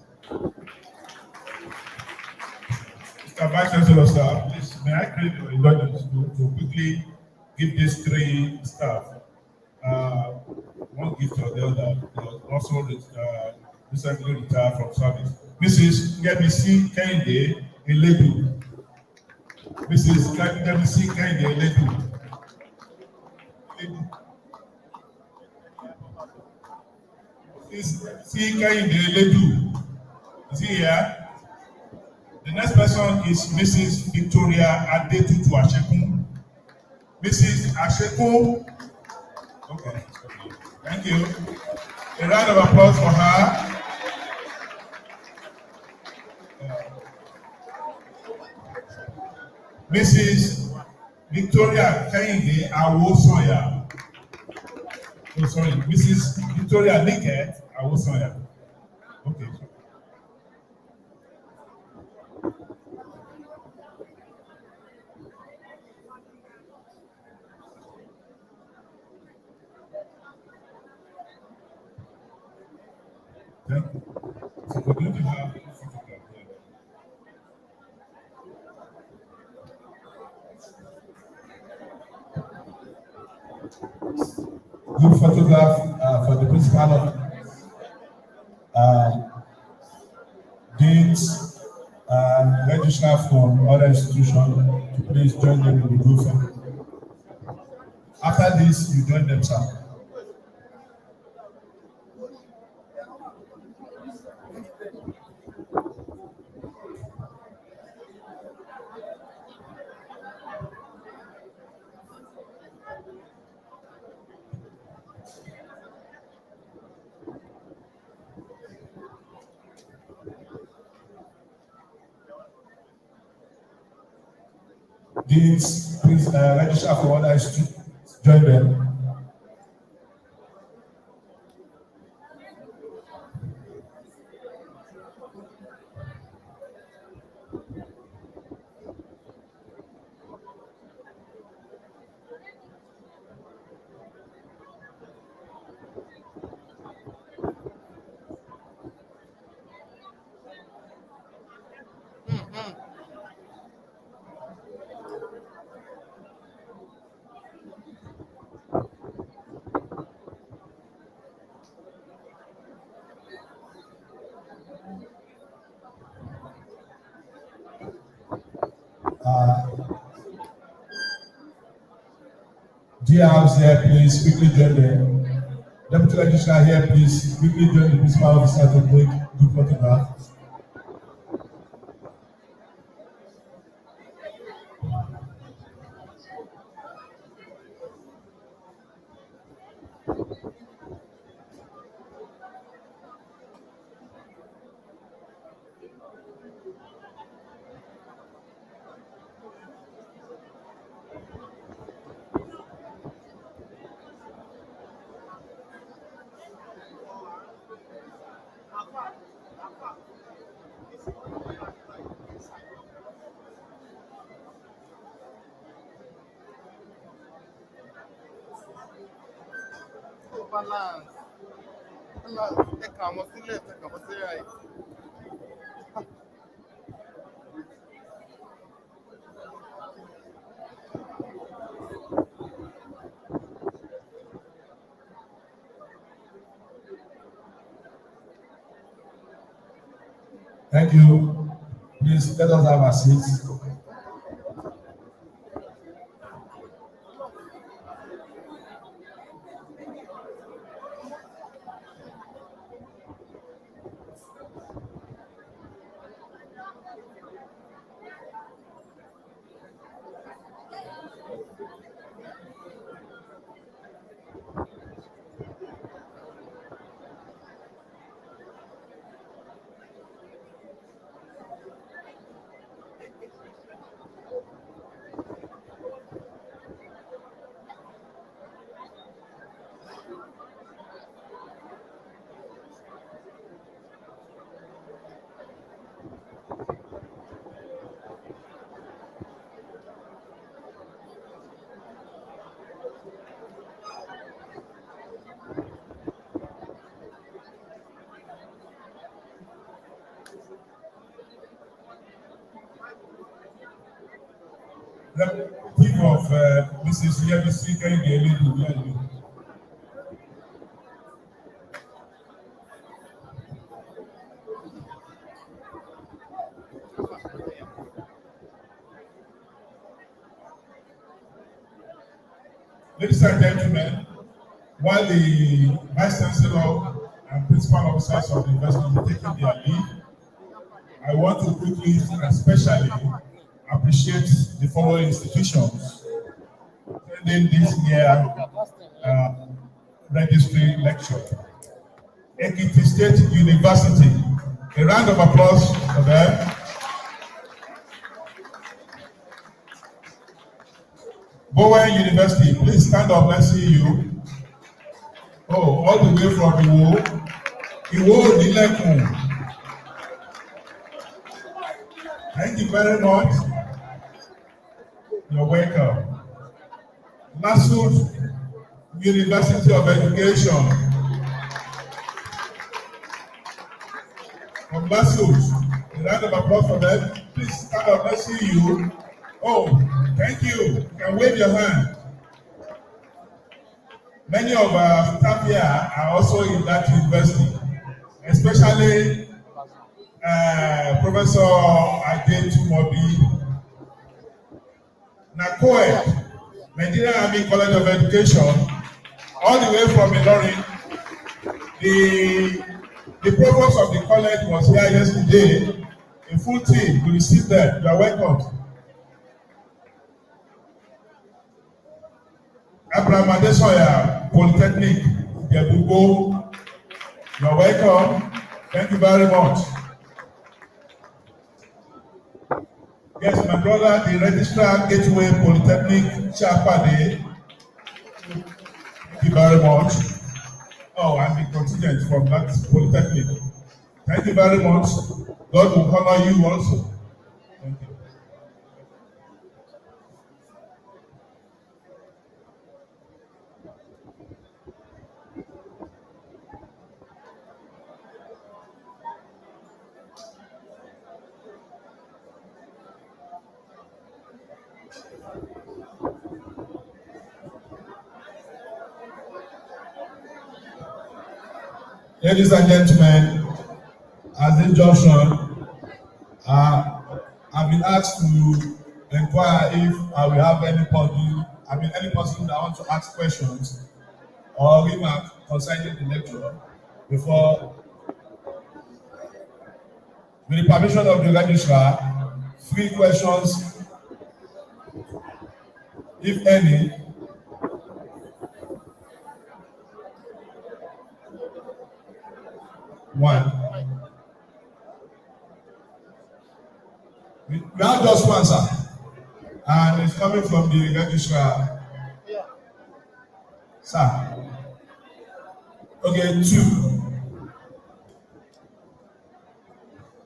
Mr. Vice Chancellor, sir, please, may I crave your indulgence to quickly give these three staff one gift or the other. They were also recently retired from service. Mrs. Gebisi Kende Eledu. Mrs. Gebisi Kende Eledu. Mrs. Kende Eledu. Is he here? The next person is Mrs. Victoria Adetutu Ashekun. Mrs. Ashekun. Okay. Thank you. A round of applause for her. Mrs. Victoria Kehinde Awosoya. Oh, sorry, Mrs. Victoria Nike Awosoya. Okay. Thank you. So we're going to have a photograph here. Good photograph for the principal of deans and registrar from other institutions to please join them in the group photo. After this, you join them, sir. deans, please register for other institutes. Join them. DRs here, please quickly join them. Deputy Registrar here, please quickly join the principal officer to take group photograph. Thank you. Please let us have a seat. Representative of Mrs. Yebisi Kehinde Eledugbe. Ladies and gentlemen, while the Vice Chancellor and Principal Officers of the University are taking their leave, I want to quickly and especially appreciate the following institutions attending this year registry lecture. Ekiti State University, a round of applause for them. Bowen University, please stand up, let's see you. Oh, all the way from Iwo Nilekun. Thank you very much. You're welcome. Masud University of Education. From Masud, a round of applause for them. Please stand up, let's see you. Oh, thank you. You can wave your hand. Many of our staff here are also in that university, especially Professor Ade Tumobi, Nakoe, Nigerian Army College of Education, all the way from Ilorin. The provost of the college was here yesterday. A full team, we received them. You are welcome. Abraham Adesoya, Polytechnic, Yabugo, you are welcome. Thank you very much. Yes, my brother, the registrar Gateway Polytechnic Chapade. Thank you very much. Oh, and the contingent from that Polytechnic. Thank you very much. God will honor you also. Thank you. Ladies and gentlemen, as this junction, I've been asked to inquire if I will have any person that wants to ask questions or remark concerning the lecture before, with the permission of the registrar, 3 questions, if any. One. We have just one, sir, and it's coming from the registrar. Sir. Okay, 2.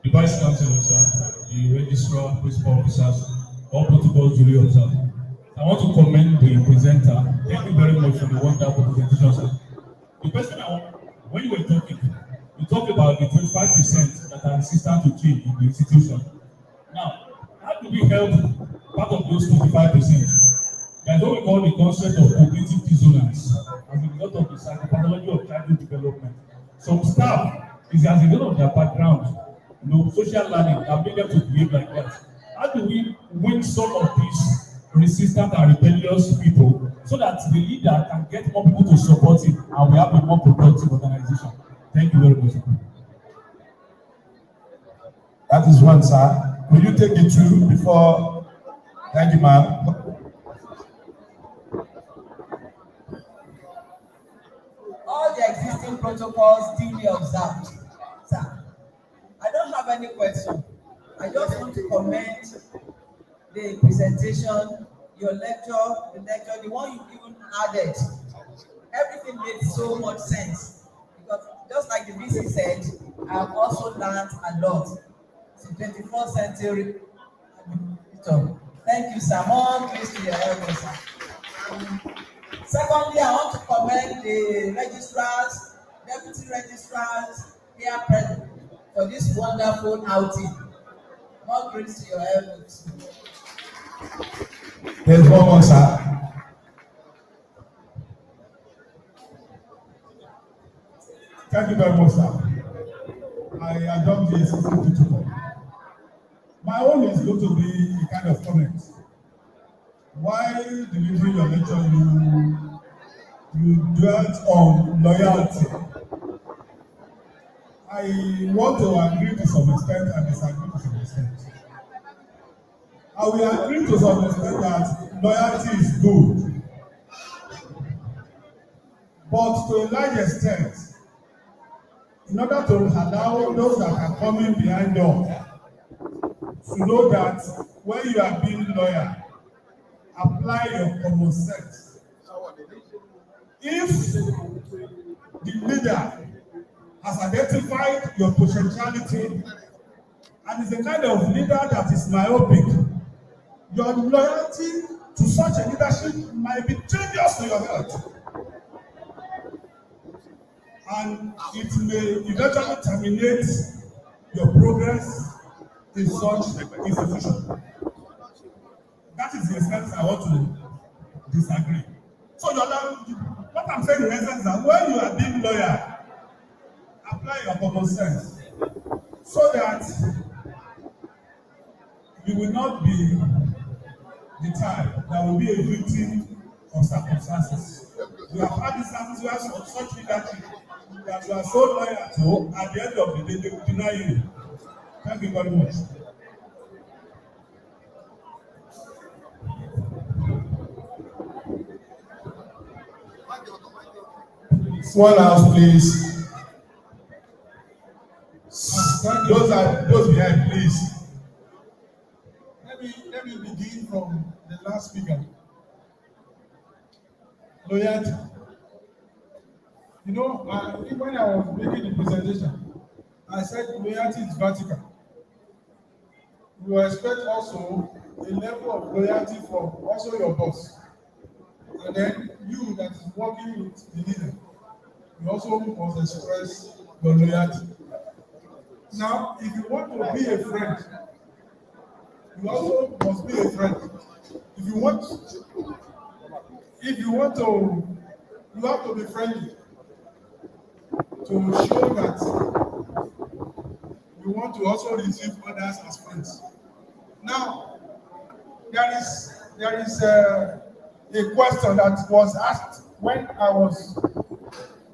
The Vice Chancellor, sir, the registrar, principal officers, all protocols duly observed. I want to commend the presenter. Thank you very much for the wonderful presentation, sir. The question when you were talking, you talked about the 25% that are resistant to change in the institution. Now, how do we help part of those 25%? That's what we call the concept of cognitive dissonance as a result of the psychopathology of childhood development. Some staff is as a result of their background, social learning that make them to behave like that. How do we win some of these resistant and rebellious people so that the leader can get more people to support him and we have a more productive organization? Thank you very much. That is one, sir. Will you take the 2 before? Thank you, ma'am. All the existing protocols duly observed, sir. I don't have any question. I just want to comment the presentation, your lecture, the one you even added. Everything made so much sense because just like the VC said, I have also learned a lot. It's the 21st century. Thank you, sir. More please to your elbow, sir. Secondly, I want to commend the registrars, deputy registrars here present for this wonderful outing. More grace to your elbows. There's one more, sir. Thank you very much, sir. I adopt the existing protocol. My own is going to be a kind of comment. While delivering your lecture, you dwelt on loyalty. I want to agree to some extent and disagree to some extent. I will agree to some extent that loyalty is good. But to a large extent, in order to allow those that are coming behind us to know that when you are being loyal, apply your common sense. If the leader has identified your potentiality and is a kind of leader that is myopic, your loyalty to such a leadership might be dangerous to your health. And it may eventually terminate your progress in such institution. That is the essence I want to disagree. So what I'm saying in essence is that when you are being loyal, apply your common sense so that you will not be the type that will be a victim of circumstances. We have had instances where such leadership that you are so loyal to, at the end of the day, they will deny you. Thank you very much. One house, please. Those behind, please. Maybe let me begin from the last speaker. Loyalty. You know, when I was making the presentation, I said loyalty is vertical. You expect also a level of loyalty from also your boss. And then you that is working with the leader, you also must express your loyalty. Now, if you want to be a friend, you also must be a friend. If you want to, you have to be friendly to show that you want to also receive others as friends. Now, there is a question that was asked when I was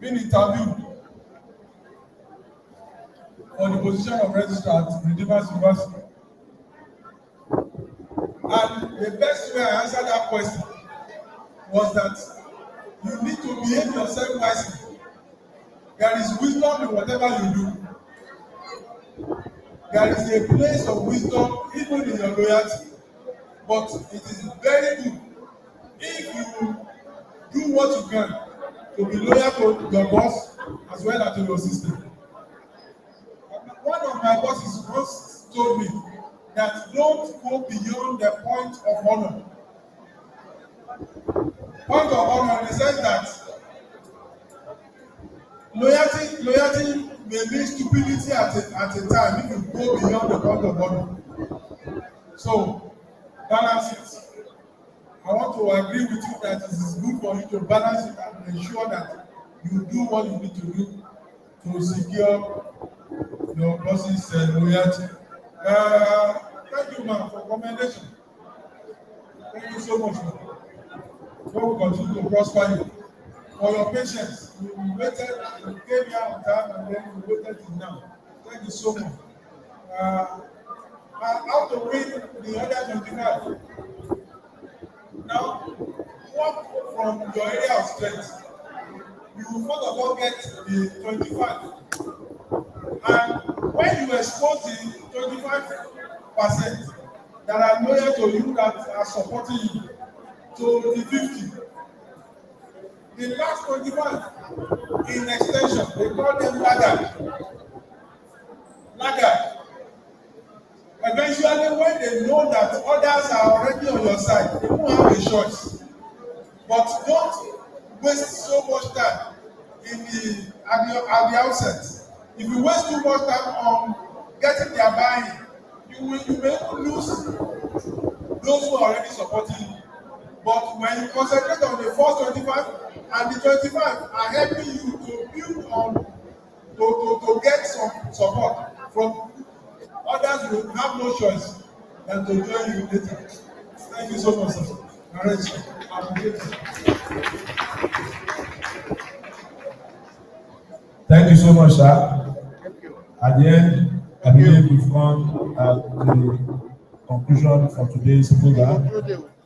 being interviewed for the position of registrar at Redeemers University. And the best way I answered that question was that you need to behave yourself wisely. There is wisdom in whatever you do. There is a place of wisdom even in your loyalty. But it is very good if you do what you can to be loyal to your boss as well as to your system. One of my bosses once told me that don't go beyond the point of honor. Point of honor in the sense that loyalty may mean stupidity at a time if you go beyond the point of honor. So balance it. I want to agree with you that it is good for you to balance it and ensure that you do what you need to do to secure your boss's loyalty. Thank you, ma'am, for commendation. Thank you so much, ma'am. God will continue to prosper you. For your patience, you waited, you came here on time, and then you waited till now. Thank you so much. How to win the other 25? Now, work from your area of strength. You will first of all get the 25. And when you expose the 25% that are loyal to you, that are supporting you, to the 50, the last 25 in extension, they call them laggard. Eventually, when they know that others are already on your side, they won't have a choice. But don't waste so much time at the outset. If you waste too much time on getting their buy-in, you may lose those who are already supporting you. But when you concentrate on the first 25, and the 25 are helping you to build on, to get some support from others, will have no choice than to join you later. Thank you so much, sir. Thank you so much, sir. At the end, I believe we've come at the conclusion for today's program.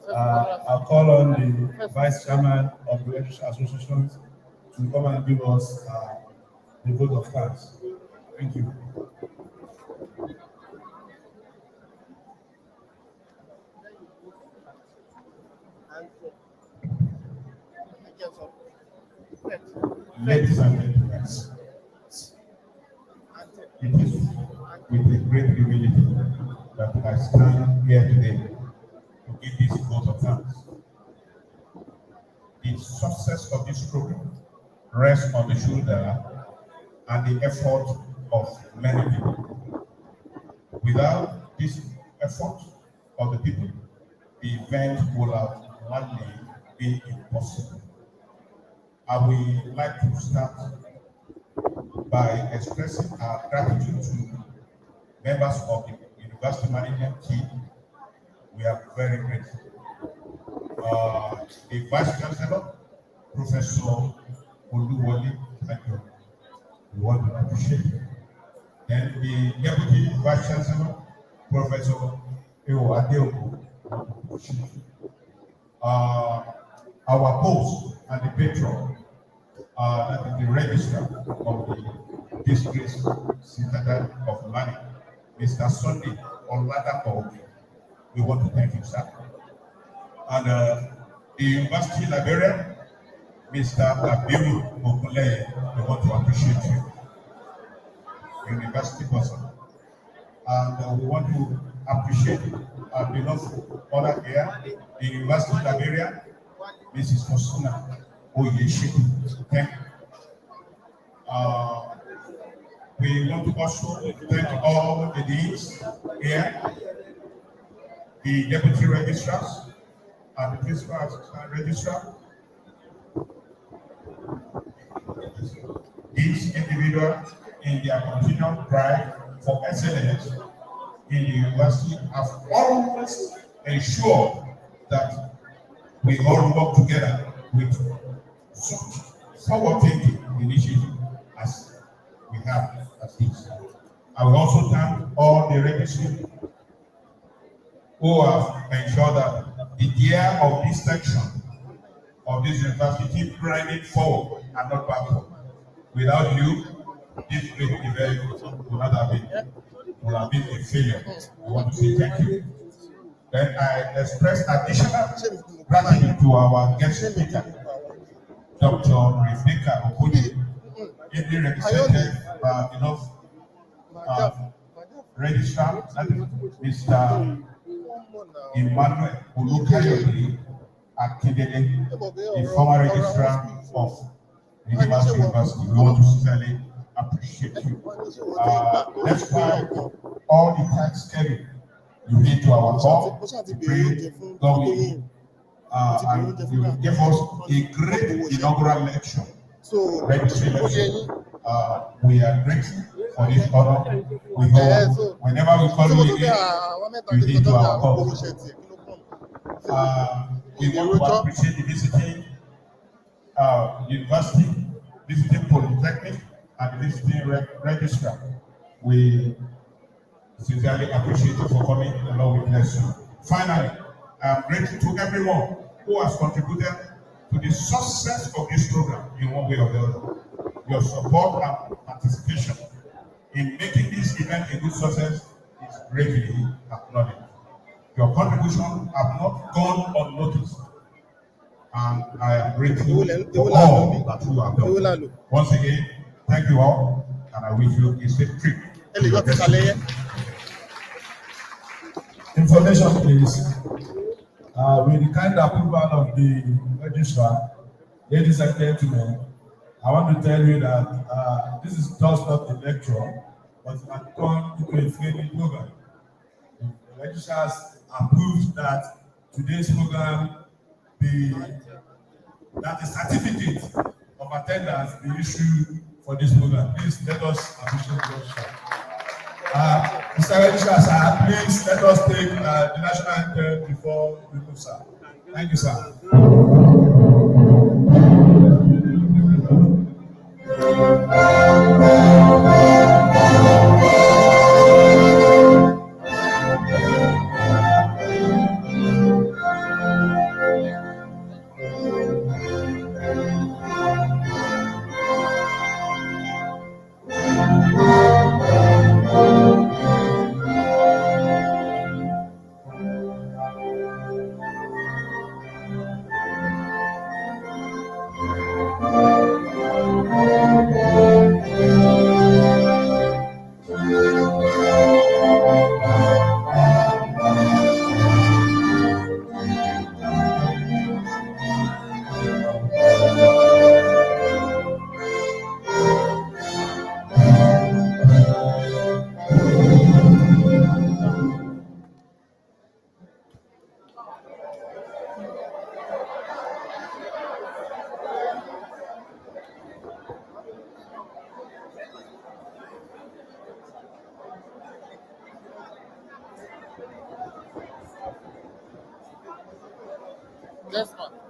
I'll call on the Vice Chairman of the Registry Association to come and give us the vote of thanks. Thank you. Ladies and gentlemen, it is with a great humility that I stand here today to give this vote of thanks. The success of this program rests on the shoulder and the effort of many people. Without this effort of the people, the event would have likely been impossible. I would like to start by expressing our gratitude to members of the University Management team. We are very grateful. The Vice Chancellor, Professor Oluwole, thank you. We want to appreciate it. Then the Deputy Vice Chancellor, Professor Ewo Adeoko, our host and the patron, that is the registrar of the district citadel of Mani, Mr. Sunday Oladapo. we want to thank you, sir. And the university librarian, Mr. Abiru Okunleye, we want to appreciate you, university person. And we want to appreciate our beloved mother here, the university librarian, Mrs. Kosuna Oyeshiku. Thank you. We want to also thank all the deans here, the deputy registrars, and the principal assistant registrar. Each individual in their continual drive for excellence in the university have always ensured that we all work together with such forward-thinking initiative as we have as this. I will also thank all the registry who have ensured that the year of this section of this university keep grinding forward and not backward. Without you, this great event would not have been a failure. I want to say thank you. Then I express additional gratitude to our guest speaker, Dr. Rebecca Okudi, ably represented by enough registrar, Mr. Emmanuel Olukayode Akindele, the former registrar of University. We want to sincerely appreciate you. Despite all the tax carry you did to our call, pray God will and you will give us a great inaugural lecture, registry lecture. We are grateful for this honor. We hope whenever we call you again, you did to our call. We want to appreciate the visiting university, visiting polytechnic, and the visiting registrar. We sincerely appreciate you for coming. The Lord will bless you. Finally, I am grateful to everyone who has contributed to the success of this program in one way or the other. Your support and participation in making this event a good success is greatly acknowledged. Your contribution have not gone unnoticed, and I am grateful for all that you have done. Once again, thank you all, and I wish you a safe trip to your destination. Information, please. With the kind approval of the registrar, ladies and gentlemen, I want to tell you that this is just not a lecture, but it has turned into a training program. The registrars approved that today's program that the certificate of attendance be issued for this program. Please let us appreciate the registrar. Mr. Registrar, sir, please let us take the national anthem before we move, sir. Thank you, sir. Yes, ma'am.